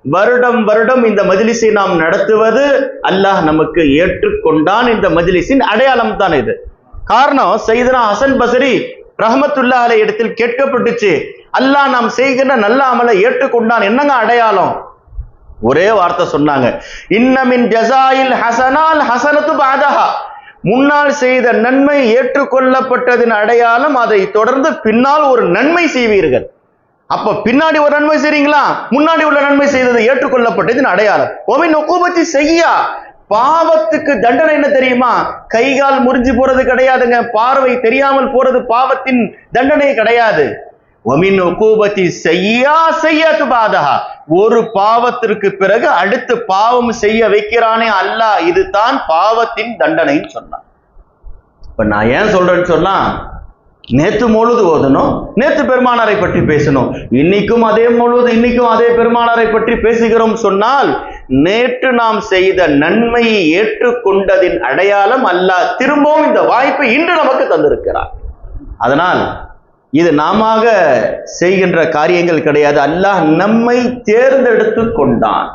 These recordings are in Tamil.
வருடம் வருடம் இந்த மஜ்லிஸை நாம் நடத்துவது அல்லாஹ் நமக்கு ஏற்றுக்கொண்டான். இந்த மஜ்லிஸின் அடையாளம் தான் இது. காரணம், சையதுனா ஹசன் பஸ்ரி ரஹ்மத்துல்லாஹி அலைஹி இடத்தில் கேட்கப்பட்டுச்சு, அல்லாஹ் நாம் செய்கின்ற நல்ல அமலை ஏற்றுக்கொண்டான், என்னங்க அடையாளம்? ஒரே வார்த்தை சொன்னாங்க, இன்னமின் ஜஸாயில் ஹசனால் ஹசனத்து பாதஹா. முன்னால் செய்த நன்மை ஏற்றுக்கொள்ளப்பட்டதின் அடையாளம், அதை தொடர்ந்து பின்னால் ஒரு நன்மை செய்வீர்கள். அப்ப பின்னாடி ஒரு நன்மை செய்றீங்களா, முன்னாடி உள்ள நன்மை செய்தது ஏற்றுக்கொள்ளப்பட்டதின் அடையாளம். ஒமின் உகூபத்தி செய்யா, பாவத்துக்கு தண்டனை என்ன தெரியுமா? கைகால் முறிஞ்சு போறது கிடையாதுங்க, பார்வை தெரியாமல் போறது பாவத்தின் தண்டனை கிடையாது. ஒமின் உகூபத்தி செய்யா செய்யத்து பாதஹா, ஒரு பாவத்திற்கு பிறகு அடுத்து பாவம் செய்ய வைக்கிறானே அல்லாஹ், இதுதான் பாவத்தின் தண்டனைன்னு சொன்னான். இப்ப நான் ஏன் சொல்றேன்னு சொன்னா, நேத்து மொழுது ஓதணும், நேத்து பெருமானாரை பற்றி பேசணும், இன்னைக்கும் அதே மொழுது, இன்னைக்கும் அதே பெருமானாரை பற்றி பேசுகிறோம் சொன்னால், நேற்று நாம் செய்த நன்மையை ஏற்றுக்கொண்டதின் அடையாளம் அல்லாஹ் திரும்பவும் இந்த வாய்ப்பை இன்று நமக்கு தந்திருக்கிறார். அதனால் இது நாம செய்கின்ற காரியங்கள் கிடையாது, அல்லாஹ் நம்மை தேர்ந்தெடுத்து கொண்டான்.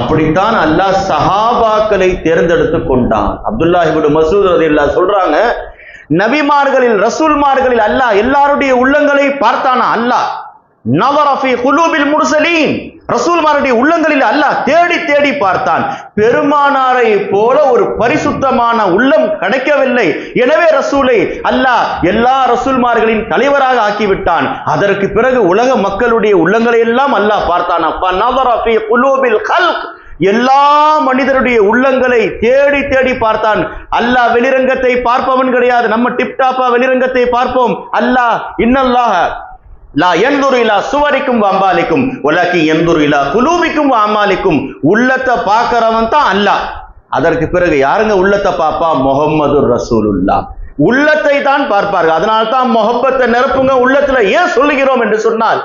அப்படித்தான் அல்லாஹ் சஹாபாக்களை தேர்ந்தெடுத்து கொண்டான். அப்துல்லாஹ் இப்னு மஸ்ஊத் ரலியல்லாஹு சொல்றாங்க, நபிமார்களில் ரசூல்மார்களில் அல்லாஹ் எல்லாருடைய உள்ளங்களை பார்த்தானா? அல்லாஹ் நவர ஃபீ குலூபில் முர்சலீன், ரசூல்மாருடைய உள்ளங்களில் அல்லாஹ் தேடி தேடி பார்த்தான். பெருமானாரை போல ஒரு பரிசுத்தமான உள்ளம் கிடைக்கவில்லை. எனவே ரசூலை அல்லாஹ் எல்லா ரசூல்மார்களின் தலைவராக ஆக்கிவிட்டான். அதற்கு பிறகு உலக மக்களுடைய உள்ளங்களை எல்லாம் அல்லாஹ் பார்த்தான். அப்ப நவர ஃபீ குலூபில் கல்க், எல்லா மனிதருடைய உள்ளங்களை தேடி தேடி பார்த்தான். அல்லாஹ் வெளிரங்கத்தை பார்ப்பவன் கிடையாது. நம்ம டிப்டாப்பா வெளிரங்கத்தை பார்ப்போம். அல்லாஹ் இன்னல்லாஹ லா யன்துரு இலா சுவரிக்கும் வஅமாலிக்கும் வலக்கி யன்துரு இலா குலூபிக்கும் வஅமாலிக்கும், உள்ளத்தை பார்க்கிறவன் தான் அல்லாஹ். அதற்கு பிறகு யாருங்க உள்ளத்தை பார்ப்பா? முஹம்மது ரசூலுல்லாஹ். உள்ளத்தை தான் பார்ப்பார்கள். அதனால தான் முஹப்பத்தை நிரப்புங்க உள்ளத்துல ஏன் சொல்லுகிறோம் என்று சொன்னால்,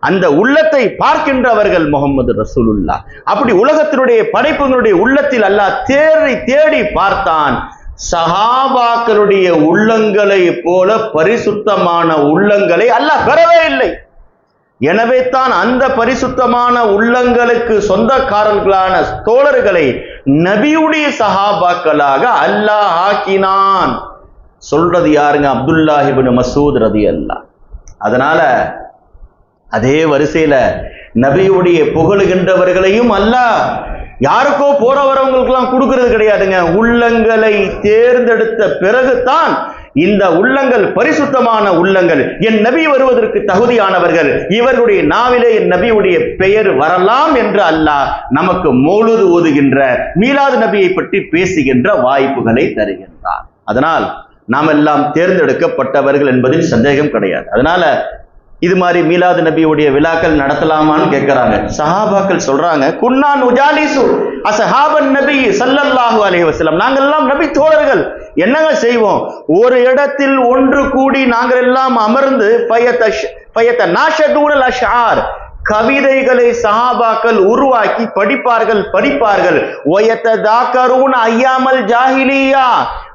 அந்த உள்ளத்தை பார்க்கின்றவர்கள் முஹம்மது ரசூலுல்லாஹ். அப்படி உலகத்தினுடைய படைப்புகளுடைய உள்ளத்தில் அல்லாஹ் தேடி தேடி பார்த்தான். சஹாபாக்களுடைய உள்ளங்களை போல பரிசுத்தமான உள்ளங்களை அல்லாஹ் பெறவே இல்லை. எனவே தான் அந்த பரிசுத்தமான உள்ளங்களுக்கு சொந்தக்காரர்களான தோழர்களை நபியுடைய சஹாபாக்களாக அல்லாஹ் ஆக்கினான். சொல்றது யாருங்க? அப்துல்லாஹ் இப்னு மஸ்ஊத் ரலியல்லாஹு. அதனால அதே வரிசையில நபியுடைய புகழுகின்றவர்களையும் அல்லாஹ் யாருக்கோ போற வரவங்களுக்கெல்லாம் கொடுக்கிறது கிடையாதுங்க. உள்ளங்களை தேர்ந்தெடுத்த பிறகுதான் இந்த உள்ளங்கள் பரிசுத்தமான உள்ளங்கள், என் நபி வருவதற்கு தகுதியானவர்கள், இவர்களுடைய நாவிலே என் நபியுடைய பெயர் வரலாம் என்று அல்லாஹ் நமக்கு மௌலூது ஓதுகின்ற, மீலாது நபியை பற்றி பேசுகின்ற வாய்ப்புகளை தருகின்றார். அதனால் நாம் எல்லாம் தேர்ந்தெடுக்கப்பட்டவர்கள் என்பதில் சந்தேகம் கிடையாது. அதனால இது மாதிரி மீலாது நபியுடைய விழாக்கள் நடத்தலாமான்னு கேட்கிறாங்க. சஹாபாக்கள் சொல்றாங்க, குன்னா நுஜாலிசு அஸ்ஹாபன் நபி ஸல்லல்லாஹு அலைஹி வஸல்லம், நாங்கள் எல்லாம் நபி தோழர்கள், என்னங்க செய்வோம்? ஒரு இடத்தில் ஒன்று கூடி நாங்கள் எல்லாம் அமர்ந்து ஃபயதநாஷதுல் அஷ்ஆர், கவிதைகளை சஹாபாக்கள் உருவாக்கி படிப்பார்கள். வயததாக்கரூன ஐயாமல் ஜாஹிலியா,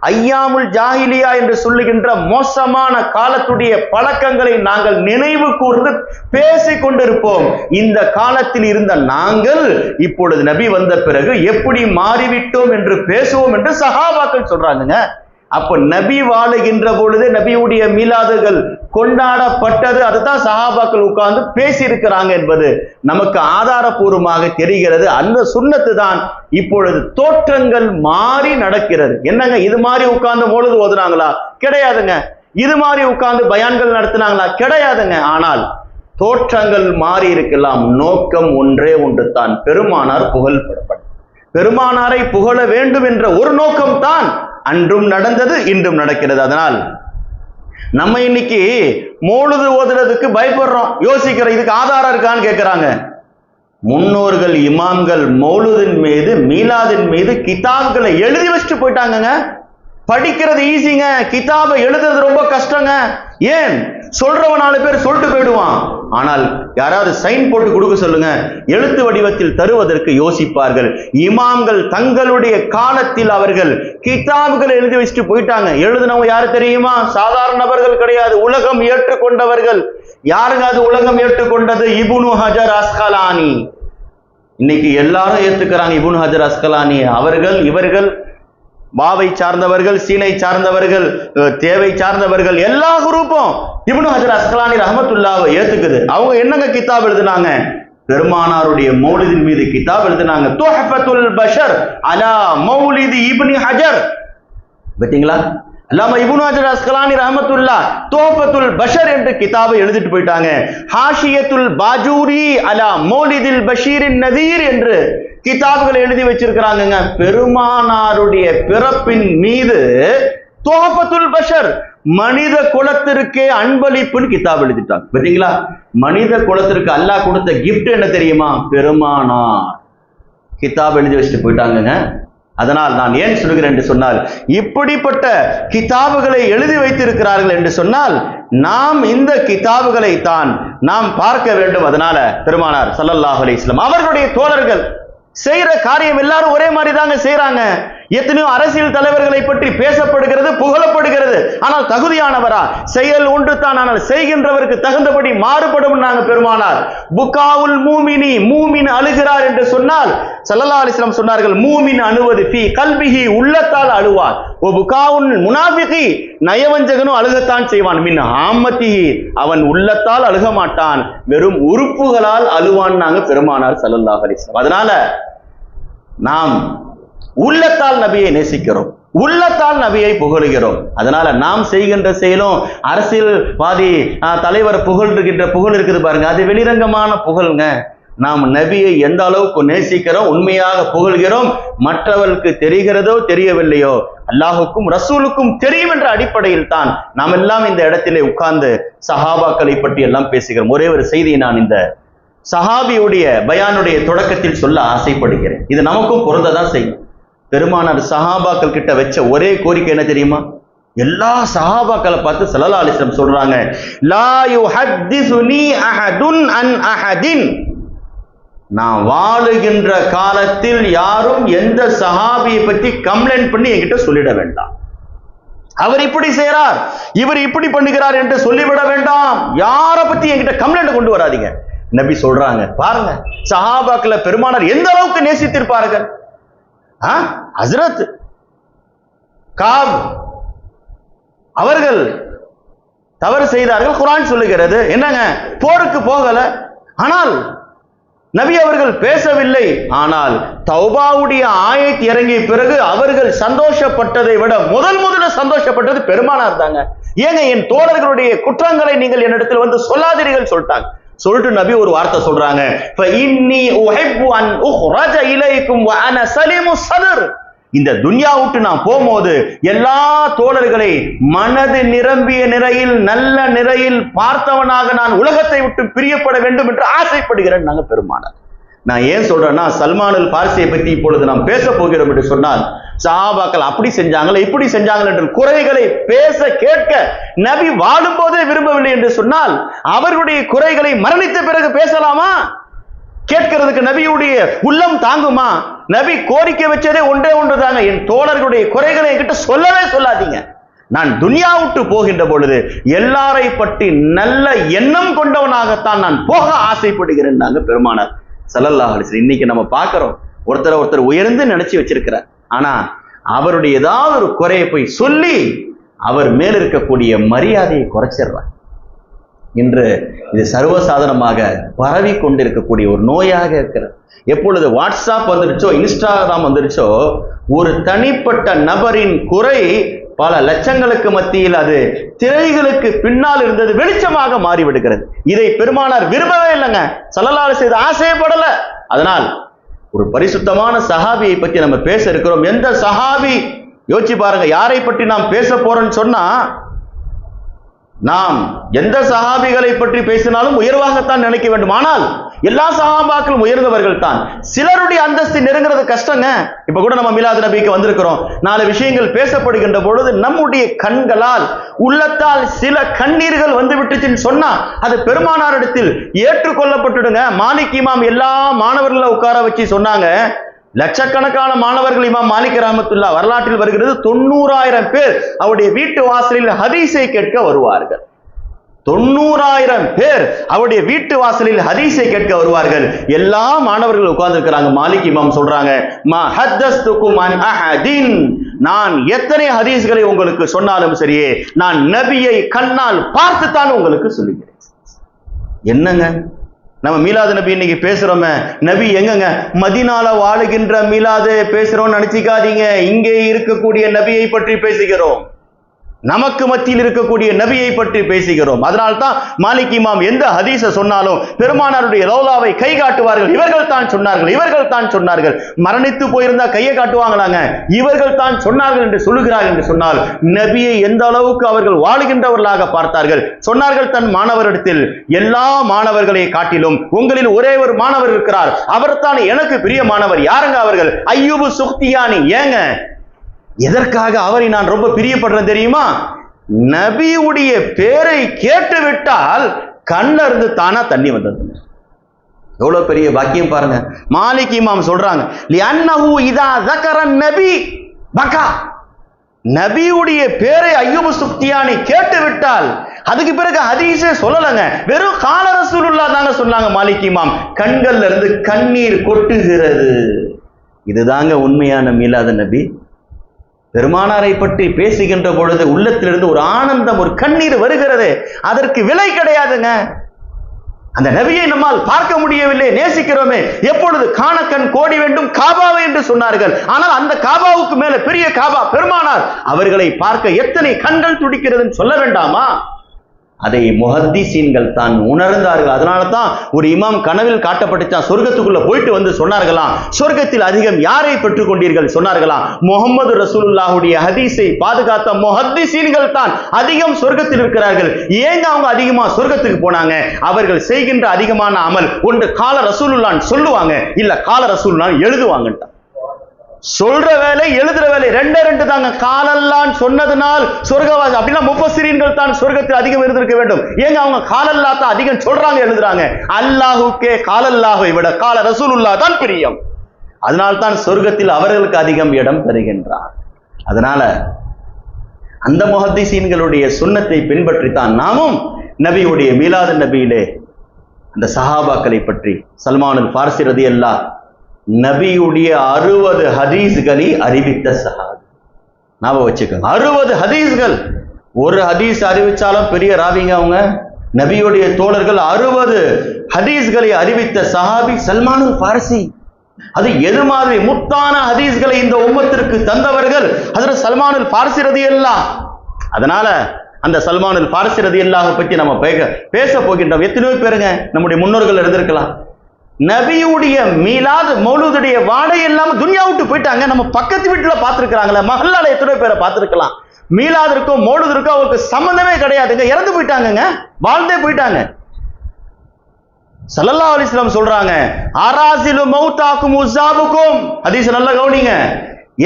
ஐயாமுல் ஜாஹிலியா என்று சொல்லுகின்ற மோசமான காலத்துடைய பழக்கங்களை நாங்கள் நினைவு கூர்ந்து பேசிக் கொண்டிருப்போம். இந்த காலத்தில் இருந்த நாங்கள் இப்பொழுது நபி வந்த பிறகு எப்படி மாறிவிட்டோம் என்று பேசுவோம் என்று சஹாபாக்கள் சொல்றாங்க. அப்ப நபி வாழுகின்ற பொழுது நபியுடைய மீலாதுகள் கொண்டாடப்பட்டது, அதுதான் சஹாபாக்கள் உட்கார்ந்து பேசி இருக்கிறாங்க என்பது நமக்கு ஆதாரபூர்வமாக தெரிகிறது. அந்த சுன்னத்து தான் இப்பொழுது தோற்றங்கள் மாறி நடக்கிறது. என்னங்க, இது மாதிரி உட்கார்ந்து மௌலூது ஓதுனாங்களா? கிடையாதுங்க. இது மாதிரி உட்கார்ந்து பயான்கள் நடத்தினாங்களா? கிடையாதுங்க. ஆனால் தோற்றங்கள் மாறி இருக்கலாம், நோக்கம் ஒன்றே ஒன்று தான், பெருமானார் புகழ்படப்படும். பெருமானாரை புகழ வேண்டும் என்ற ஒரு நோக்கம் தான் அன்றும் நடந்தது, இன்றும் நடக்கிறது. அதனால் நம்ம இன்னைக்கு மௌலூது ஓதுறதுக்கு பயப்படுறோம், யோசிக்கிறோம், இதுக்கு ஆதாரம் இருக்கான்னு கேட்கிறாங்க. முன்னோர்கள் இமாம்கள் மௌலூதின் மீது மீலாதின் மீது கிதாப்களை எழுதி வச்சுட்டு போயிட்டாங்க. படிக்கிறது ஈஸிங்க, கிதாபை எழுதுறது ரொம்ப கஷ்டங்க. ஏன்? சொல்றவன் 4 பேர் சொல்லிட்டு போயிடுவான். ஆனால் யாராவது சைன் போட்டு கொடுக்க சொல்லுங்க, எழுத்து வடிவத்தில் தருவதற்கு யோசிப்பார்கள். இமாம்கள் தங்களுடைய காலத்தில் அவர்கள் கிதாபுகளை எழுதி வச்சுட்டு போயிட்டாங்க. எழுதினவங்க யாரு தெரியுமா? சாதாரண நபர்கள் கிடையாது, உலகம் ஏற்றுக்கொண்டவர்கள். யாருங்க அது உலகம் ஏற்றுக்கொண்டது? இப்னு ஹஜர் அஸ்கலானி. இன்னைக்கு எல்லாரும் ஏத்துக்கிறாங்க. இப்னு ஹஜர் அஸ்கலானி அவர்கள், இவர்கள் பாவை சார்ந்தவர்கள், சீனை சார்ந்தவர்கள், தேவை சார்ந்தவர்கள், எல்லா குரூப்பும் இப்னு ஹஜர் அஸ்கலானி ரஹ்மத்துல்லாஹ் ஏத்துக்குது. அவங்க என்னங்க கிதாப் எழுதுனாங்க? பெருமானாருடைய மௌலிதின் மீது கிதாப் எழுதினாங்க. துஹ்ஃபத்துல் பஷர் அலா மௌலிதி இப்னு ஹஜர். பாத்தீங்களா? அல்லாமா இப்னு ஹஜர் அஸ்கலானி ரஹ்மத்துல்லாஹ் துஹ்ஃபத்துல் பஷர் என்ற கிதாபை எழுதிட்டு போயிட்டாங்க. ஹாஷியத்துல் பாஜூரி அலா மௌலிதில் பஷீரின் நதீர் என்று கிதாபுகளை எழுதி வச்சிருக்கிறாங்க. பெருமானாருடைய பிறப்பின் மீது துஹ்ஃபத்துல் பஷர், மனித குலத்திற்கே அன்பளிப்புன்னு கிதாப் எழுதிட்டாங்க. பாத்தீங்களா? மனித குலத்திற்கு அல்லாஹ் கொடுத்த கிஃப்ட் என்ன தெரியுமா? பெருமானார் கிதாப் எழுதி வச்சுட்டு போயிட்டாங்க. அதனால் நான் ஏன் சொல்கிறேன் என்று சொன்னால், இப்படிப்பட்ட கிதாபுகளை எழுதி வைத்திருக்கிறார்கள் என்று சொன்னால் நாம் இந்த கிதாபுகளை தான் நாம் பார்க்க வேண்டும். அதனால பெருமானார் ஸல்லல்லாஹு அலைஹி வஸல்லம் அவர்களுடைய தோழர்கள் செய்யற காரியம் எல்லாரும் ஒரே மாதிரி தாங்க செய்யறாங்க. எத்தனையோ அரசியல் தலைவர்களை பற்றி பேசப்படுகிறது, புகழப்படுகிறது. ஆனால் தகுதியானவரா? செயல் ஒன்று தான், ஆனால் செய்கின்றவருக்கு தகுந்தபடி மாறுபடும். நாங்க பெருமானார் புகாவுல் மூமினி, மூமின் அழுகிறார் என்று சொன்னால் ஸல்லல்லாஹு அலைஹி வஸல்லம் சொன்னார்கள், மூமின் அழுவது ஃபீ கல்பிஹி, உள்ளத்தால் அழுவார். ஓ புகாவுல் முனாஃபிகி, நயவஞ்சகனும் அழுகத்தான் செய்வான். மின் ஆம்மத்திஹி, அவன் உள்ளத்தால் அழுக மாட்டான், வெறும் உறுப்புகளால் அழுவான். நாங்க பெருமானார் ஸல்லல்லாஹு அலைஹி வஸல்லம். அதனால நாம் உள்ளத்தால் நபியை நேசிக்கிறோம், உள்ளத்தால் நபியை புகழுகிறோம். அதனால நாம் செய்கின்ற செயலும் அரசியல்வாதி தலைவர் புகழ்கின்ற புகழ் இருக்குது பாருங்க, அது வெளிரங்கமான புகழ்ங்க. நாம் நபியை எந்த அளவுக்கு நேசிக்கிறோம், உண்மையாக புகழ்கிறோம், மற்றவர்களுக்கு தெரிகிறதோ தெரியவில்லையோ அல்லாஹுக்கும் ரசூலுக்கும் தெரியும் என்ற அடிப்படையில் தான் நாம் எல்லாம் இந்த இடத்திலே உட்கார்ந்து சஹாபாக்களை பற்றி எல்லாம் பேசுகிறோம். ஒரே ஒரு செய்தியை நான் இந்த சஹாபியுடைய பயானுடைய தொடக்கத்தில் சொல்ல ஆசைப்படுகிறேன். இது நமக்கும் பொருந்ததான் செய்யும். பெருமானார் சஹாபாக்கள் கிட்ட வச்ச ஒரே கோரிக்கை என்ன தெரியுமா? எல்லா சஹாபாக்களை பார்த்து ஸல்லல்லாஹு அலைஹி வஸல்லம் சொல்றாங்க, லா யுஹத்திஸுனி அஹதுன் அன் அஹதின். நான் வாழுகின்ற காலத்தில் யாரும் எந்த சஹாபியை பற்றி கம்ப்ளைண்ட் பண்ணி என்கிட்ட சொல்லிட வேண்டாம். அவர் இப்படி செய்யறார், இவர் இப்படி பண்ணுகிறார் என்று சொல்லிவிட வேண்டாம். யாரை பத்தி என்கிட்ட கம்ப்ளைண்ட் கொண்டு வராதீங்க. நபி சொல்றாங்க பாருங்க, சஹாபாக்களை பெருமானார் எந்த அளவுக்கு நேசித்திருப்பார்கள். ஹஸ்ரத் காப் அவர்கள் தவறு செய்தார்கள், குர்ஆன் சொல்லுகிறது. என்னங்க, போருக்கு போகல, ஆனால் நபி அவர்கள் பேசவில்லை. ஆனால் தௌபாவுடைய ஆயத் இறங்கிய பிறகு அவர்கள் சந்தோஷப்பட்டதை விட முதல்ல சந்தோஷப்பட்டது பெருமானார் தாங்க. ஏங்க, என் தோழர்களுடைய குற்றங்களை நீங்கள் என்னிடத்தில் வந்து சொல்லாதீர்கள் சொல்லிட்டாங்க. சொல்லிட்டு நபி ஒரு வார்த்தை சொல்றாங்க, ஃபஇன்னி உஹிப்பு அன் உஹ்ரஜ இலைக்கும் வ அன சலீமு ஸத்ர். இந்த துன்யா விட்டு நான் போகும்போது எல்லா தோழர்களை மனது நிரம்பிய நிலையில், நல்ல நிலையில் பார்த்தவனாக நான் உலகத்தை விட்டு பிரியப்பட வேண்டும் என்று ஆசைப்படுகிறேன். நாங்க பெருமானார். நான் ஏன் சொல்றேன்னா, சல்மானுல் பார்சியை பற்றி இப்பொழுது நாம் பேச போகிறோம் என்று சொன்னால், சஹாபாக்கள் அப்படி செஞ்சாங்களே இப்படி செஞ்சாங்கள் என்று குறைகளை பேச கேட்க நபி வாழும் போதே விரும்பவில்லை என்று சொன்னால், அவர்களுடைய குறைகளை மரணித்த பிறகு பேசலாமா? கேட்கிறதுக்கு நபியுடைய உள்ளம் தாங்குமா? நபி கோரிக்கை வச்சதே ஒன்றே ஒன்றுதாங்க, என் தோழர்களுடைய குறைகளை என்கிட்ட சொல்லவே சொல்லாதீங்க. நான் துன்யா விட்டு போகின்ற பொழுது எல்லாரை பற்றி நல்ல எண்ணம் கொண்டவனாகத்தான் நான் போக ஆசைப்படுகிறேன். நாங்க பெருமானார் ஸல்லல்லாஹு அலைஹி வஸல்லம். இன்னைக்கு நம்ம பார்க்கிறோம், ஒருத்தர் உயர்ந்து நினைச்சு வச்சிருக்கிறார், ஆனா அவருடைய ஏதாவது ஒரு குறையை போய் சொல்லி அவர் மேல் இருக்கக்கூடிய மரியாதையை குறைச்சிடுறார். இன்று இது சர்வசாதாரணமாக பரவி கொண்டிருக்கக்கூடிய ஒரு நோயாக இருக்கிறது. எப்பொழுது வாட்ஸ்அப் வந்துருச்சோ, இன்ஸ்டாகிராம் வந்துருச்சோ, ஒரு தனிப்பட்ட நபரின் குறை பல லட்சங்களுக்கு மத்தியில் அது திரைகளுக்கு பின்னால் இருந்தது வெளிச்சமாக மாறிவிடுகிறது. இதை பெருமானார் விரும்பவே இல்லைங்க, ஸல்லல்லாஹு அலைஹி வஸல்லம் ஆசைப்படல. அதனால் ஒரு பரிசுத்தமான சஹாபியை பற்றி நம்ம பேச இருக்கிறோம். எந்த சஹாபி யோசிச்சு பாருங்க, யாரை பற்றி நாம் பேச போறோம்னு சொன்னா, நாம் எந்த சஹாபிகளை பற்றி பேசினாலும் உயர்வாகத்தான் நினைக்க வேண்டும். ஆனால் எல்லா சஹாபாக்களும் உயர்ந்தவர்கள் தான். சிலருடைய அந்தஸ்து நெருங்கிறது கஷ்டங்க. இப்ப கூட நம்ம மீலாது நபிக்கு வந்திருக்கிறோம். 4 விஷயங்கள் பேசப்படுகின்ற பொழுது நம்முடைய கண்களால் உள்ளத்தால் சில கண்ணீர்கள் வந்து விட்டுச்சுன்னு சொன்னா அது பெருமானாரிடத்தில் ஏற்றுக்கொள்ளப்பட்டுடுங்க. மாலிக் இமாம் எல்லா மாணவர்களை உட்கார வச்சு சொன்னாங்க, லட்சக்கணக்கான மாணவர்கள் இமாம் மாலிக் ரஹ்மத்துல்லாஹ் வரலாற்றில் வருகிறது, 90,000 பேர் அவருடைய வீட்டு வாசலில் ஹதீஸை கேட்க வருவார்கள். 90,000 பேர் அவருடைய வீட்டு வாசலில் ஹதீஸை கேட்க வருவார்கள். எல்லா மாணவர்கள் உட்கார்ந்து இருக்கிறாங்க. மாலிக் இமாம் சொல்றாங்க, மா ஹத்தஸ்துகும் அன் அஹதின், நான் எத்தனை ஹதீஸ்களை உங்களுக்கு சொன்னாலும் சரியே, நான் நபியை கண்ணால் பார்த்துத்தான் உங்களுக்கு சொல்லுகிறேன். என்னங்க நம்ம மீலாது நபி இன்னைக்கு பேசுறோமே, நபி எங்கங்க? மதீனால வாழுகின்ற மீலாது பேசுறோம் நினைச்சிக்காதீங்க. இங்கே இருக்கக்கூடிய நபியை பற்றி பேசுகிறோம், நமக்கு மத்தியில் இருக்கக்கூடிய நபியை பற்றி பேசுகிறோம். அதனால்தான் மாலிக் இமாம் எந்த ஹதீஸை சொன்னாலும் பெருமானாருடைய ரௌலாவை கை காட்டுவார்கள். இவர்கள் தான் சொன்னார்கள், இவர்கள் தான் சொன்னார்கள். மரணித்து போயிருந்தா கையை காட்டுவாங்களாங்க? இவர்கள் தான் சொன்னார்கள் என்று சொல்லுகிறார்கள். என்று சொன்னால் நபியை எந்த அளவுக்கு அவர்கள் வாழுகின்றவர்களாக பார்த்தார்கள். சொன்னார்கள் தன் மாணவரிடத்தில், எல்லா மாணவர்களை காட்டிலும் உங்களில் ஒரே ஒரு மாணவர் இருக்கிறார், அவர் தான் எனக்கு பிரிய மாணவர். யாருங்க அவர்கள்? அய்யூபு சுக்தியானி. ஏங்க எதற்காக அவரை நான் ரொம்ப பிரியப்படுறேன் தெரியுமா? நபியுடைய பேரை கேட்டு விட்டால் கண்ணில் இருந்து தானா தண்ணி வந்தது. எவ்வளவு பெரிய பாக்கியம் பாருங்க. மாலிக் இமாம் சொல்றாங்க, லிஅன்னஹு இதா ذكر النبي பகா, நபியுடைய பேரை அய்யூபு சுக்தியானி கேட்டு விட்டால் அதுக்கு பிறகு ஹதீஸே சொல்லலங்க, வெறும் கால ரசூலுல்லாஹ் தாங்க சொன்னாங்க. மாலிக் இமாம் கண்கள்ல இருந்து கண்ணீர் கொட்டுகிறது. இதுதாங்க உண்மையான மீலாது நபி. பெருமானாரை பற்றி பேசுகின்ற பொழுது உள்ளத்திலிருந்து ஒரு ஆனந்தம், ஒரு கண்ணீர் வருகிறது. அதற்கு விலை கிடையாதுங்க. அந்த நபியை நம்மால் பார்க்க முடியவில்லை, நேசிக்கிறோமே. எப்பொழுது காணக்கண் கோடி வேண்டும் காபாவை என்று சொன்னார்கள். ஆனால் அந்த காபாவுக்கு மேல பெரிய காபா பெருமானார், அவர்களை பார்க்க எத்தனை கண்கள் துடிக்கிறதுன்னு சொல்ல வேண்டாமா? அதை முஹத்திஸீன்கள் தான் உணர்ந்தார்கள். அதனால தான் ஒரு இமாம் கனவில் காட்டப்பட்டுச்சான், சொர்க்கத்துக்குள்ள போயிட்டு வந்து சொன்னார்களாம், சொர்க்கத்தில் அதிகம் யாரை பெற்றுக் கொண்டீர்கள்? சொன்னார்களாம், முஹம்மது ரசூலுல்லாஹுடைய ஹதீஸை பாதுகாத்த முஹத்திஸீன்கள் தான் அதிகம் சொர்க்கத்தில் இருக்கிறார்கள். ஏங்க அவங்க அதிகமா சொர்க்கத்துக்கு போனாங்க? அவர்கள் செய்கின்ற அதிகமான அமல் ஒன்று கால ரசூலுல்லாஹ் சொல்லுவாங்க, இல்ல கால ரசூலுல்லாஹ் எழுதுவாங்க. சொல்ற வேலை எழுதுற வேலை ரெண்டு தாங்க. காலல்லான் சொன்னதுனால் சொர்க்கவாசி அப்படின்னா முஃபஸ்ஸிரீன்கள் தான் சொர்க்கத்தில் அதிகம் இருந்திருக்க வேண்டும். ஏங்க அவங்க காலல்லா தான் அதிகம் சொல்றாங்க, எழுதுறாங்க. அல்லாஹுக்கே காலல்லாஹை விட கால ரசூலுல்லாஹ் தான் பிரியம். அதனால தான் சொர்க்கத்தில் அவர்களுக்கு அதிகம் இடம் தருகின்றார். அதனால அந்த முஹத்திஸீன்களுடைய சுன்னத்தை பின்பற்றித்தான் நாமும் நபியுடைய மீலாது நபியிலே அந்த சஹாபாக்களை பற்றி சல்மானுல் ஃபாரிஸி ரலியல்லாஹு நபியுடைய 60 ஹதீஸ்களை அறிவித்த சஹாபி. ஞாபகம் வச்சுக்கோங்க, 60 ஹதீஸ்கள். ஒரு ஹதீஸ் அறிவிச்சாலும் பெரிய ராவிங்க அவங்க. நபியுடைய தோழர்கள் 60 ஹதீஸ்களை அறிவித்த சஹாபி சல்மானுல் ஃபாரிஸி. அது எது மாதிரி முத்தான ஹதீஸ்களை இந்த உம்மத்திற்கு தந்தவர்கள் ஹஜ்ரத் சல்மானுல் ஃபாரிஸி ரலியல்லாஹு. அதனால அந்த சல்மானுல் ஃபாரிஸி ரலியல்லாஹு பற்றி நம்ம பேச போகின்றோம். எத்தனையோ பேருங்க நம்முடைய முன்னோர்கள் இருந்திருக்கலாம், நபியுடைய மீலாது மௌலூதுடைய வாடை எல்லாம் துன்யா விட்டு போயிட்டாங்க. நம்ம பக்கத்து வீட்டுல பார்த்திருக்கிறாங்களே, மஹல்லால எத்தனை பேரை பார்த்திருக்கலாம். மீலாதிற்கும் மௌலூதிற்கும் அவருக்கு சம்பந்தமே கிடையாதுங்க, இறந்து போயிட்டாங்க, வாழ்ந்தே போயிட்டாங்க. ஸல்லல்லாஹு அலைஹி வஸல்லம் சொல்றாங்க, ஆராசிலு மௌதாக்கும் உஸாபுக்கும். ஹதீஸ் நல்லா கவனிங்க.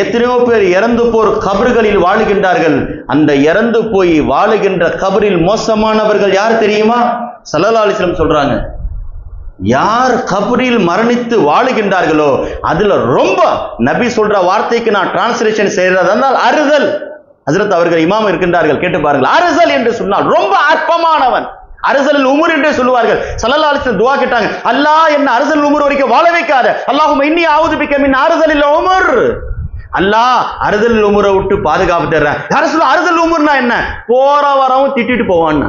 எத்தனையோ பேர் இறந்து போர் கபர்களில் வாழுகின்றார்கள். அந்த இறந்து போய் வாழுகின்ற கபரில் மோசமானவர்கள் யார் தெரியுமா? ஸல்லல்லாஹு அலைஹி வஸல்லம் சொல்றாங்க, யார் கபரில் மரணித்து வாழுகின்றார்களோ அதுல ரொம்ப, நபி சொல்ற வார்த்தைக்கு நான் டிரான்ஸ்லேஷன் செய்யறதால் அறுதல். ஹஜ்ரத் அவர்கள் இமாம் இருக்கின்றார்கள், கேட்டு பாருங்கள். அறுதல் என்று சொன்னால் ரொம்ப அற்பமானவன். அறுதல் உமர் என்று சொல்லுவார்கள். ஸல்லல்லாஹு அலைஹி வஸல்லம் துஆ கேட்டாங்க, அல்லாஹ் என்ன அறுதல் உமர் வரைக்கும் வாழ வைக்காத. அல்லாஹும்ம இன்னி அஊது பிக்க மின் அறுதலில் உமர். அல்லாஹ் அறுதல் உமரை விட்டு பாதுகாப்பு தர்றேன். யாரும் சொல்ல அறுதல் உமர்னா என்ன? போற வரவும் திட்டிட்டு போவான்னா.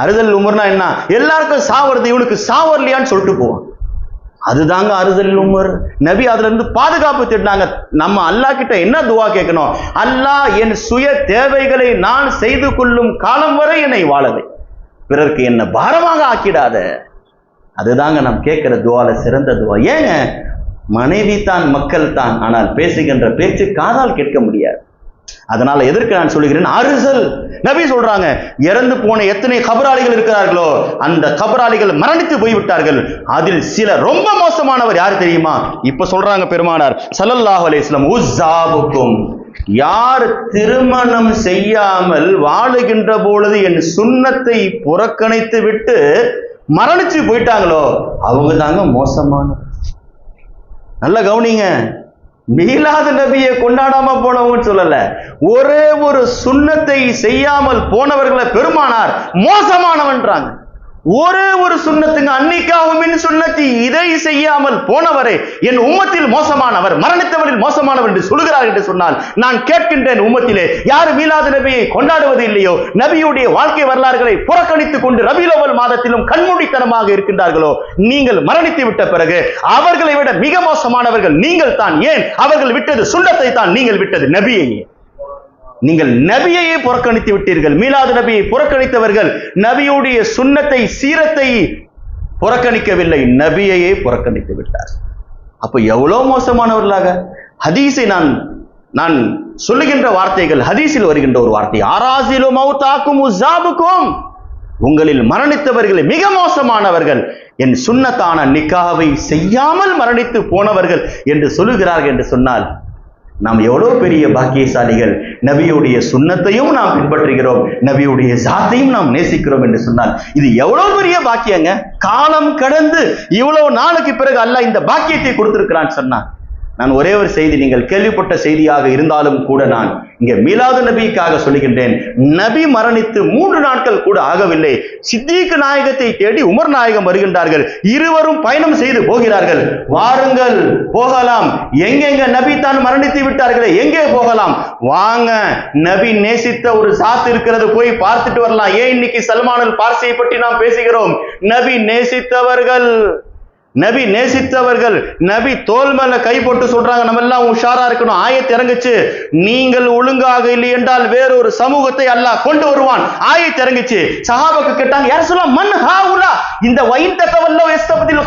அறுதல் உமர்னா என்ன? எல்லாருக்கும் சாவறது, இவனுக்கு சாவரலையான்னு சொல்லிட்டு போவான். அதுதாங்க அறுதல் உமர். நபி அதுல இருந்து பாதுகாப்பு தேடினாங்க. நம்ம அல்லாஹ் கிட்ட என்ன துவா கேட்கணும்? அல்லாஹ் என் சுய தேவைகளை நான் செய்து கொள்ளும் காலம் வரை என்னை வாழவை, பிறருக்கு என்ன பாரமாக ஆக்கிடாத. அதுதாங்க நாம் கேட்கிற துவால சிறந்த துவா. ஏங்க, மனைவி தான் மக்கள் தான், ஆனால் பேசுகின்ற பேச்சு காதால் கேட்க முடியாது. அதனால எதற்கு நான் சொல்லுகிறேன்? அறுதல். நபி சொல்றாங்க, இறந்து போன எத்தனை கபராளிகள் இருக்கிறார்களோ அந்த கபராளிகள் மரணித்து போய்விட்டார்கள். அதில் சில ரொம்ப மோசமானவர் யார் தெரியுமா? இப்ப சொல்றாங்க பெருமானார் ஸல்லல்லாஹு அலைஹி வஸல்லம், உஸாபுக்கும், யார் திருமணம் செய்யாமல் வாழுகின்ற பொழுது என் சுன்னத்தை புறக்கணித்து விட்டு மரணிச்சு போயிட்டாங்களோ அவங்க தாங்க மோசமானவர். நல்ல கவனிங்க. மீலாது நபியை கொண்டாடாம போனவங்க சொல்லல, ஒரே ஒரு சுன்னத்தை செய்யாமல் போனவர்களை பெருமானார் மோசமானவன்றாங்க. ஒரே ஒரு சுன்னத்துங்க, அன்னிக்காவும் சுன்னத்தி, இதை செய்யாமல் போனவரே என் உம்மத்தில் மோசமானவர், மரணித்தவரில் மோசமானவர் என்று சொல்கிறார் என்று சொன்னால், நான் கேட்கின்றேன், உம்மத்திலே யார் மீலாது நபியை கொண்டாடுவது இல்லையோ, நபியுடைய வாழ்க்கை வரலாறுகளை புறக்கணித்துக் கொண்டு ரபீஉல் அவ்வல் மாதத்திலும் கண்மூடித்தனமாக இருக்கின்றார்களோ, நீங்கள் மரணித்து விட்ட பிறகு அவர்களை விட மிக மோசமானவர்கள் நீங்கள் தான். ஏன்? அவர்கள் விட்டது சுன்னத்தை தான், நீங்கள் விட்டது நபியையே. நீங்கள் நபியையே புறக்கணித்து விட்டீர்கள். மீலாது நபியை புறக்கணித்தவர்கள் நபியுடைய சுன்னத்தை, சீரத்தை புறக்கணிக்கவில்லை, நபியையே புறக்கணித்து விட்டார். அப்ப எவ்வளவு மோசமானவர்களாக. ஹதீஸை நான் சொல்லுகின்ற வார்த்தைகள், ஹதீஸில் வருகின்ற ஒரு வார்த்தை, ஆராசிலு மௌதாக்கும் உஸாபுக்கும், உங்களில் மரணித்தவர்கள் மிக மோசமானவர்கள் என் சுன்னத்தான நிக்காவை செய்யாமல் மரணித்து போனவர்கள் என்று சொல்லுகிறார்கள் என்று சொன்னால், நாம் எவ்வளவு பெரிய பாக்கியசாலிகள். நபியுடைய சுன்னத்தையும் நாம் பின்பற்றுகிறோம், நபியுடைய ஜாத்தையும் நாம் நேசிக்கிறோம் என்று சொன்னால் இது எவ்வளவு பெரிய பாக்கியங்க. காலம் கடந்து இவ்வளவு நாளுக்கு பிறகு அல்லாஹ் இந்த பாக்கியத்தை கொடுத்திருக்கிறான் சொன்னான். நான் ஒரே ஒரு செய்தி, நீங்கள் கேள்விப்பட்ட செய்தியாக இருந்தாலும் கூட நான் இங்கே மீலாது நபிக்காக சொல்லுகின்றேன். நபி மரணித்து 3 நாட்கள் கூட ஆகவில்லை, சித்திக் நாயகத்தை தேடி உமர் நாயகம் வருகின்றார்கள். இருவரும் பயணம் செய்து போகிறார்கள். வாருங்கள் போகலாம், எங்கெங்க நபி தான் மரணித்து விட்டார்களே, எங்கே போகலாம், வாங்க, நபி நேசித்த ஒரு சாத்து இருக்கிறது, போய் பார்த்துட்டு வரலாம். ஏன் இன்னைக்கு சல்மானுல் பார்சியை பற்றி நாம் பேசுகிறோம்? நபி நேசித்தவர்கள் நபி தோல் மேல கை போட்டு சொல்றாங்க, நம்ம எல்லாம் உஷாரா இருக்கணும். ஆயத்து இறங்குச்சு, நீங்கள் ஒழுங்காக இல்லை என்றால் வேறொரு சமூகத்தை அல்லாஹ் கொண்டு வருவான். ஆயத்து இறங்குச்சு. சஹாபாக்கு கேட்டாங்க, யார் சொல்லலாம், மன் ஹாவுலா, இந்த வைன் தகவல்லோ எஸ்தபதில்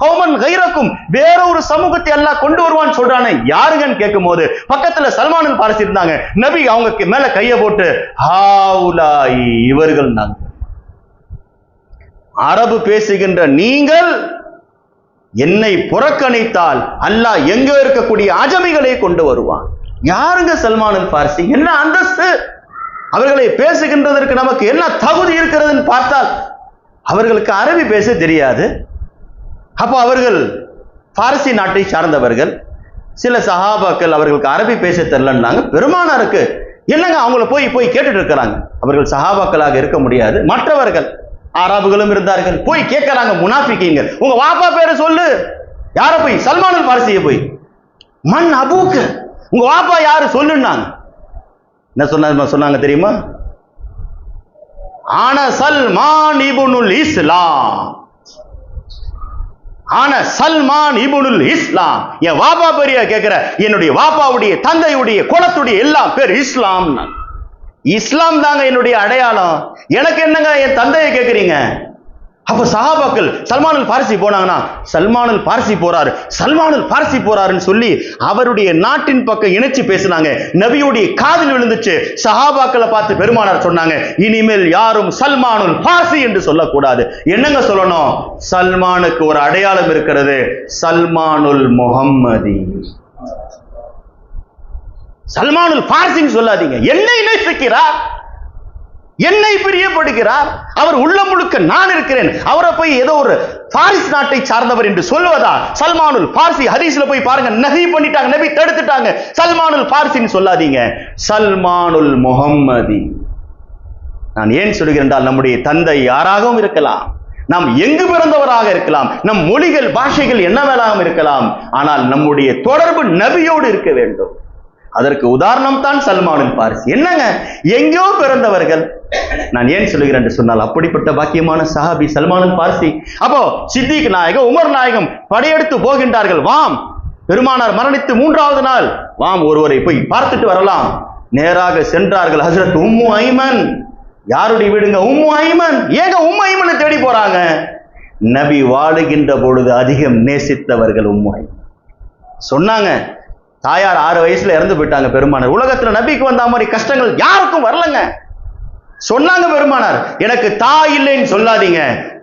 கௌமன் கைரக்கும், வேறொரு சமூகத்தை அல்லாஹ் கொண்டு வருவான் சொல்றானே, யாருங்கன்னு கேட்கும் போது பக்கத்துல சல்மானுல் பார்சி இருந்தாங்க. நபி அவங்க மேல கைய போட்டு, ஹாவுலா, இவர்கள் நாங்க. அரபு பேசுகின்ற நீங்கள் என்னை புறக்கணித்தால் அல்லாஹ் எங்க இருக்கக்கூடிய அஜமிகளை கொண்டு வருவான். யாருங்க சல்மானுல் பார்சி? என்ன அந்தஸ்து? அவர்களை பேசுகின்றதற்கு நமக்கு என்ன தகுதி இருக்கிறதுன்னு பார்த்தால் அவர்களுக்கு அரபி பேச தெரியாது. அப்போ அவர்கள் பார்சி நாட்டை சார்ந்தவர்கள். சில சஹாபாக்கள் அவர்களுக்கு அரபி பேச தெரியலன்னாங்க. பெருமானாருக்கு என்னங்க அவங்கள போய் கேட்டுட்டு இருக்கிறாங்க. அவர்கள் சஹாபாக்களாக இருக்க முடியாது, மற்றவர்கள் அரபுகளும் இருந்தார்கள். போய் கேட்கிறாங்க, முனாஃபிகீன்கள், உங்க வாப்பா பேரை சொல்லு. யார போய்? சல்மானுல் பார்சியை போய், மன் அபூக்கு, உங்க வாப்பா யாரு சொல்லுன்னாங்க. என்ன சொன்னாங்க தெரியுமா? ஆன சல்மான் இப்னுல் இஸ்லாம், ஆன சல்மான் இப்னுல் இஸ்லாம். என் வாப்பா பேரையா கேட்கிற? என்னுடைய வாப்பாவுடைய தந்தையுடைய குலத்துடைய எல்லாம் பேர் இஸ்லாம். இஸ்லாம் தாங்க என்னுடைய அடையாளம். எனக்கு என்னங்க என் தந்தையை கேட்கிறீங்க? அப்ப சஹாபாக்கள் சல்மானுல் பார்சி போனாங்கன்னா, சல்மானுல் பார்சி போறாருன்னு சொல்லி அவருடைய நாட்டின் பக்கம் இணைச்சு பேசினாங்க. நபியுடைய காதில் விழுந்துச்சு. சஹாபாக்களை பார்த்து பெருமானார் சொன்னாங்க, இனிமேல் யாரும் சல்மானுல் பார்சி என்று சொல்லக்கூடாது. என்னங்க சொல்லணும்? சல்மானுக்கு ஒரு அடையாளம் இருக்கிறது, சல்மானுல் முஹம்மதி. சல்மானுல் பார்சின்னு சொல்லாதீங்க. என்னை நேசிக்கிறார், என்னை பிரியப்படுகிறார், அவர் உள்ள முழுக்க நான் இருக்கிறேன். அவரை போய் ஏதோ ஒரு பாரிஸ் நாட்டை சார்ந்தவர் என்று சொல்வதா? சல்மானுல் பார்சி ஹதீஸ்ல போய் பாருங்க, நஹி பண்ணிட்டாங்க, நபி தடுத்துட்டாங்க. சல்மானுல் பார்சின்னு சொல்லாதீங்க, சல்மானுல் முஹம்மதி. நான் ஏன் சொல்கிறேன் என்றால், நம்முடைய தந்தை யாராகவும் இருக்கலாம், நாம் எங்கு பிறந்தவராக இருக்கலாம், நம் மொழிகள் பாஷைகள் என்னவெல்லாம் இருக்கலாம், ஆனால் நம்முடைய தொடர்பு நபியோடு இருக்க வேண்டும். அதற்கு உதாரணம் தான் சல்மானுல் பார்சி. என்னங்க, எங்கோ பிறந்தவர்கள். நான் ஏன் சொல்லுகிறேன் என்று சொன்னால், அப்படிப்பட்ட பாக்கியமான சஹாபி சல்மானுல் பார்சி. அப்போ சித்திக் நாயகம், உமர் நாயகம் படையெடுத்து போகின்றார்கள். வாம், பெருமானார் மரணித்து 3வது நாள், வாம் ஒருவரை போய் பார்த்துட்டு வரலாம். நேராக சென்றார்கள். ஹஜ்ரத் உம்மு ஐமன். யாருடைய வீடுங்க? உம்மு ஐமன். ஏங்க உம்மு ஐமனை தேடி போறாங்க? நபி வாழுகின்ற பொழுது அதிகம் நேசித்தவர்கள் உம்மு ஐமன். சொன்னாங்க, தாயார் 6 வயசுல இறந்து போயிட்டாங்க பெருமானார். உலகத்துல நபிக்கு வந்த மாதிரி கஷ்டங்கள் யாருக்கும் வரலங்க. சொன்னாங்க பெருமானார், எனக்கு தாய் இல்லைன்னு சொல்லாதீங்க,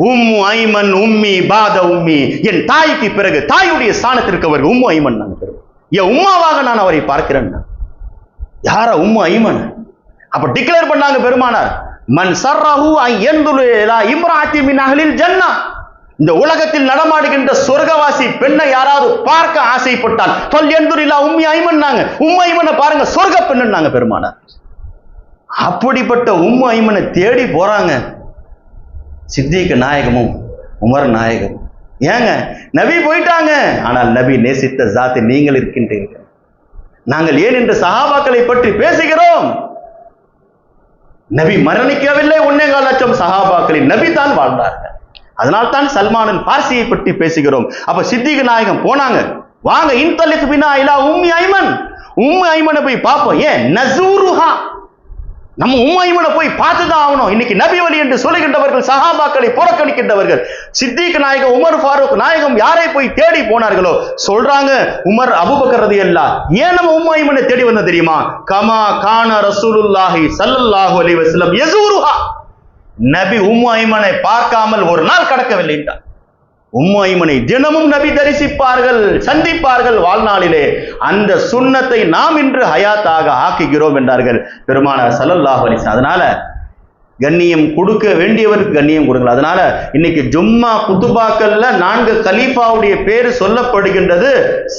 உம்மு ஐமன் உம்மி பாத உம்மி, என் தாய்க்கு பிறகு தாயுடைய ஸ்தானத்திற்கு அவர்கள் உம்மு ஐமன். என் உம்மாவாக நான் அவரை பார்க்கிறேன். யார? உம்மு ஐமன். அப்ப டிக்ளேர் பண்ணாங்க பெருமானார், மன் சர்ரஹு அன் யன்துரு இலா இம்ராத்தி மின் அஹ்லில் ஜன்னah, இந்த உலகத்தில் நடமாடுகின்ற சொர்க்கவாசி பெண்ணை யாராவது பார்க்க ஆசைப்பட்டால் உம்மி ஐமன்னாங்க. உம்மு ஐமனை பாருங்க, சொர்க்க பெண்ணுன்னாங்க பெருமானார். அப்படிப்பட்ட உம்மு ஐமனை தேடி போறாங்க சித்திக் நாயகமும் உமர் நாயகமும். ஏங்க நபி போயிட்டாங்க, ஆனால் நபி நேசித்த ஜாத்து நீங்கள் இருக்கின்றீர்கள். நாங்கள் ஏன் இந்த சஹாபாக்களை பற்றி பேசுகிறோம்? நபி மரணிக்கவில்லை, 1.25 லட்சம் சஹாபாக்களின் நபி தான் வாழ்ந்தார்கள். அதனால் தான் சல்மான் பார்சியை பற்றி பேசுகிறோம். அப்ப சித்திக் நாயகம் போனாங்க, வாங்க இன்தலிக் பினா இலா உம்மி ஐமன், உம்மு ஐமனை போய் பார்ப்போம். ஏன் நஸூருஹா, நம்ம உம்மு ஐமனை போய் பார்த்துதான் ஆகணும். இன்னைக்கு நபி வழி என்று சொல்லுகின்றவர்கள் சஹாபாக்களை புறக்கணிக்கின்றவர்கள். சித்திக் நாயகம் உமர் ஃபாரூக் நாயகம் யாரை போய் தேடி போனார்களோ சொல்றாங்க, உமர் அபூபக்கர் ரலியல்லாஹு. ஏன் நம்ம உம்மு ஐமனை தேடி வந்த தெரியுமா? கமா கான ரசூலுல்லாஹி ஸல்லல்லாஹு அலைஹி வஸல்லம் யஸூருஹா, நபி உம்மு ஐமனை பார்க்காமல் ஒரு நாள் கடக்கவில்லை என்றார். உம்மு ஐமனை தினமும் நபி தரிசிப்பார்கள், சந்திப்பார்கள் வாழ்நாளிலே. அந்த சுன்னத்தை நாம் இன்று ஹயாத்தாக ஆக்குகிறோம் என்றார்கள் பெருமானார் ஸல்லல்லாஹு அலைஹி வஸல்லம். அதனால கண்ணியம் கொடுக்க வேண்டியவருக்கு கண்ணியம் கொடுங்கள். அதனால இன்னைக்கு ஜும்மா குத்துபாக்கள்ல 4 கலீஃபாவுடைய பேரு சொல்லப்படுகின்றது,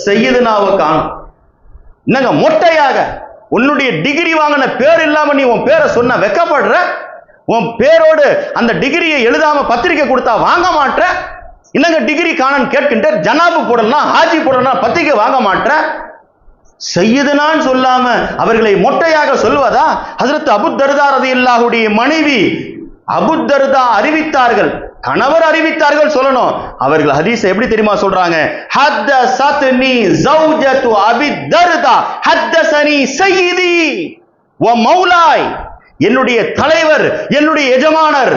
சையதுனாவை காணும். என்னங்க மொட்டையாக உன்னுடைய டிகிரி வாங்கின பேர் இல்லாம நீ உன் பேரை சொன்ன வெக்கப்படுற? உன் பேரோடு அந்த டிகிரியை எழுதாம பத்திரிக்கை கொடுத்தா வாங்க மாட்ட? என்னங்க டிகிரி காணன்னு கேட்கின்ற, ஜனாபு போடலாம் ஹாஜி போடலாம் பத்திரிக்கை வாங்க மாட்ட? சையதுனான்னு சொல்லாம அவர்களை மொட்டையாக சொல்வதா? ஹஜ்ரத் அபூ தர்தா ரலியல்லாஹுடைய மனைவி அபூ தர்தா அறிவித்தார்கள், கணவர் அறிவித்தார்கள் சொல்லணும். அவர்கள் ஹதீஸ் எப்படி தெரியுமா சொல்றாங்க? ஹத்தஸத்னி ஜௌஜத்து அபீ தர்தா ஹத்தஸனி சய்யிதி வ மௌலாய், என்னுடைய தலைவர் என்னுடைய எஜமானர்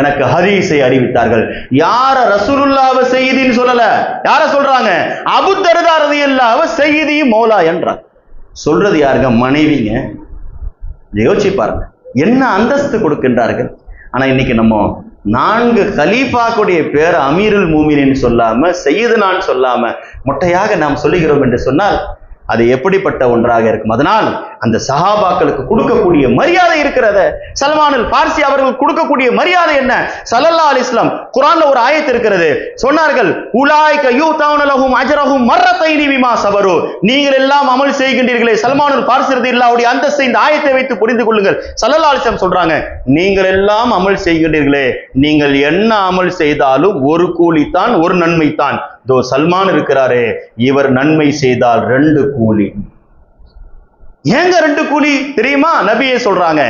எனக்கு ஹதீஸை அறிவித்தார்கள். யார ரசூலுல்லாஹ்வை சய்யிதின்னு சொல்லல, யார சொல்றாங்க? அபூ தர்தா ரலியல்லாஹு சய்யிதி மௌலா என்றார். சொல்றது யாருங்க? மனைவிங்க. யோசிச்சு பாருங்க என்ன அந்தஸ்து கொடுக்கின்றார்கள். ஆனா இன்னைக்கு நம்ம 4 கலீஃபாக்குடைய பேர் அமீருல் மூமினின் சொல்லாம சையதுனான்னு சொல்லாம மொட்டையாக நாம் சொல்லுகிறோம் என்று சொன்னால் அது எப்படிப்பட்ட ஒன்றாக இருக்கும். அதனால் அந்த சஹாபாக்களுக்கு கொடுக்கக்கூடிய மரியாதை இருக்கிறது. சல்மானுல் பார்சி அவர்கள் கொடுக்கக்கூடிய மரியாதை என்ன? ஸல்லல்லாஹு அலைஹி வஸல்லம் குர்ஆன்ல ஒரு ஆயத் இருக்கிறது, சொன்னார்கள் உலாயிக யூதவுன லஹும் அஜ்ரஹும் மர்ரத்தைனி பிமா சபரு. நீங்கள் எல்லாம் அமல் செய்கின்றீர்களே, சல்மானுல் பார்சி ரலியல்லாஹுடைய அந்தஸ்தை இந்த ஆயத்தை வைத்து புரிந்து கொள்ளுங்கள். ஸல்லல்லாஹு அலைஹி வஸல்லம் சொல்றாங்க, நீங்கள் எல்லாம் அமல் செய்கின்றீர்களே, நீங்கள் என்ன அமல் செய்தாலும் ஒரு கூலி தான், ஒரு நன்மை தான். தோ சல்மான் இருக்கிறாரே, இவர் நன்மை செய்தால் 2 கூலி. ஏங்க 2 கூலி தெரியுமா? நபியே சொல்றாங்க,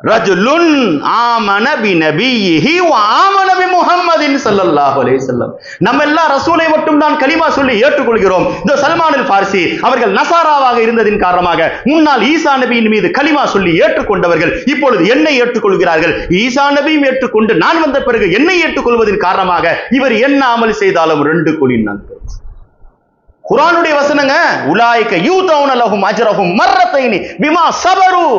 ரஜுலுன் ஆமன பி நபியிஹி வ ஆமன பி முஹம்மதின் ஸல்லல்லாஹு அலைஹி வஸல்லம். நம்ம எல்லாம் ரசூலை மட்டும் தான் கலிமா சொல்லி ஏற்றுக்கொள்கிறோம். இந்த சல்மானுல் பார்சி அவர்கள் நசாராவாக இருந்ததின் காரணமாக முன்னால் ஈசா நபியின் மீது கலிமா சொல்லி ஏற்றுக்கொண்டவர்கள் இப்பொழுது என்னை ஏற்றுக்கொள்கிறார்கள். ஈசா நபியும் ஏற்றுக்கொண்டு நான் வந்த பிறகு என்னை ஏற்றுக்கொள்வதன் காரணமாக இவர் என்ன அமல் செய்தாலும் 2 கூலி. குர்ஆனுடைய வசனங்க, உலாயிக யூதவுன லஹும் அஜ்ரஹும் மர்ரத்தைனி பிமா சபரு.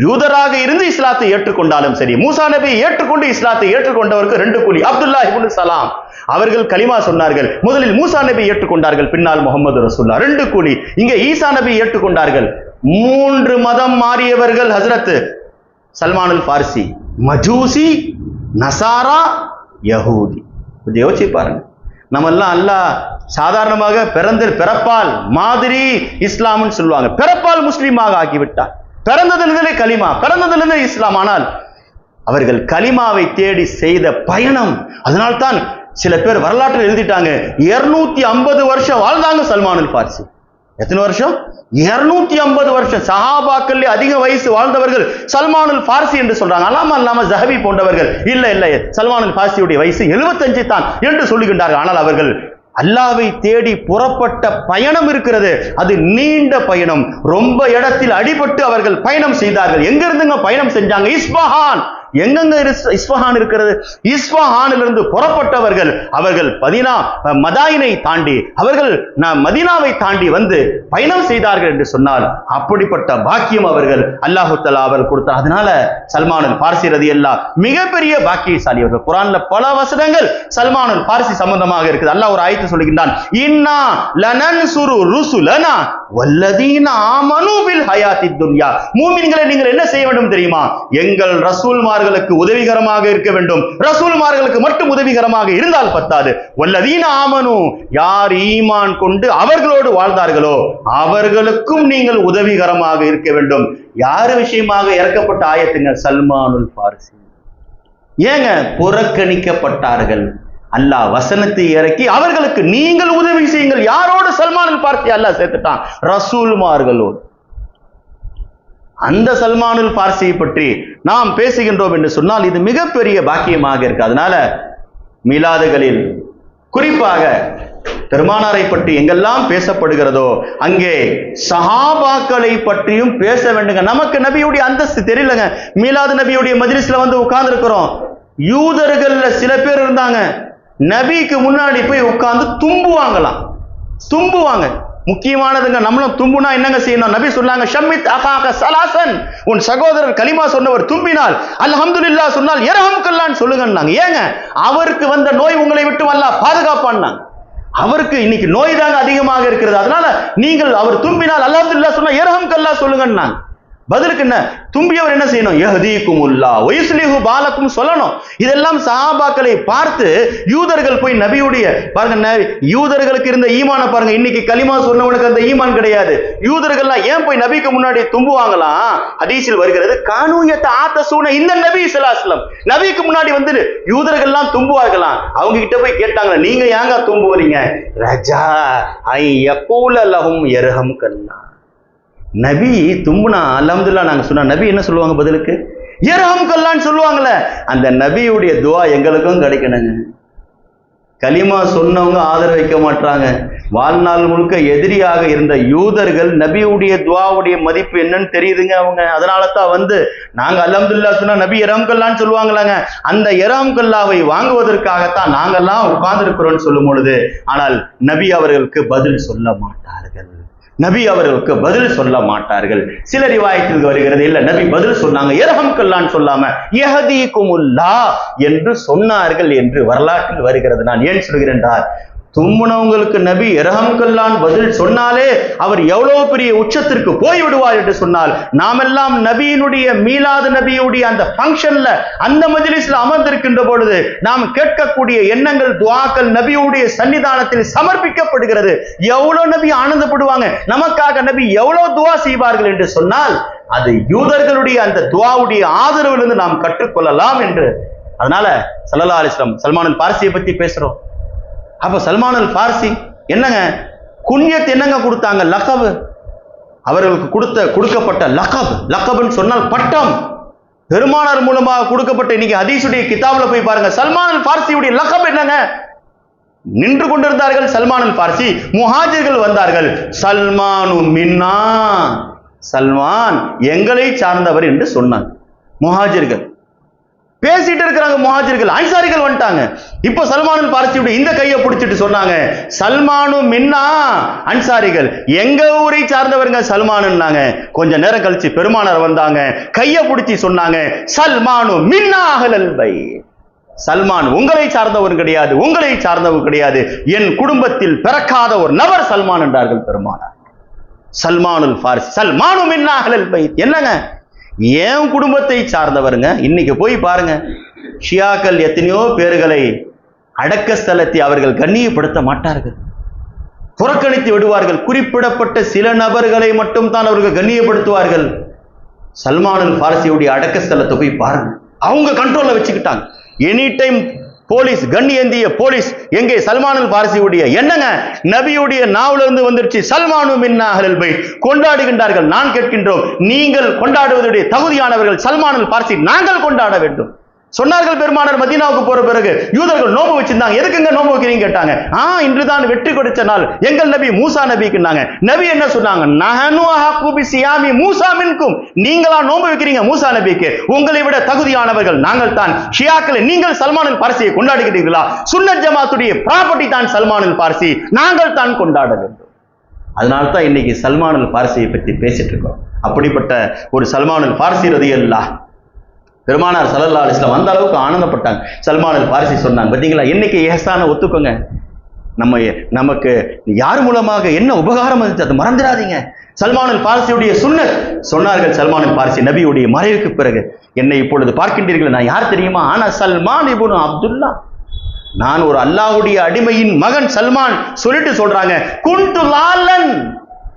யூதராக இருந்து இஸ்லாத்தை ஏற்றுக்கொண்டாலும் சரி, மூசா நபி ஏற்றுக்கொண்டு இஸ்லாத்தை ஏற்றுக்கொண்டவருக்கு 2 கூலி. அப்துல்லா இப்னு சலாம் அவர்கள் கலிமா சொன்னார்கள், முதலில் மூசா நபி ஏற்றுக்கொண்டார்கள், பின்னால் முகமது ரசூலுல்லாஹ், 2 கூலி. இங்க ஈசா நபி ஏற்றுக்கொண்டார்கள். 3 மதம் மாறியவர்கள் ஹஜ்ரத் சல்மானுல் பார்சி, மஜூசி, நசாரா, யஹூதி. கொஞ்சம் யோசிச்சு பாருங்க. நம்ம எல்லாம் அல்லாஹ் சாதாரணமாக பிறப்பால் மாதிரி இஸ்லாம்னு சொல்லுவாங்க, பிறப்பால் முஸ்லீமாக ஆக்கிவிட்டார். பிறந்ததிலிருந்தே கலிமா, பிறந்ததிலிருந்தே இஸ்லாம். ஆனால் அவர்கள் கலிமாவை தேடி செய்த பயணம். அதனால்தான் சில பேர் வரலாற்றில் எழுதிட்டாங்க, 250 வருஷம் வாழ்ந்தாங்க சல்மானுல் பார்சி. எத்தனை வருஷம்? 250 வருஷம். சஹாபாக்கள் அதிக வயசு வாழ்ந்தவர்கள் சல்மானுல் பார்சி என்று சொல்றாங்க. அல்லாம ஜஹபி போன்றவர்கள் இல்ல இல்ல சல்மானுல் பார்சியுடைய வயசு 75 தான் என்று சொல்லுகின்றார்கள். ஆனால் அவர்கள் அல்லாஹ்வை தேடி புறப்பட்ட பயணம் இருக்கிறது, அது நீண்ட பயணம். ரொம்ப இடத்தில் அடிபட்டு அவர்கள் பயணம் செய்தார்கள். எங்க இருந்துங்க பயணம் செஞ்சாங்க? இஸ்ஃபஹான். எங்கெங்க இஸ்ஃபஹான் இருக்கிறது? இஸ்ஃபஹானிலிருந்து புறப்பட்டவர்கள் அவர்கள் மதாயினை தாண்டி அவர்கள் மதீனாவை தாண்டி வந்து பயணம் செய்தார்கள் என்று சொன்னால் அப்படிப்பட்ட பாக்கியம் அவர்கள் அல்லாஹ் தஆலா அவர்கள் கொடுத்தார். அதனால சல்மானுல் பார்சி ரலியல்லாஹு மிகப்பெரிய பாக்கியசாலி அவர்கள். குர்ஆன்ல பல வசனங்கள் சல்மானுல் பார்சி சம்பந்தமாக இருக்குது. அல்லாஹ் ஒரு ஆயத்து ஆயத்தில் சொல்கின்றான், இன்னா லனன்சுரு ருசுலனா வல்லதீன ஆமனு பில் ஹயாத்தித் துன்யா. மூமின்களை நீங்கள் என்ன செய்ய வேண்டும் தெரியுமா? எங்கள் ரசூல்மார்களுக்கு உதவிகரமாக இருக்க வேண்டும். ரசூல்மார்களுக்கு மட்டும் உதவிகரமாக இருந்தால் பத்தாது. வல்லதீன ஆமனு, யார் ஈமான் கொண்டு அவர்களோடு வாழ்ந்தார்களோ அவர்களுக்கும் நீங்கள் உதவிகரமாக இருக்க வேண்டும். யாரு விஷயமாக இறக்கப்பட்ட ஆயத்துங்க? சல்மானுல் ஃபாரிசி. ஏங்க? புறக்கணிக்கப்பட்டார்கள். அல்லாஹ் வசனத்தை இறக்கி அவர்களுக்கு நீங்கள் உதவி செய்யுங்கள். யாரோடு? சல்மானுல் ஃபாரிசி அல்லாஹ் சேர்த்துட்டான், ரசூல்மார்களோடு. அந்த சல்மானுல் ஃபாரிசியை பற்றி நாம் பேசுகின்றோம் என்று சொன்னால் இது மிகப்பெரிய பாக்கியமாக இருக்கு. அதனால மீலாதுகளில் குறிப்பாக பெருமானாரை பற்றி எங்கெல்லாம் பேசப்படுகிறதோ அங்கே சஹாபாக்களை பற்றியும் பேச வேண்டுங்க. நமக்கு நபியுடைய அந்தஸ்து தெரியலங்க. மீலாது நபியுடைய மஜ்லிஸ்ல வந்து உட்கார்ந்து இருக்கிறோம். யூதர்கள்ல சில பேர் இருந்தாங்க, நபிக்கு முன்னாடி போய் உட்கார்ந்து தும்புவாங்க. முக்கியமானதுங்க, நம்மளும் தும்புனா என்னங்க செய்யணும்? நபி சொன்னாங்க, ஷம்மித் அகாக சலாசன், உன் சகோதரர் கலிமா சொன்னவர் தும்பினால் அல்ஹம்துலில்லாஹ் சொன்னால் யர்ஹமுக்கல்லாஹ் சொல்லுங்கன்னாங்க. ஏங்க? அவருக்கு வந்த நோய் உங்களை விட்டு அல்லாஹ் பாதுகாப்பான்னாங்க. அவருக்கு இன்னைக்கு நோய் தாங்க அதிகமாக இருக்கிறது. அதனால நீங்கள் அவர் தும்பினால் அல்ஹம்துலில்லாஹ் சொன்னா யர்ஹமுக்கல்லாஹ் சொல்லுங்கன்னாங்க. பதிலுக்கு என்ன? தும்பியவர் என்ன செய்யணும்? யஹ்தீகுமுல்லாஹ் வ யுஸ்லிஹு பாலக்கும் சொல்லணும். இதெல்லாம் சஹாபாக்களை பார்த்து யூதர்கள் போய் நபியுடைய பாருங்க, யூதர்களுக்கு இருந்த ஈமான பாருங்க. இன்னைக்கு கலிமா சொன்னவனுக்கு அந்த ஈமான் கிடையாது. யூதர்கள்லாம் ஏன் போய் நபிக்கு முன்னாடி தும்புவாங்களாம்? ஹதீஸில் வருகிறது, கானூயத்த ஆத்தசூன இந்த நபி ஸல்லல்லாஹு அலைஹி வஸல்லம், நபிக்கு முன்னாடி வந்து யூதர்கள்லாம் தும்புவார்களாம். அவங்க கிட்ட போய் கேட்டாங்க, நீங்க ஏங்க தும்புவீங்க? ரஜா ஐ யகூல லஹும் யர்ஹமுக்கல்லாஹ். நபி தும்புனா அல்ஹம்துலில்லாஹ் நாங்க சொன்னா நபி என்ன சொல்லுவாங்க? பதிலுக்கு யர்ஹமுக்கல்லாஹ்னு சொல்லுவாங்கல்ல. அந்த நபியுடைய துஆ எங்களுக்கும் கிடைக்கணுங்க. கலிமா சொன்னவங்க ஆதரவு வைக்க மாட்டாங்க. வாழ்நாள் முழுக்க எதிரியாக இருந்த யூதர்கள் நபியுடைய துஆவுடைய மதிப்பு என்னன்னு தெரியுதுங்க அவங்க. அதனால தான் வந்து நாங்க அல்ஹம்துலில்லாஹ் சொன்னா நபி யர்ஹமுக்கல்லாஹ்னு சொல்லுவாங்களாங்க. அந்த யர்ஹமுக்கல்லாஹ்வை வாங்குவதற்காகத்தான் நாங்கெல்லாம் உட்கார்ந்து இருக்கிறோம்னு சொல்லும் பொழுது, ஆனால் நபி அவர்களுக்கு பதில் சொல்ல மாட்டார்கள். சில ரிவாயத்தில் வருகிறது, இல்ல நபி பதில் சொன்னாங்க, யர்ஹமுக்கல்லாஹ்னு சொல்லாம யஹ்தீகுமுல்லாஹ் என்று சொன்னார்கள் என்று வரலாற்றில் வருகிறது. நான் ஏன் சொல்கிறேன் என்றால், தும்முனவங்களுக்கு நபி யர்ஹமுக்கல்லாஹ்னு பதில் சொன்னாலே அவர் எவ்வளவு பெரிய உச்சத்திற்கு போய் விடுவார் என்று சொன்னால், நாமெல்லாம் நபியினுடைய மீலாது நபியுடைய அந்த ஃபங்க்ஷன்ல அந்த மஜ்லிஸ்ல அமர்ந்திருக்கின்ற பொழுது நாம் கேட்கக்கூடிய எண்ணங்கள், துஆக்கள் நபியுடைய சன்னிதானத்தில் சமர்ப்பிக்கப்படுகிறது. எவ்வளவு நபி ஆனந்தப்படுவாங்க, நமக்காக நபி எவ்வளவு துஆ செய்வார்கள் என்று சொன்னால், அது யூதர்களுடைய அந்த துஆவுடைய ஆதரவிலிருந்து நாம் கற்றுக்கொள்ளலாம் என்று. அதனால ஸல்லல்லாஹு அலைஹி வஸல்லம் சல்மானுல் ஃபாரிசியை பத்தி பேசுறோம். அப்ப சல்மானுல் ஃபாரிசி என்னங்க குன்யத் என்னங்க கொடுத்தாங்க? லகப். அவர்களுக்கு கொடுக்கப்பட்ட லகப்னு சொன்னால் பட்டம், பெருமானார் மூலமாக கொடுக்கப்பட்ட. இன்னைக்கு ஹதீஸுடைய கிதாபுல போய் பாருங்க, சல்மானுல் ஃபாரிசியுடைய லகப் என்னங்க? நின்று கொண்டிருந்தார்கள் சல்மானுல் ஃபாரிசி. முஹாஜிர்கள் வந்தார்கள், சல்மானு மின்னா, சல்மான் எங்களை சார்ந்தவர் என்று சொன்னாங்க. முஹாஜிர்கள் பேசிட்டு இருக்கிறாங்க, முஹாஜிர்கள். அன்சாரிகள் வந்துட்டாங்க. இப்போ சல்மானுல் ஃபாரிசியுடைய இந்த கையை பிடிச்சிட்டு சொன்னாங்க, சல்மானு மின்னா, அன்சாரிகள் எங்க ஊரை சார்ந்தவருங்க சல்மானுன்னாங்க. கொஞ்ச நேரம் கழிச்சு பெருமானார் வந்தாங்க, கையை பிடிச்சி சொன்னாங்க, சல்மானு மின்னா அஹ்லல் பைத், சல்மான் உங்களை சார்ந்தவர் கிடையாது, உங்களை சார்ந்தவர் கிடையாது, என் குடும்பத்தில் பிறக்காத ஒரு நபர் சல்மான் என்றார்கள் பெருமானார். சல்மானுல் ஃபாரிசி சல்மானு மின்னா அஹ்லல் பைத். என்னங்க ஏன் குடும்பத்தை சார்ந்தவருங்க? இன்னைக்கு போய் பாருங்க, ஷியாக்கள் எத்தனையோ பேர்களை அடக்க ஸ்தலத்தை அவர்கள் கண்ணியப்படுத்த மாட்டார்கள், புறக்கணித்து விடுவார்கள். குறிப்பிடப்பட்ட சில நபர்களை மட்டும் தான் அவர்கள் கண்ணியப்படுத்துவார்கள். சல்மானுல் ஃபாரிசியுடைய அடக்க ஸ்தலத்தை போய் பாருங்க, அவங்க கண்ட்ரோல்ல வச்சுக்கிட்டாங்க. எனி டைம் போலீஸ், கண்ணியந்திய போலீஸ். எங்கே? சல்மானுல் ஃபாரிசியுடைய என்னங்க நபியுடைய நாவல இருந்து வந்துருச்சு, சல்மானு மின்னா அஹ்லல் பைத். கொண்டாடுகின்றார்கள். நான் கேட்கின்றோம், நீங்கள் கொண்டாடுவதற்குரிய தகுதியானவர்கள் சல்மானுல் ஃபாரிசி, நாங்கள் கொண்டாட வேண்டும் சொன்னார்கள். பெருமானார் மதீனாவுக்கு போற பிறகு யூதர்கள் நோன்பு வச்சிருந்தாங்க. எதுக்குங்க நோன்பு வைக்கிறீங்க கேட்டாங்க. இன்றுதான் வெற்றி கொடுத்த நாள், எங்கள் நபி மூசா நபிக்குன்னாங்க. நபி என்ன சொன்னாங்க? நஹனு அஹக்கு பிஸியாமி மூசா மின்கும், நீங்களா நோன்பு வைக்கிறீங்க மூசா நபிக்கு, உங்களை விட தகுதியானவர்கள் நாங்கள் தான். ஷியாக்களை நீங்கள் சல்மானுல் ஃபாரிசியை கொண்டாடுகிறீர்களா? சுன்னத் ஜமாத்துடைய ப்ராப்பர்ட்டி தான் சல்மானுல் ஃபாரிசி, நாங்கள் தான் கொண்டாட வேண்டும். அதனால தான் இன்னைக்கு சல்மானுல் ஃபாரிசியை பற்றி பேசிட்டு இருக்கோம். அப்படிப்பட்ட ஒரு சல்மானுல் ஃபாரிசி ரலியல்லாஹு பெருமானார் ஸல்லல்லாஹு அலைஹி வஸல்லம் அந்த அளவுக்கு ஆனந்தப்பட்டாங்க. சல்மானுல் ஃபாரிசி சொன்னாங்க, பார்த்தீங்களா, இன்னைக்கு இஹ்சானை ஒத்துக்கோங்க. நமக்கு யார் மூலமாக என்ன உபகாரம் இருந்துச்சு அதை மறந்துடாதீங்க. சல்மானுல் பார்சியுடைய சுன்னத் சொன்னார்கள். சல்மானுல் பார்சி நபியுடைய மறைவுக்கு பிறகு, என்னை இப்பொழுது பார்க்கின்றீர்கள், நான் யார் தெரியுமா? ஆனா சல்மான் இப்னு அப்துல்லா, நான் ஒரு அல்லாஹ்வுடைய அடிமையின் மகன் சல்மான் சொல்லிட்டு சொல்றாங்க, குன்து லாலன்,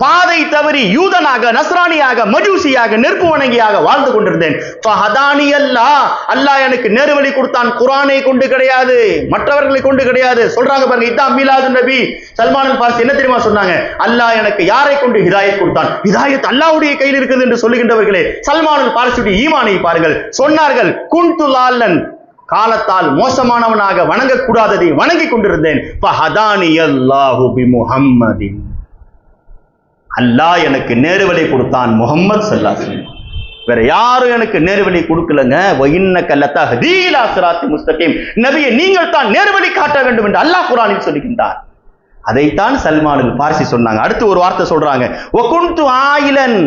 பாதை தவறி யூதனாக, நஸ்ரானியாக, மஜூசியாக, நெருப்பு வணங்கியாக வாழ்ந்து கொண்டிருந்தேன். ஃபஹதானி அல்லாஹ், அல்லாஹ் எனக்கு நேர்வழி கொடுத்தான். குர்ஆனை கொண்டு கிடையாது, மற்றவர்களை கொண்டு கிடையாது. சொல்றாங்க பாருங்க, இதான் மீலாது நபி. சல்மானுல் பார்சி என்ன தெரியுமா சொன்னாங்க? அல்லாஹ் எனக்கு யாரை கொண்டு ஹிதாயத் கொடுத்தான்? ஹிதாயத் அல்லாஹ்வுடைய கையில் இருக்குது என்று சொல்லுகின்றவர்களே, சல்மானுல் பார்சியுடைய ஈமானை பாருங்கள். சொன்னார்கள், குன்து லாலன், காலத்தால் மோசமானவனாக வணங்கக்கூடாததை வணங்கி கொண்டிருந்தேன். ஃபஹதானி அல்லாஹு பி முஹம்மதின், அல்லாஹ் எனக்கு நேர்வழி கொடுத்தான் முஹம்மது ஸல்லல்லாஹு அலைஹி வஸல்லம். வேற யாரும் எனக்கு நேர்வழி கொடுக்கலங்க. வஇன்னக லதஹ்தீ இலா ஸிராத்தி முஸ்தகீம், நபியே நீங்கள் தான் நேர்வழி காட்ட வேண்டும் என்று அல்லாஹ் குர்ஆனில் சொல்லுகின்றார். அதைத்தான் சல்மானுல் பார்சி சொன்னாங்க. அடுத்து ஒரு வார்த்தை சொல்றாங்க, வகுன்து ஆயிலன்,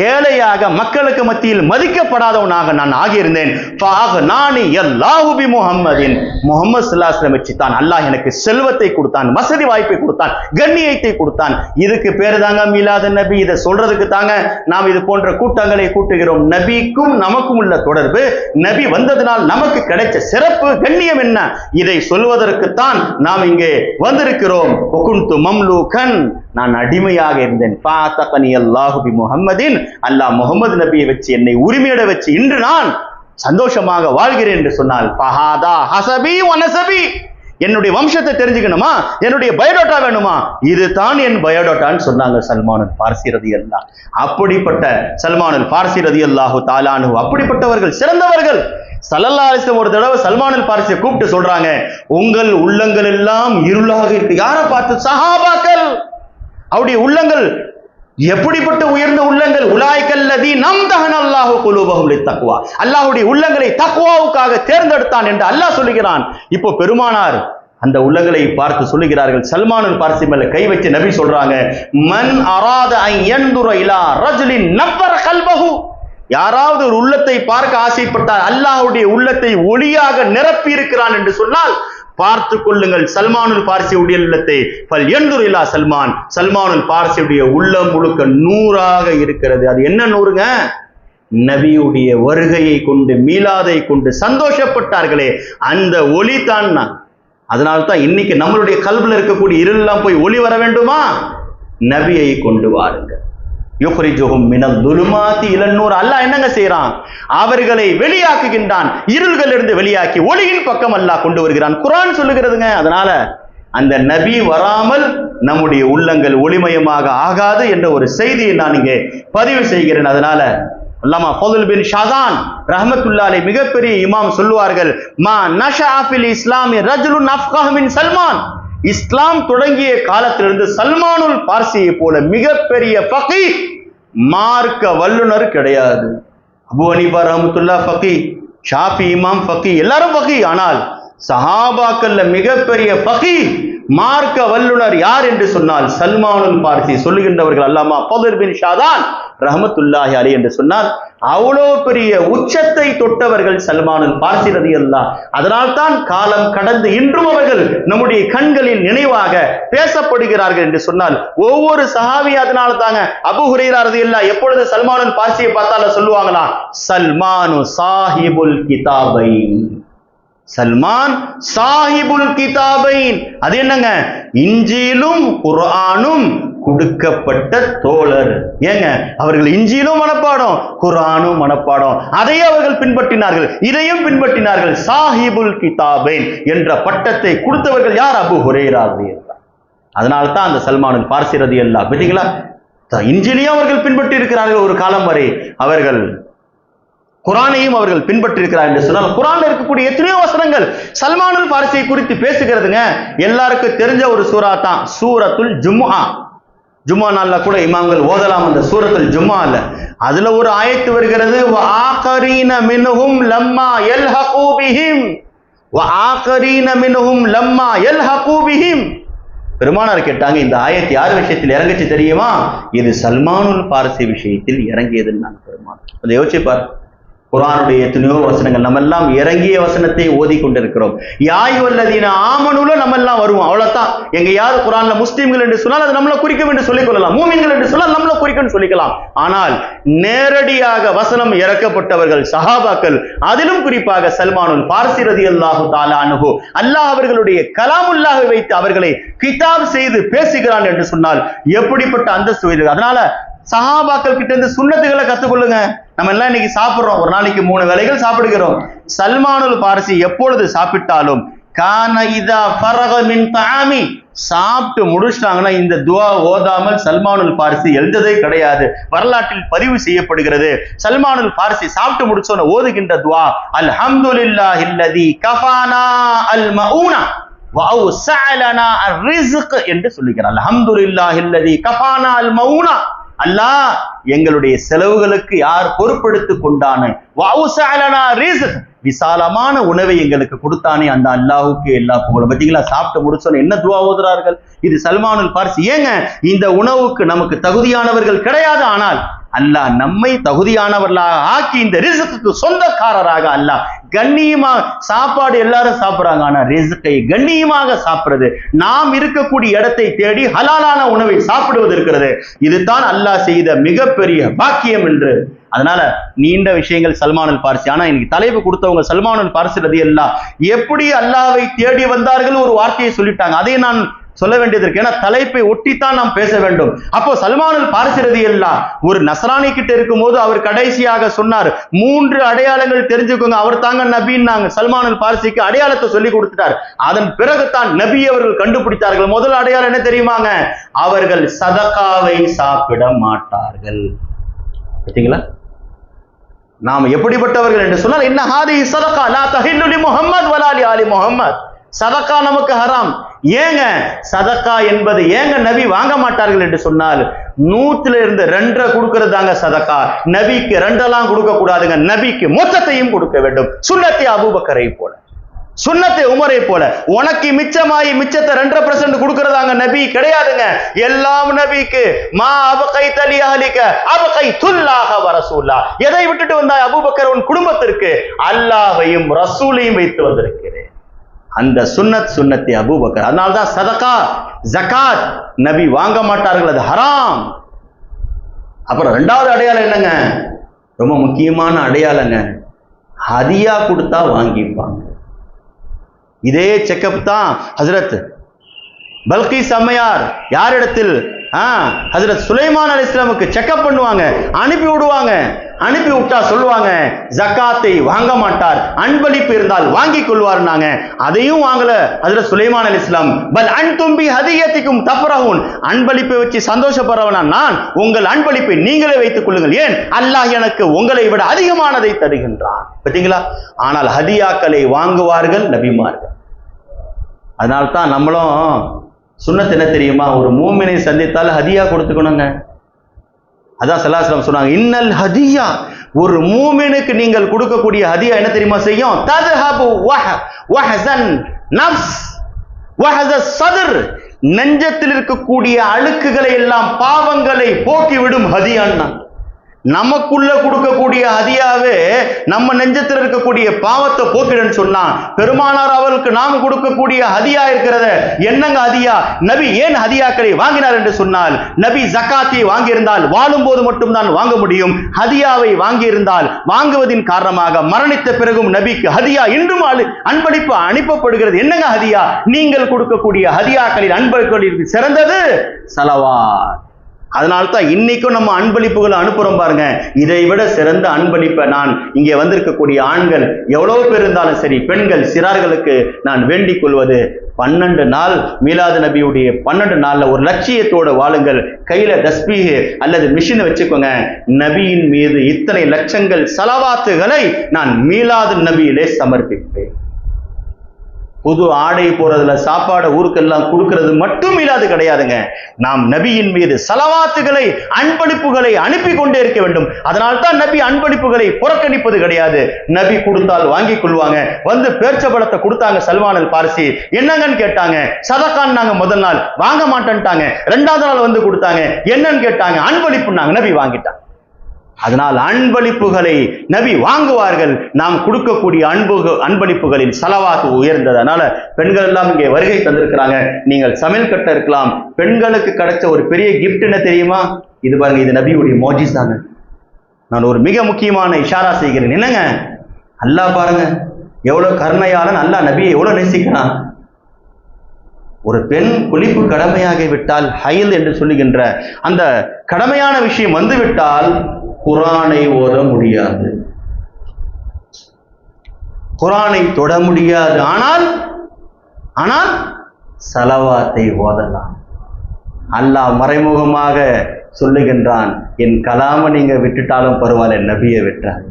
ஏழையாக மக்களுக்கு மத்தியில் மதிக்கப்படாதவனாக நான் ஆகியிருந்தேன். ஃபஅக்னானி அல்லாஹு பி முஹம்மதின், முஹம்மது ஸல்லல்லாஹு அலைஹி வஸல்லம் வச்சு தான் அல்லாஹ் எனக்கு செல்வத்தை கொடுத்தான், வசதி வாய்ப்பை கொடுத்தான், கண்ணியத்தை கொடுத்தான். இதுக்கு பேரு தாங்க மீலாது நபி. இதை சொல்றதுக்கு தாங்க நாம் இது போன்ற கூட்டங்களை கூட்டுகிறோம். நபிக்கும் நமக்கும் உள்ள தொடர்பு, நபி வந்ததனால் நமக்கு கிடைச்ச சிறப்பு கண்ணியம் என்ன, இதை சொல்வதற்குத்தான் நாம் இங்கே வந்திருக்கிறோம். வகுன்து மம்லூகன், நான் அடிமையாக இருந்தேன். ஃபஅதகனி அல்லாஹு பி முஹம்மதின், அல்லாஹ் முஹம்மது நபியை வச்சு என்னை உரிமையிட வச்சு இன்று நான் சந்தோஷமாக வாழ்கிறேன் என்று சொன்னால், ஃபஹாதா ஹஸபி வ நஸபி, என்னுடைய வம்சத்தை தெரிஞ்சுக்கணுமா, என்னுடைய பயோடேட்டா வேணுமா, இதுதான் என் பயோடேட்டான்னு சொன்னாங்க சல்மானுல் பார்சி ரலியல்லாஹு. அப்படிப்பட்ட சல்மானுல் பார்சி ரலியல்லாஹு தஆலா அன்ஹு, அப்படிப்பட்டவர்கள் சிறந்தவர்கள். ஸல்லல்லாஹு அலைஹி வஸல்லம் ஒரு தடவை சல்மானுல் பார்சியை கூப்பிட்டு சொல்றாங்க, உங்கள் உள்ளங்கள் எல்லாம் இருளாக இருக்கு. யாரை பார்த்து? சஹாபாக்கள். அவருடைய உள்ளங்கள் எப்படிப்பட்ட உயர்ந்த உள்ளங்கள். உலாய்கல்லதி நம்தஹன அல்லாஹு குலூபஹும் லித்தக்வா, அல்லாஹ்வுடைய உள்ளங்களை தக்வாவுக்காக தேர்ந்தெடுத்தான் என்று அல்லாஹ் சொல்லுகிறான். இப்போ பெருமானார் அந்த உள்ளங்களை பார்த்து சொல்லுகிறார்கள். சல்மானுல் பார்சி மேல கை வச்சு நபி சொல்றாங்க, மன் அராத அன் யன்துர இலா ரஜுலின் நவ்வர கல்பஹு, யாராவது ஒரு உள்ளத்தை பார்க்க ஆசைப்பட்டால் அல்லாஹ்வுடைய உள்ளத்தை ஒளியாக நிரப்பி இருக்கிறான் என்று சொன்னால் பார்த்து கொள்ளுங்கள் சல்மானுல் பார்சியுடைய உள்ளத்தை. பல் யன்துர் இலா சல்மான், சல்மானுல் பார்சியுடைய உள்ளம் முழுக்க நூறாக இருக்கிறது. அது என்ன நூறுங்க? நபியுடைய வருகையை கொண்டு, மீலாதை கொண்டு சந்தோஷப்பட்டார்களே அந்த ஒளி தான். அதனால்தான் இன்னைக்கு நம்மளுடைய கல்வில இருக்கக்கூடிய இருளெல்லாம் போய் ஒளி வர வேண்டுமா? நபியை கொண்டு வாருங்கள். யுக்ரிஜுஹும் மினல் துலுமாத்தி இலன் நூர், அல்லாஹ் என்னங்க செய்யறான்? அவர்களை வெளியாக்குகின்றான், இருள்களிலிருந்து வெளியாக்கி ஒளியின் பக்கம் அல்லாஹ் கொண்டு வருகிறான். குர்ஆன் சொல்லுகிறதுங்க. அதனால அந்த நபி வராமல் நம்முடைய உள்ளங்கள் ஒளிமயமாக ஆகாது என்ற ஒரு செய்தியை நான் இங்கே பதிவு செய்கிறேன். அதனால அல்லாமா ஃபதுல் பின் ஷாதான் ரஹ்மத்துல்லாஹி அலைஹி மிகப்பெரிய இமாம் சொல்லுவார்கள், மா நஷா ஃபில் இஸ்லாமி ரஜுலுன் அஃப்கஹ மின் சல்மான், இஸ்லாம் தொடங்கிய காலத்திலிருந்து சல்மானுல் பார்சியை போல மிகப்பெரிய ஃபகீஹ், மார்க்க வல்லுனர் கிடையாது. அபூ ஹனீஃபா ரஹ்மத்துல்லாஹி ஃபகீஹ், ஷாஃபி இமாம் ஃபகீஹ், எல்லாரும் ஃபகீஹ். ஆனால் சஹாபாக்கள்ல மிகப்பெரிய ஃபகீஹ், மார்க்க வல்லுனர் யார் என்று சொன்னால் சல்மானுல் பார்சி. சொல்லுகின்றவர்கள் அல்லாமா ஃபதுல் பின் ஷாதான் ரஹ்மத்துல்லாஹி அலைஹி என்று சொன்னால் அவ்வளோ பெரிய உச்சத்தை தொட்டவர்கள் சல்மானுல் பார்சி ரலியல்லாஹு. அதனால்தான் காலம் கடந்து இன்றும் அவர்கள் நம்முடைய கண்களில் நினைவாக பேசப்படுகிறார்கள் என்று சொன்னால் ஒவ்வொரு சஹாபி. அதனால தாங்க அபூ ஹுரைரா ரலியல்லாஹு எப்பொழுது சல்மானுல் பார்சியை பார்த்தாலும் சொல்லுவாங்களா, சல்மானு சாஹிபுல் கிதாபைன், சல்மான் சாஹிபுல் கிதாபைன். அது என்னங்க? இஞ்சிலும் குர்ஆனும் கொடுக்கப்பட்ட தோழர். ஏங்க, அவர்கள் இஞ்சிலும் மனப்பாடம், குர்ஆனும் மனப்பாடம், அதையே அவர்கள் பின்பற்றினார்கள், இதையும் பின்பற்றினார்கள். சாஹிபுல் கிதாபைன் என்ற பட்டத்தை கொடுத்தவர்கள் யார்? அபூ ஹுரைரா ரலியல்லாஹு. அதனால தான் அந்த சல்மானுல் பார்சி ரலியல்லாஹு பார்த்தீங்களா, இஞ்சிலையும் அவர்கள் பின்பற்றி இருக்கிறார்கள். ஒரு காலம் வரை அவர்கள் குர்ஆனையும் அவர்கள் பின்பற்றி இருக்கிறார் என்று சொன்னால் குர்ஆன்ல இருக்கக்கூடிய எத்தனையோ வசனங்கள் சல்மானுல் பார்சியை குறித்து பேசுகிறதுங்க. எல்லாருக்கும் தெரிஞ்ச ஒரு சூரா தான் சூரத்துல் ஜும்ஆ. ஜும்ஆ நாள்ல கூட இமாம்கள் ஓதலாம் அந்த சூரத்துல் ஜும்ஆல. அதுல ஒரு ஆயத்து வருகிறது, வ ஆகரீன மின்ஹும் லம்மா யல்ஹகு பிஹிம், வ ஆகரீன மின்ஹும் லம்மா யல்ஹகு பிஹிம். பெருமானார் கேட்டாங்க, இந்த ஆயத்து யார் விஷயத்தில் இறங்குச்சு தெரியுமா? இது சல்மானுல் பார்சி விஷயத்தில் இறங்கியதுன்னு நான் பெருமானார். அதை யோசிச்சு பாரு. குர்ஆனுடைய எத்தனையோ வசனங்கள் நம்ம எல்லாம் இறங்கிய வசனத்தை ஓதி கொண்டிருக்கிறோம். யாயுவல்லதீன ஆமனுல நம்ம எல்லாம் வருவோம், அவ்வளவுதான். எங்கேயாவது குர்ஆன்ல முஸ்லிம்கள் என்று சொன்னால் அது நம்மளை குறிக்கும் என்று சொல்லிக் கொள்ளலாம், மூமின்கள் என்று சொன்னால் நம்மளை குறிக்கும் சொல்லிக்கலாம். ஆனால் நேரடியாக வசனம் இறக்கப்பட்டவர்கள் சஹாபாக்கள், அதிலும் குறிப்பாக சல்மானுல் பார்சி ரலியல்லாஹு தஆலா அன்ஹு, அல்லாஹ் அவர்களுடைய கலாமுல்லாஹை வைத்து அவர்களை கிதாப் செய்து பேசுகிறான் என்று சொன்னால் எப்படிப்பட்ட அந்தஸ்து. அதனால சஹாபாக்கள் கிட்ட இருந்து சுன்னத்துகளை கத்துக்கொள்ளுங்க. நம்ம எல்லாம் இன்னைக்கு சாப்பிடுறோம், ஒரு நாளைக்கு 3 வேளைகள் சாப்பிடுகிறோம். சல்மானுல் பார்சி எப்பொழுது சாப்பிட்டாலும் கான இதா ஃபரக மின் தஆமி, சாப்பிட்டு முடிச்சிட்டாங்கன்னா இந்த துஆ ஓதாமல் சல்மானுல் பார்சி எழுந்ததே கிடையாது. வரலாற்றில் பதிவு செய்யப்படுகிறது. சல்மானுல் பார்சி சாப்பிட்டு முடிச்சோன ஓதுகின்ற துஆ அல்ஹம்துலில்லாஹில்லதி கஃபானா அல் மஊனா வஅவ்ஸஅலனா அர்-ரிஸ்க் என்று சொல்லுகிறார். அல்ஹம்துலில்லாஹில்லதி கஃபானா அல் மஊனா, அல்லாஹ் எங்களுடைய செலவுகளுக்கு யார் பொறுப்பெடுத்துக் கொண்டானே, வஅவ்ஸஅலனா ரிஸ்க், விசாலமான உணவை எங்களுக்கு கொடுத்தானே அந்த அல்லாஹ்வுக்கு எல்லா புகழும். பாத்தீங்களா, சாப்பிட்டு முடிச்சோன்னு என்ன துஆ ஓதுறார்கள். இது சல்மானுல் பார்சி. ஏங்க இந்த உணவுக்கு நமக்கு தகுதியானவர்கள் கிடையாது, ஆனால் அல்லாஹ் நம்மை தகுதியானவர்களாக ஆக்கி இந்த ரிஸ்க்கு சொந்தக்காரராக அல்லாஹ் கண்ணியமாக, சாப்பாடு எல்லாரும் சாப்பிடுறாங்க, ஆனா ரிஸ்கை கண்ணியமாக சாப்பிடுறது, நாம் இருக்கக்கூடிய இடத்தை தேடி ஹலாலான உணவை சாப்பிடுவது இருக்கிறது, இதுதான் அல்லாஹ் செய்த மிகப்பெரிய பாக்கியம் என்று. அதனால நீண்ட விஷயங்கள் சல்மானுல் பார்சி. ஆனா இன்னைக்கு தலைப்பு கொடுத்தவங்க சல்மானுல் பார்சி ரலியல்லாஹு எப்படி அல்லாஹ்வை தேடி வந்தார்கள் ஒரு வார்த்தையை சொல்லிட்டாங்க. அதை நான் சொல்ல வேண்டியது இருக்கு, ஏன்னா தலைப்பை ஒட்டித்தான் நாம் பேச வேண்டும். அப்போ சல்மானுல் பார்சி ரலியல்லாஹு ஒரு நஸ்ரானி கிட்ட இருக்கும்போது அவர் கடைசியாக சொன்னார், 3 அடையாளங்கள் தெரிஞ்சுக்கோங்க, அவர் தாங்க நபின்னாங்க. சல்மானுல் பார்சிக்கு அடையாளத்தை சொல்லி கொடுத்துட்டார். அதன் பிறகுதான் நபி அவர்கள் கண்டுபிடித்தார்கள். முதல் அடையாளம் என்ன தெரியுமாங்க? அவர்கள் சதகாவை சாப்பிட மாட்டார்கள். பார்த்தீங்களா, நாம் எப்படிப்பட்டவர்கள் என்று சொன்னால், இன்ன ஹாதிஹி சதகா லா தஹில்லு லி முஹம்மத் வலா லி ஆலி முஹம்மத், சதகா நமக்கு ஹராம். ஏங்க சதகா என்பது ஏங்க நபி வாங்க மாட்டார்கள் என்று சொன்னால், 100ல இருந்து 2 கொடுக்கிறது தாங்க சதகா. நபிக்கு 2 கொடுக்க கூடாதுங்க, நபிக்கு மொத்தத்தையும் கொடுக்க வேண்டும். சுன்னத்தை அபூபக்கரை போல, சுன்னத்தை உமரை போல. உனக்கு மிச்சமாயி மிச்சத்தை 2% கொடுக்கிறதாங்க நபி கிடையாதுங்க. எல்லாம் நபிக்கு. மா அபகைத லி அஹ்லிக அபகைதுல்லாஹ வ ரசூலா, எதை விட்டுட்டு வந்தாய் அபூபக்கர்? உன் குடும்பத்திற்கு அல்லாஹ்வையும் ரசூலையும் வைத்து வந்திருக்கிறேன். அந்த சுன்னத்தை அபூபக்கர். அதனால்தான் சதகா ஜகாத் நபி வாங்க மாட்டார்கள், அது ஹராம். அப்புறம் 2வது அடையாளம் என்னங்க? ரொம்ப முக்கியமான அடையாளங்க, ஹதியா கொடுத்தா வாங்கிப்பாங்க. இதே செக்கப் தான் ஹஜ்ரத் பல்கீஸ் அம்மையார் யாரிடத்தில் ஹஜ்ரத் சுலைமான் அலைஹிஸ்ஸலாமுக்கு செக்கப் பண்ணுவாங்க, அனுப்பி விடுவாங்க. அனுப்பி விட்டா சொல்லுவாங்க ஜகாத்தை வாங்க மாட்டார், அன்பளிப்பு இருந்தால் வாங்கிக் கொள்வார்னாங்க. அதையும் வாங்கல ஹஜ்ரத் சுலைமான் அலைஹிஸ்ஸலாம். பல் அன்தும் பி ஹதியத்திக்கும் தஃப்ரஹூன், அன்பளிப்பை வச்சு சந்தோஷப்படுறவனா நான், உங்கள் அன்பளிப்பை நீங்களே வைத்துக் கொள்ளுங்கள், ஏன் அல்லாஹ் எனக்கு உங்களை விட அதிகமானதை தருகின்றான். பார்த்தீங்களா? ஆனால் ஹதியாக்களை வாங்குவார்கள் நபிமார்கள். அதனால்தான் நம்மளும் சுன்னத் என்ன தெரியுமா, ஒரு மூமினை சந்தித்தால் ஹதியா கொடுத்துக்கணுங்க. அதான் ஸல்லல்லாஹு அலைஹி வஸல்லம் சொன்னாங்க, இன்னல் ஹதியா, ஒரு மூமினுக்கு நீங்கள் கொடுக்கக்கூடிய ஹதியா என்ன தெரியுமா செய்யும்? தத்ஹபு வஹஸன் நஃப்ஸ் வஹஸ ஸத்ர், நெஞ்சத்தில் இருக்கக்கூடிய அழுக்குகளை எல்லாம் பாவங்களை போக்கிவிடும் ஹதியான்னா. நமக்குள்ள கொடுக்கக்கூடிய ஹதியாவே நம்ம நெஞ்சத்தில் இருக்கக்கூடிய பாவத்தை போக்கிடுன்னு சொன்னா, பெருமானார் அவர்களுக்கு நாம் கொடுக்கக்கூடிய ஹதியா இருக்கிறத என்னங்க ஹதியா? நபி ஏன் ஹதியாக்களை வாங்கினார் என்று சொன்னால், நபி ஜகாத்தை வாங்கியிருந்தால் வாழும் போது மட்டும்தான் வாங்க முடியும். ஹதியாவை வாங்கியிருந்தால் வாங்குவதின் காரணமாக மரணித்த பிறகும் நபிக்கு ஹதியா இன்றும் அன்பளிப்பு அனுப்பப்படுகிறது. என்னங்க ஹதியா? நீங்கள் கொடுக்கக்கூடிய ஹதியாக்களில் அன்பளிப்புகளில் சிறந்தது ஸலவாத். அதனால்தான் இன்னைக்கும் நம்ம அன்பளிப்புகளை அனுப்புறோம் பாருங்க. இதை விட சிறந்த அன்பளிப்பை நான் இங்கே வந்திருக்கக்கூடிய ஆண்கள் எவ்வளவு பேர் இருந்தாலும் சரி, பெண்கள் சிறார்களுக்கு நான் வேண்டிக் கொள்வது, 12 நாள் மீலாது நபியுடைய 12 நாள்ல ஒரு லட்சியத்தோடு வாழுங்கள். கையில தஸ்பீஹ் அல்லது மிஷின் வச்சுக்கோங்க. நபியின் மீது இத்தனை லட்சங்கள் ஸலவாத்துகளை நான் மீலாது நபியிலே சமர்ப்பிப்பேன். புது ஆடை போறதுல சாப்பாடு ஊருக்கெல்லாம் கொடுக்கிறது மட்டும் இல்லாது கிடையாதுங்க. நாம் நபியின் மீது ஸலவாத்துகளை அன்பளிப்புகளை அனுப்பி கொண்டே இருக்க வேண்டும். அதனால்தான் நபி அன்பளிப்புகளை புறக்கணிப்பது கிடையாது. நபி கொடுத்தால் வாங்கிக் கொள்வாங்க. வந்து பேர்ச்சபழத்தை கொடுத்தாங்க சல்மானுல் பார்சி. என்னங்கன்னு கேட்டாங்க, சதகான் நாங்க முதல் நாள் வாங்க மாட்டேன்ட்டாங்க. 2வது நாள் வந்து கொடுத்தாங்க, என்னன்னு கேட்டாங்க, அன்பளிப்புனாங்க. நபி வாங்கிட்டாங்க. அதனால் அன்பளிப்புகளை நபி வாங்குவார்கள். நாம் கொடுக்கக்கூடிய அன்பளிப்புகளின் ஸலவாத் உயர்ந்தது. அதனால பெண்கள் எல்லாம் இங்கே வருகை தந்திருக்கிறாங்க. நீங்கள் சமையல் கட்ட இருக்கலாம். பெண்களுக்கு கிடைச்ச ஒரு பெரிய கிஃப்ட் என்ன தெரியுமா? இது பாருங்க, இது நபியுடைய மோஜிஸாங்க. நான் ஒரு மிக முக்கியமான இஷாரா செய்கிறேன். என்னங்க, அல்லாஹ் பாருங்க எவ்வளவு கருணையாளன், அல்லாஹ் நபியை எவ்வளவு நேசிக்கிறான். ஒரு பெண் குளிப்பு கடமையாகி விட்டால், ஹைல் என்று சொல்லுகின்ற அந்த கடமையான விஷயம் வந்துவிட்டால் குர்ஆனை ஓத முடியாது, குர்ஆனை தொட முடியாது. ஆனால் ஸலவாத்தை ஓதலாம். அல்லாஹ் மறைமுகமாக சொல்லுகின்றான், என் கலாமை நீங்க விட்டுட்டாலும் பரவாயில்ல, நபியை விட்டார்.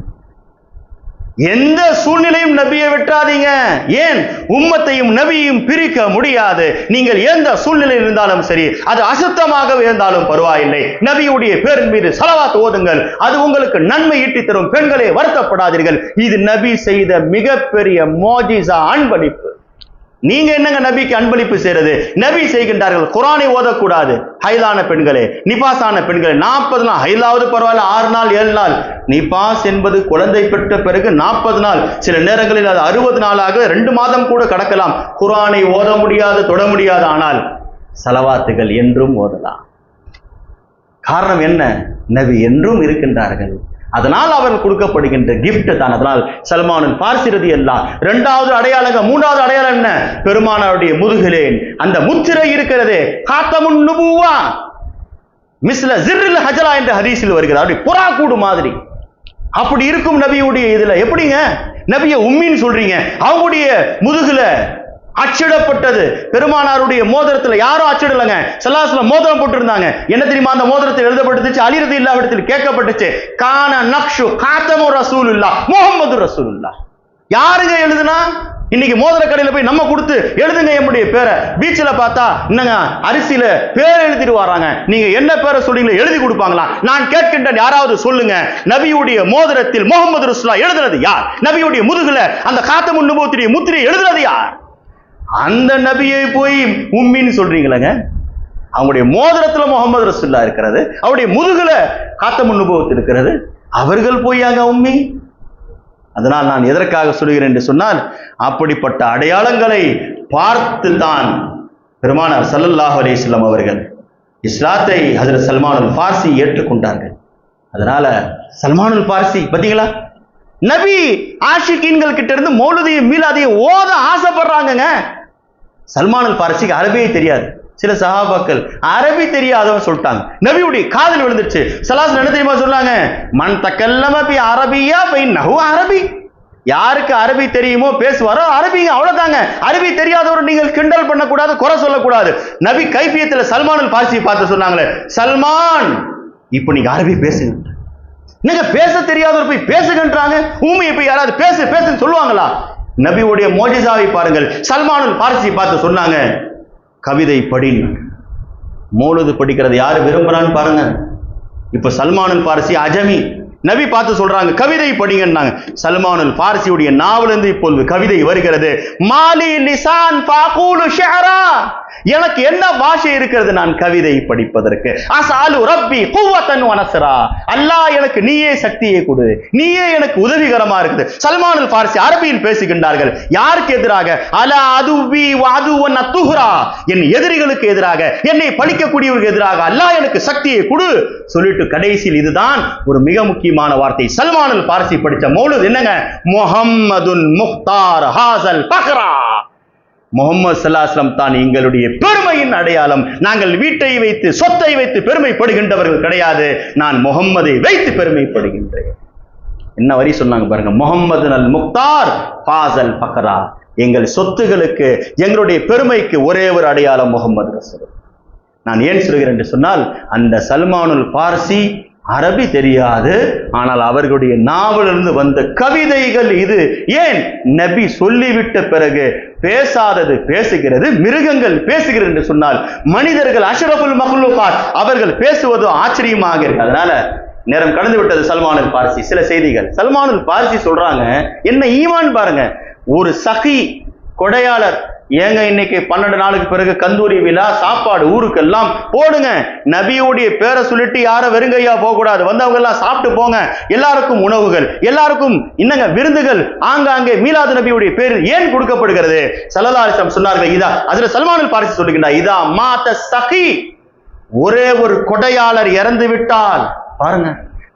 எந்த சூழ்நிலையும் நபியை விட்டாதீங்க. ஏன்? உம்மத்தையும் நபியையும் பிரிக்க முடியாது. நீங்கள் எந்த சூழ்நிலையில் இருந்தாலும் சரி, அது அசுத்தமாக இருந்தாலும் பரவாயில்லை, நபியுடைய பேரின் மீது ஸலவாத் ஓதுங்கள். அது உங்களுக்கு நன்மை ஈட்டி தரும். பெண்களே, வருத்தப்படாதீர்கள். இது நபி செய்த மிகப்பெரிய மோஜிசா, அன்பளிப்பு. நீங்க என்னங்க நபிக்கு அன்பளிப்பு செய்யறது? நபி செய்கின்றார்கள். குர்ஆனை ஓதக்கூடாது. ஹைலான பெண்களே, நிபாஸான பெண்களே, 40 நாள், ஹைலாவது பரவாயில்ல, 6 நாள் 7 நாள். நிபாஸ் என்பது குழந்தை பெற்ற பிறகு 40 நாள், சில நேரங்களில் அது 60 நாளாக 2 மாதம் கூட கடக்கலாம். குர்ஆனை ஓத முடியாது, தொட முடியாது. ஆனால் ஸலவாத்துகள் என்றும் ஓதலாம். காரணம் என்ன? நபி என்றும் இருக்கின்றார்கள். அதனால் அவர்கள் கொடுக்கப்படுகின்ற கிஃப்ட் தான். அதனால் சல்மானுல் ஃபாரிஸி ரலியல்லாஹு அன்ஹு இரண்டாவது அடையாளங்க. மூன்றாவது அடையாளம் என்ன? பெருமானாருடைய முதுகிலே அந்த முத்திரை இருக்கிறது. காத்தமுன் நுபுவா மிஸ்ல ஜிர்ரில் ஹஜலா என்ற ஹதீஸில் வருகிறது. அப்படி புறா கூடு மாதிரி அப்படி இருக்கும் நபியுடைய இதுல எப்படிங்க நபியை உம்மின்னு சொல்றீங்க? அவங்களுடைய முதுகுல அச்சிடப்பட்டது. பெருமானாருடைய மோதிரத்துல யாரும் அச்சிடலங்க. ஸல்லல்லாஹு அலைஹி வஸல்லம் மோதிரம் போட்டிருந்தாங்க. என்ன தெரியுமா அந்த மோதிரத்தில் எழுதப்பட்டுச்சு? அலி ரலியல்லாஹு அன்ஹு இடத்தில் கேட்கப்பட்டுச்சு, கான நக்ஷு காத்தமு ரசூலுல்லாஹ் முஹம்மது ரசூலுல்லாஹ். யாருங்க எழுதுனா? இன்னைக்கு மோதிர கடையில போய் நம்ம கொடுத்து எழுதுங்க என்னுடைய பேரை. பீச்சில் பார்த்தா என்னங்க அரிசியில பேர் எழுதிட்டு வராங்க. நீங்க என்ன பேரை சொல்றீங்களோ எழுதி கொடுப்பாங்களா? நான் கேட்கின்றேன், யாராவது சொல்லுங்க, நபியுடைய மோதிரத்தில் முஹம்மது ரசூலுல்லாஹ் எழுதுறது யார்? நபியுடைய முதுகுல அந்த காத்தமுன் நுபுவத்துடைய முத்திரை எழுதுறது யார்? அந்த நபியை போய் உம்மின்னு சொல்றீங்களங்க. அவங்களுடைய மோதிரத்துல முஹம்மது ரசூலுல்லாஹ் இருக்கிறது, அவருடைய முதுகுல காத்தமுன் நுபுவத் இருக்கிறது. அவர்கள் போய் அங்க உம்மி. அதனால் நான் எதற்காக சொல்கிறேன் என்று சொன்னால், அப்படிப்பட்ட அடையாளங்களை பார்த்து தான் பெருமானார் ஸல்லல்லாஹு அலைஹி வஸல்லம் அவர்கள் இஸ்லாத்தை ஹஜ்ரத் சல்மானுல் ஃபாரிஸி ஏற்றுக்கொண்டார்கள். அதனால சல்மானுல் ஃபாரிஸி பாத்தீங்களா, நபி ஆஷிகீன்கள் கிட்ட இருந்து மௌலிதையும் மீலாதையும் ஓத ஆசைப்படுறாங்கங்க. சல்மானுல் ஃபாரிஸிக்கு அரபியே தெரியாது. சில சஹாபாக்கள் அரபி தெரியாதவன் சொல்லிட்டாங்க, நபியுடைய காதில் விழுந்துருச்சு. ஸல்லல்லாஹு என்ன தெரியுமா சொன்னாங்க? மன் தக்கல்லம பி அரபியா ஃபைன்னஹு அரபி. யாருக்கு அரபி தெரியுமோ பேசுவாரோ அரபிங்க, அவ்வளவுதாங்க. அரபி தெரியாதவர் நீங்கள் கிண்டல் பண்ணக்கூடாது, குறை சொல்லக்கூடாது. நபி கைஃபியத்துல சல்மானுல் ஃபாரிஸியை பார்த்து சொன்னாங்களே, சல்மான் இப்போ நீங்க அரபி பேசுங்க. நீங்க பேச தெரியாதவர் போய் பேசுகின்றாங்க. உம்மியை போய் யாராவது பேசுன்னு சொல்லுவாங்களா? நபியுடைய மோஜிசாவை பாருங்கள். சல்மானுல் ஃபாரிஸியை பார்த்து சொன்னாங்க, கவிதை படிங்க. மௌலிது படிக்கிறது யாரு விரும்புறான்னு பாருங்க. இப்ப சல்மானுல் ஃபாரிஸி அஜமி, நபி பார்த்து சொல்றாங்க கவிதை படிங்கன்னாங்க. சல்மானுல் ஃபாரிஸியுடைய நாவலிருந்து இப்பொழுது கவிதை வருகிறது. மாலி லிசான் ஃபஅகூலு ஷிஅரா. எனக்கு என்ன பாஷை இருக்கிறது நான் கவிதை படிப்பதற்கு? அஸ்அலு ரப்பி குவத்தன் வ நஸ்ரா. அல்லாஹ் எனக்கு நீயே சக்தியை கொடு, நீயே எனக்கு உதவிகரமா இருக்குது. சல்மானுல் ஃபாரிஸி அரபியில் பேசுகின்றார்கள். யாருக்கு எதிராக? அலா அதுவி வ அதுவன் அத்துஹ்ரா. என் எதிரிகளுக்கு எதிராக, என்னை பழிக்கக்கூடியவர்களுக்கு எதிராக அல்லாஹ் எனக்கு சக்தியை கொடு சொல்லிட்டு கடைசியில் இதுதான் ஒரு மிக முக்கியமான வார்த்தை. சல்மானுல் ஃபாரிஸி படிச்ச மௌலித் என்னங்க? முஹம்மதுன் முக்தார் ஹாஸல் ஃபக்ரா. முஹம்மது ஸல்லல்லாஹு அலைஹி வஸல்லம் தான் எங்களுடைய பெருமையின் அடையாளம். நாங்கள் வீட்டை வைத்து சொத்தை வைத்து பெருமைப்படுகின்றவர்கள் கிடையாது. நான் முஹம்மதை வைத்து பெருமைப்படுகின்றேன். என்ன வரி சொன்னாங்க பாருங்க, முஹம்மதுன் அல் முக்தார் ஃபாஸல் ஃபக்ரா. எங்கள் சொத்துகளுக்கு, எங்களுடைய பெருமைக்கு ஒரே ஒரு அடையாளம் முஹம்மது ரசூலுல்லாஹ். நான் ஏன் சொல்கிறேன் என்று சொன்னால், அந்த சல்மானுல் ஃபாரிஸி அரபி தெரியாது, ஆனால் அவர்களுடைய நாவலிருந்து வந்த கவிதைகள் இது. ஏன்? நபி சொல்லிவிட்ட பிறகு பேசாதது பேசுகிறது, மிருகங்கள் பேசுகிறது என்று சொன்னால் மனிதர்கள் அஷ்ரஃபுல் மக்லூகாத் அவர்கள் பேசுவது ஆச்சரியமாக இருக்கு. அதனால நேரம் கடந்து விட்டது. சல்மானுல் ஃபாரிஸி சில செய்திகள். சல்மானுல் ஃபாரிஸி சொல்றாங்க, என்ன ஈமான் பாருங்க. ஒரு சகி கொடையாளர் ஏங்க இன்னைக்கு 12 நாளுக்கு பிறகு கந்தூரி விழா, சாப்பாடு ஊருக்கெல்லாம் போடுங்க. நபியுடைய பேரை சொல்லிட்டு யாரும் வெறுங்கையா போக கூடாது. வந்தவங்க எல்லாம் சாப்பிட்டு போங்க. எல்லாருக்கும் உணவுகள், எல்லாருக்கும் இன்னங்க விருந்துகள் ஆங்காங்கே மீலாது நபியுடைய பேர் ஏன் கொடுக்கப்படுகிறது? ஸல்லல்லாஹு அலைஹி வஸல்லம் சொன்னார்கள். இதா ஹஜ்ரத் சல்மான் அல் பாரிசி சொல்லுகின்றார், இதா மாத சகி, ஒரே ஒரு கொடையாளர் இறந்து விட்டால், பாருங்க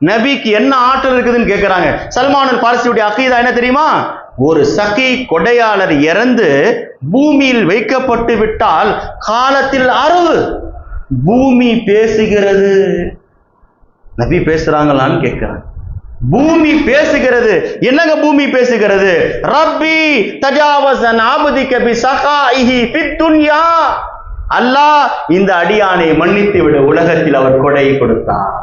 நபிக்கு என்ன ஆற்றல் இருக்குதுன்னு கேட்கிறாங்க. சல்மான் அல் பாரிசியுடைய அகீதா என்ன தெரியுமா? ஒரு சகி கொடையாளர் இறந்து பூமியில் வைக்கப்பட்டு விட்டால் காலத்தில் அரவு பூமி பேசுகிறது. நபி பேசுறாங்களான்னு கேட்கிறாங்க. பூமி பேசுகிறது. என்னங்க பூமி பேசுகிறது? ரப்பி தஜாவஸன் அப்திக பிஸகாஇஹி ஃபித் துன்யா, அல்லாஹ் இந்த அடியானை மன்னித்து விடு, உலகத்தில் அவர் கொடை கொடுத்தார்,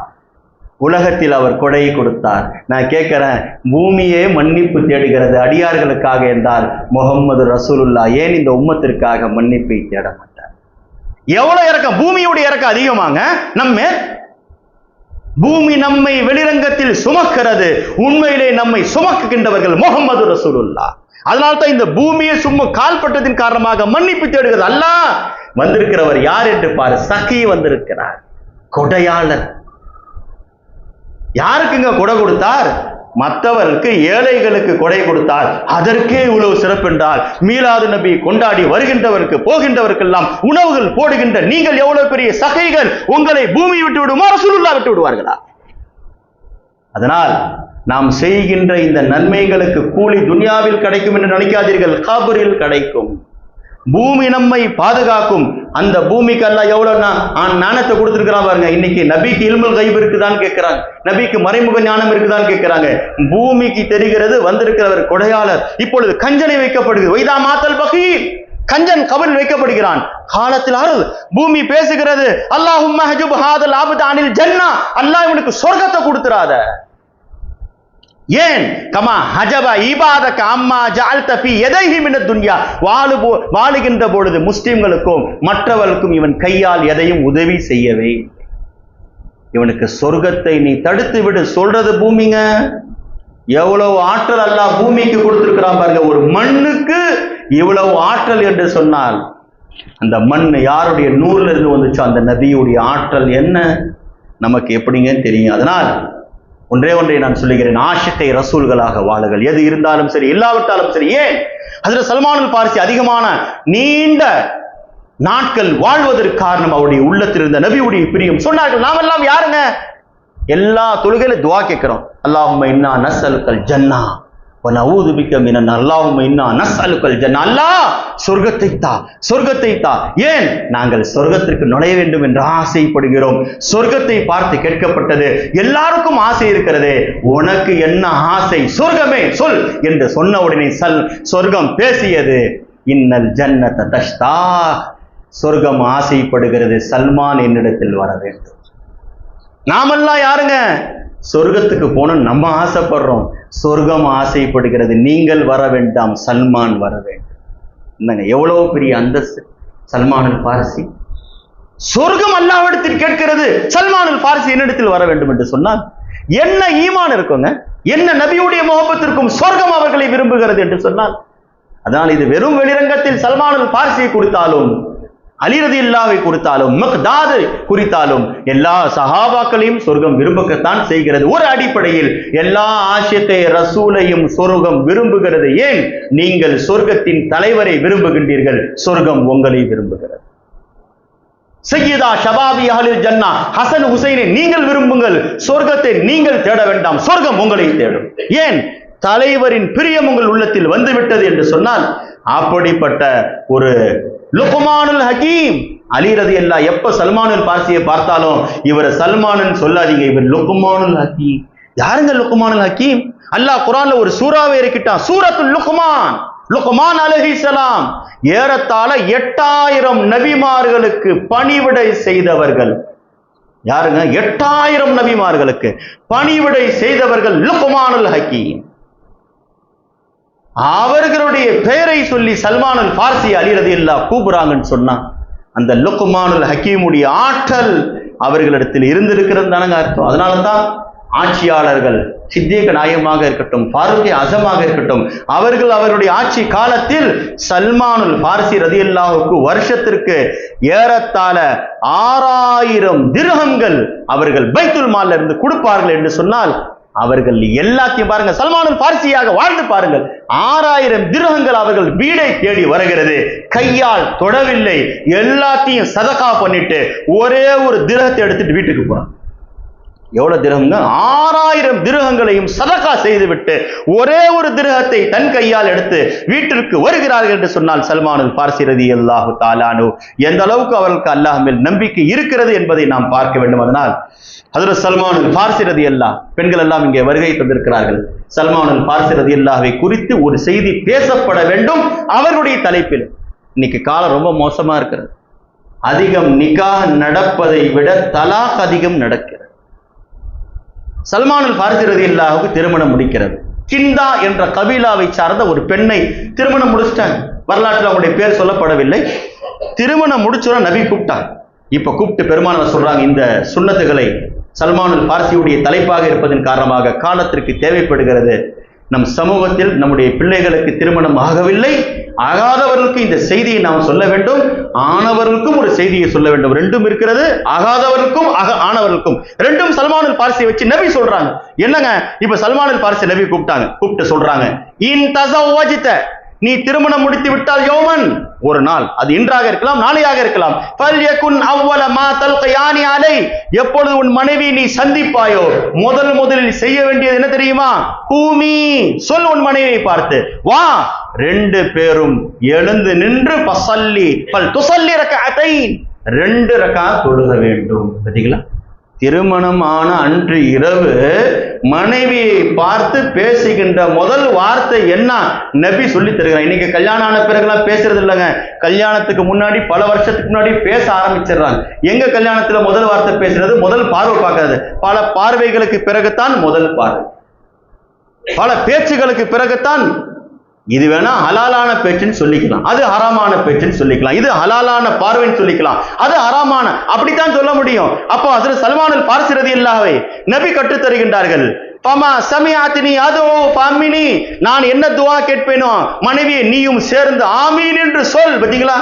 உலகத்தில் அவர் கொடை கொடுத்தார். நான் கேட்கிறேன், பூமியே மன்னிப்பு தேடுகிறது அடியார்களுக்காக என்றால் முகம்மது ரசூலுல்லாஹ் ஏன் இந்த உம்மத்திற்காக மன்னிப்பை தேட மாட்டார்? எவ்வளவு இறக்கம், பூமியுடைய இறக்கம் அதிகமாங்க. நம்ம பூமி நம்மை வெளிரங்கத்தில் சுமக்கிறது, உண்மையிலே நம்மை சுமக்குகின்றவர்கள் முகம்மது ரசூலுல்லாஹ். அதனால்தான் இந்த பூமியை சும்மா கால்பட்டதின் காரணமாக மன்னிப்பு தேடுகிறது. அல்லாஹ் வந்திருக்கிறவர் யார் என்று பாரு, சகி வந்திருக்கிறார், கொடையாளர். யாருக்குங்க கொடை கொடுத்தார்? மற்றவருக்கு, ஏழைகளுக்கு கொடை கொடுத்தார். அதற்கே இவ்வளவு சிறப்பு என்றால் மீலாது நபி கொண்டாடி வருகின்றவருக்கு போகின்றவருக்கெல்லாம் உணவுகள் போடுகின்ற நீங்கள் எவ்வளவு பெரிய சகைகள், உங்களை பூமி விட்டு விடுமா, ரசூலுல்லாஹ் விட்டு விடுவார்களா? அதனால் நாம் செய்கின்ற இந்த நன்மைகளுக்கு கூலி துன்யாவில் கிடைக்கும் என்று நினைக்காதீர்கள், கபரில் கிடைக்கும். பூமி நம்மை பாதுகாக்கும். அந்த பூமிக்கு அல்லாஹ் எவ்வளவு ஞானத்தை கொடுத்திருக்கிறான் பாருங்க. இன்னைக்கு நபிக்கு இல்முல் கைப் இருக்குதான்னு கேட்கிறாங்க, நபிக்கு மறைமுக ஞானம் இருக்குதான்னு கேட்கிறாங்க. பூமிக்கு தெரிகிறது வந்திருக்கிறவர் கொடையாளர். இப்பொழுது கஞ்சனை வைக்கப்படுகிறது. வைதா மாத்தல் பகீர், கஞ்சன் கபரில் வைக்கப்படுகிறான். காலத்தில் அருள் பூமி பேசுகிறது, அல்லாஹும்ம ஹஜுப் ஹாதல் அப்த அனில் ஜன்னா, அல்லாஹ் இவனுக்கு சொர்க்கத்தை கொடுத்துறாத. ஏன்? கமா ஹஜப இபாதக அம்மா ஜஅல்த ஃபீ யதைஹி மினத் துன்யா, வாழுகின்ற பொழுது முஸ்லிம்களுக்கும் மற்றவர்களுக்கும் இவன் கையால் எதையும் உதவி செய்யவே, இவனுக்கு சொர்க்கத்தை நீ தடுத்து விடு சொல்றது பூமிங்க. எவ்வளவு ஆற்றல் அல்லாஹ் பூமிக்கு கொடுத்திருக்கிறான் பாருங்க. ஒரு மண்ணுக்கு இவ்வளவு ஆற்றல் என்று சொன்னால் அந்த மண் யாருடைய நூறுல இருந்து வந்துச்சோ அந்த நபியுடைய ஆற்றல் என்ன நமக்கு எப்படிங்க தெரியும்? அதனால் ஒன்றை நான் சொல்லுகிறேன், ஆஷிகை ரசூல்களாக வாழுங்கள். எது இருந்தாலும் சரி, இல்லாவிட்டாலும் சரி. ஏன் ஹஜ்ரத் சல்மான் அல் பாரிசி அதிகமான நீண்ட நாட்கள் வாழ்வதற்கு காரணம் அவருடைய உள்ளத்தில் இருந்த நபியுடைய பிரியம். சொன்னார்கள், நாம் எல்லாம் யாருங்க? எல்லா தொழுகையில துஆ கேட்கிறோம், அல்லாஹும்ம இன்னா நஸ்அலுக்கல் ஜன்னா வ நஊது பிக மினன் நார், அல்லாஹும்ம இன்னா நஸ்அலுக்கல் ஜன்னா, அல்லாஹ் சொர்க்கத்தை தா, சொர்க்கத்தை தா. ஏன்? நாங்கள் சொர்க்கத்திற்கு நுழைய வேண்டும் என்று ஆசைப்படுகிறோம். சொர்க்கத்தை பார்த்து கேட்கப்பட்டது, எல்லாருக்கும் ஆசை இருக்கிறது, உனக்கு என்ன ஆசை? சொர்க்கமே சொல் என்று சொன்ன உடனே சொர்க்கம் பேசியது, இன்னல் ஜன்னத தஷ்தா, சொர்க்கம் ஆசைப்படுகிறது, சல்மான் என்னிடத்தில் வர வேண்டும். நாமெல்லாம் யாருங்க? சொர்க்கத்துக்கு போன நம்ம ஆசைப்படுறோம், சொர்க்கம் ஆசைப்படுகிறது, நீங்கள் வர வேண்டாம், சல்மான் வர வேண்டும். என்னங்க எவ்வளவு பெரிய அந்தஸ்து சல்மான் அல் பாரிசி. சொர்க்கம் அல்லாஹ்விடத்தில் கேட்கிறது, சல்மான் அல் பாரிசி என்னிடத்தில் வர வேண்டும் என்று சொன்னால் என்ன ஈமான் இருக்குங்க? என்ன நபியுடைய முகப்பத்திற்கும் சொர்க்கம் அவர்களை விரும்புகிறது என்று சொன்னால். அதனால் இது வெறும் வெளிரங்கத்தில் சல்மான் அல் பாரிசியை கொடுத்தாலும், அலி ரலியல்லாஹு கொடுத்தாலும், மிக்தாத் குறித்தாலும் எல்லா சஹாபாக்களையும் சொர்க்கம் விரும்பக்கத்தான் செய்கிறது. ஒரு அடிப்படையில் எல்லா ஆஷிகை ரசூலையும் சொர்க்கம் விரும்புகிறது. ஏன்? நீங்கள் சொர்க்கத்தின் தலைவரை விரும்புகின்றீர்கள், சொர்க்கம் உங்களை விரும்புகிறது. சையதா ஷபாபி அஹ்லில் ஜன்னா, ஹசன் ஹுசைனை நீங்கள் விரும்புங்கள், சொர்க்கத்தை நீங்கள் தேட வேண்டாம், சொர்க்கம் உங்களை தேடும். ஏன்? தலைவரின் பிரியம் உங்கள் உள்ளத்தில் வந்துவிட்டது என்று சொன்னால். அப்படிப்பட்ட ஒரு லுக்மானுல் ஹக்கீம் அலி ரலியல்லாஹு எப்ப சல்மானுல் பாரிசியை பார்த்தாலும் இவர் சல்மானுன்னு சொல்லாதீங்க, இவர் லுக்மானுல் ஹக்கீம். யாருங்க லுக்மானுல் ஹக்கீம்? அல்லாஹ் குர்ஆன்ல ஒரு சூறாவை இறக்கிட்டான், சூரத்துல் லுக்மான். லுக்மான் அலைஹிஸ்ஸலாம் ஏறத்தாழ 8000 நபிமார்களுக்கு பணிவிடை செய்தவர்கள். யாருங்க? 8000 நபிமார்களுக்கு பணிவிடை செய்தவர்கள் லுக்மானுல் ஹக்கீம். அவர்களுடைய பெயரை சொல்லி சல்மானுல் பாரிசி அலி ரலியல்லாஹு கூப்பிடுறாங்கன்னு சொன்னா அந்த லுக்மானுல் ஹக்கீமுடைய ஆற்றல் அவர்களிடத்தில் இருந்திருக்கிறது தானங்க அர்த்தம். அதனாலதான் ஆட்சியாளர்கள் சித்திக நாயகமாக இருக்கட்டும், ஃபாரூக் அஸமாக இருக்கட்டும், அவர்கள் அவருடைய ஆட்சி காலத்தில் சல்மானுல் ஃபாரிசி ரலியல்லாஹுக்கு வருஷத்திற்கு ஏறத்தாழ 6000 திர்ஹம்கள் அவர்கள் பைத்துல் மால்ல இருந்து கொடுப்பார்கள் என்று சொன்னால், அவர்கள் எல்லாத்தையும் பாருங்க, சல்மானுல் ஃபாரிசியாக வாழ்ந்து பாருங்கள். 6000 திர்ஹங்கள் அவர்கள் வீடை தேடி வருகிறது. கையால் தொடவில்லை, எல்லாத்தையும் சதகா பண்ணிட்டு ஒரே ஒரு திர்ஹத்தை எடுத்துட்டு வீட்டுக்கு போறாங்க. எவ்வளவு திர்ஹம்ங்க? 6000 திர்ஹங்களையும் சதகா செய்துவிட்டு ஒரே ஒரு திர்ஹத்தை தன் கையால் எடுத்து வீட்டிற்கு வருகிறார்கள் என்று சொன்னால், சல்மானுல் ஃபாரிசி ரலியல்லாஹு தஆலா அன்ஹு எந்த அளவுக்கு அவர்களுக்கு அல்லாஹ் மேல் நம்பிக்கை இருக்கிறது என்பதை நாம் பார்க்க வேண்டும். அதனால் ஹஜ்ரத் சல்மானுல் ஃபாரிசி ரலியல்லாஹு, பெண்கள் எல்லாம் இங்கே வருகை தந்திருக்கிறார்கள். சல்மானுல் ஃபாரிசி ரலியல்லாஹுவை குறித்து ஒரு செய்தி பேசப்பட வேண்டும் அவர்களுடைய தலைப்பில். இன்னைக்கு காலம் ரொம்ப மோசமா இருக்கிறது. அதிகம் நிக்காஹ் நடப்பதை விட தலாக் அதிகம் நடக்கிறது. சல்மானுல் ஃபாரிசி ரலியல்லாஹுக்கு திருமணம் முடிக்கிறது. கிந்தா என்ற கபீலாவை சார்ந்த ஒரு பெண்ணை திருமணம் முடிச்சிட்டாங்க. வரலாற்றில் அவங்களுடைய பேர் சொல்லப்படவில்லை. திருமணம் முடிச்சோட நபி கூப்பிட்டாங்க. இப்ப கூப்பிட்டு பெருமானார் சொல்றாங்க, இந்த சுன்னத்துகளை சல்மானுல் ஃபாரிசியுடைய தலைப்பாக இருப்பதன் காரணமாக காலத்திற்கு தேவைப்படுகிறது. நம் சமூகத்தில் நம்முடைய பிள்ளைகளுக்கு திருமணம் ஆகவில்லை, ஆகாதவர்களுக்கு இந்த செய்தியை நாம் சொல்ல வேண்டும், ஆனவர்களுக்கும் ஒரு செய்தியை சொல்ல வேண்டும். ரெண்டும் இருக்கிறது, ஆகாதவர்களுக்கும் ஆனவர்களுக்கும் ரெண்டும். சல்மானுல் ஃபாரிசியை வச்சு நபி சொல்றாங்க. என்னங்க, இப்ப சல்மானுல் ஃபாரிசி நபி கூப்பிட்டு சொல்றாங்க, இன் தஸவ்வஜ்த, நீ திருமணம் முடித்து விட்டால் யௌமன், ஒரு நாள், அது இன்றாக இருக்கலாம், நாளையாக இருக்கலாம், ஃபல்யகுன் அவ்வல மா தல்கியானி அலை, எப்பொழுது உன் மனைவி நீ சந்திப்பாயோ முதலில் செய்ய வேண்டியது என்ன தெரியுமா? கூமி, சொல் உன் மனைவியை பார்த்து, வா, 2 பேரும் எழுந்து நின்று ஃபஸல்லி ஃபல் துஸல்லி ரக்அத்தைன், 2 ரக்அத் தொழுக வேண்டும். பாத்தீங்களா? திருமணம் ஆன அன்று இரவு மனைவியை பார்த்து பேசுகின்ற முதல் வார்த்தை என்ன நபி சொல்லி தருகிறார். இன்னைக்கு கல்யாணம் ஆன பிறகுலாம் பேசுறது இல்லைங்க. கல்யாணத்துக்கு முன்னாடி பல வருஷத்துக்கு முன்னாடி பேச ஆரம்பிச்சிடுறாங்க. எங்க கல்யாணத்துல முதல் வார்த்தை பேசுறது? முதல் பார்வை பார்க்கறது. பல பார்வைகளுக்கு பிறகுதான் முதல் பார்வை, பல பேச்சுகளுக்கு பிறகுதான். இது வேணா ஹலாலான பேச்சுன்னு சொல்லிக்கலாம், அது ஹராமான பேச்சுன்னு சொல்லிக்கலாம், இது ஹலாலான பார்வைன்னு சொல்லிக்கலாம், அது ஹராமான, அப்படித்தான் சொல்ல முடியும். அப்போ ஹஜ்ரத் சல்மானுல் ஃபாரிசி ரலியல்லாஹு நபி கற்றுத் தருகின்றார்கள், ஃபமா சமிஅத்னி அதுஉ ஃபஅமினி, நான் என்ன துஆ கேட்பேனோ மனைவியை நீயும் சேர்ந்து ஆமீன் என்று சொல். பாத்தீங்களா?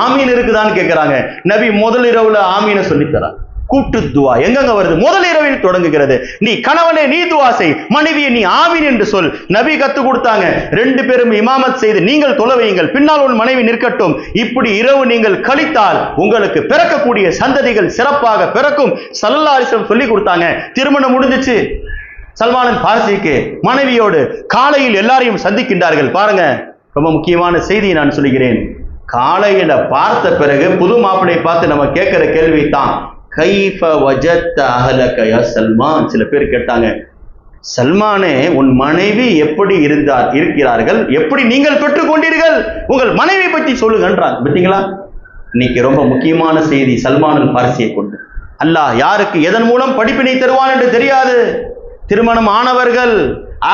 ஆமீன் இருக்குதான்னு கேட்கிறாங்க. நபி முதல் இரவுல ஆமீனை சொல்லி தராங்க. கூட்டு துவா எங்கெங்க வருது? முதல் இரவில் தொடங்குகிறது. நீ கணவனே நீ துவா செய், மனைவியை நீ ஆமீன் என்று சொல். நபி கத்து கொடுத்தாங்க. 2 பேரும் இமாமத் செய்து நீங்கள் தொழ வையுங்கள், பின்னால் உன் மனைவி நிற்கட்டும். இப்படி இரவு நீங்கள் கழித்தால் உங்களுக்கு பிறக்கக்கூடிய சந்ததிகள் சிறப்பாக பிறக்கும். ஸல்லல்லாஹு அலைஹி வஸல்லம் சொல்லி கொடுத்தாங்க. திருமணம் முடிஞ்சிச்சு. சல்மானுல் ஃபாரிசிக்கு மனைவியோடு காலையில் எல்லாரையும் சந்திக்கின்றார்கள். பாருங்க, ரொம்ப முக்கியமான செய்தியை நான் சொல்கிறேன். காலையில பார்த்த பிறகு புது மாப்பிள்ளையை பார்த்து நம்ம கேட்கிற கேள்வி தான், கைஃப வஜத்த அஹலக யா சல்மான். சில பேர் கேட்டாங்க, சல்மானே உன் மனைவி எப்படி இருக்கிறார்கள், எப்படி நீங்கள் பெற்றுக்கொண்டீர்கள், உங்கள் மனைவி பற்றி சொல்லுங்கன்றாங்க. பார்த்தீங்களா? இன்னைக்கு ரொம்ப முக்கியமான செய்தி சல்மானுல் ஃபாரிசியை கொண்டு. அல்லாஹ் யாருக்கு எதன் மூலம் படிப்பினை தருவான் என்று தெரியாது. திருமணம் ஆனவர்கள்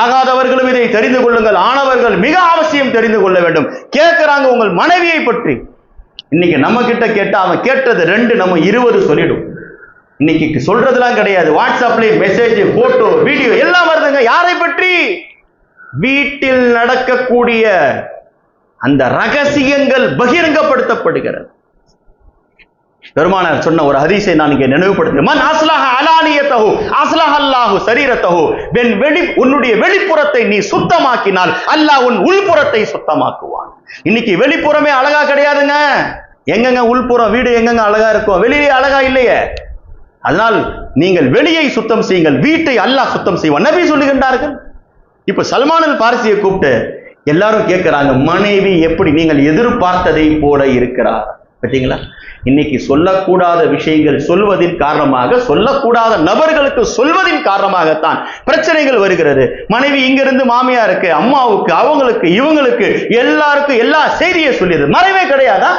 ஆகாதவர்களும் இதை தெரிந்து கொள்ளுங்கள். ஆனவர்கள் மிக அவசியம் தெரிந்து கொள்ள வேண்டும். கேட்கிறாங்க உங்கள் மனைவியை பற்றி. இன்னைக்கு நம்ம கிட்ட கேட்டா அவன் கேட்டது 2 நம்ம 20 சொல்லிடும். இன்னைக்கு சொல்றதுலாம் கிடையாது. வாட்ஸ்அப்ல மெசேஜ், போட்டோ, வீடியோ எல்லாம் வருதுங்க. யாரை பற்றி? வீட்டில் நடக்கக்கூடிய அந்த ரகசியங்கள் பகிரங்கப்படுத்தப்படுகிறது. பெருமானார் சொன்ன ஒரு ஹதீஸை நான் இங்கே நினைவுபடுத்துகிறேன். மன் அஸ்லஹ அலானியத்தஹு அஸ்லஹ அல்லாஹு சரீரத்தஹு, உன்னுடைய வெளிப்புறத்தை நீ சுத்தமாக்கினால் அல்லாஹ் உன் உள்புறத்தை சுத்தமாக்குவான். இன்னைக்கு வெளிப்புறமே அழகா கிடையாதுங்க. எங்கங்க உள்புறம் வீடு எங்கங்க அழகா இருக்கும்? வெளியே அழகா இல்லையே. அதனால் நீங்கள் வெளியை சுத்தம் செய்யுங்கள், வீட்டை அல்லாஹ் சுத்தம் செய்வான் நபி சொல்லுகின்றார்கள். இப்ப சல்மானுல் ஃபாரிசியை கூப்பிட்டு எல்லாரும் கேட்கிறாங்க, மனைவி எப்படி நீங்கள் எதிர்பார்த்ததை போல இருக்கிறார். பார்த்தீங்களா? இன்னைக்கு சொல்லக்கூடாத விஷயங்கள் சொல்வதின் காரணமாக, சொல்லக்கூடாத நபர்களுக்கு சொல்வதின் காரணமாகத்தான் பிரச்சனைகள் வருகிறது. மனைவி இங்கிருந்து மாமியாருக்கு, அம்மாவுக்கு, அவங்களுக்கு, இவங்களுக்கு, எல்லாருக்கும் எல்லா செய்தியை சொல்லியது. மறைவே கிடையாதா?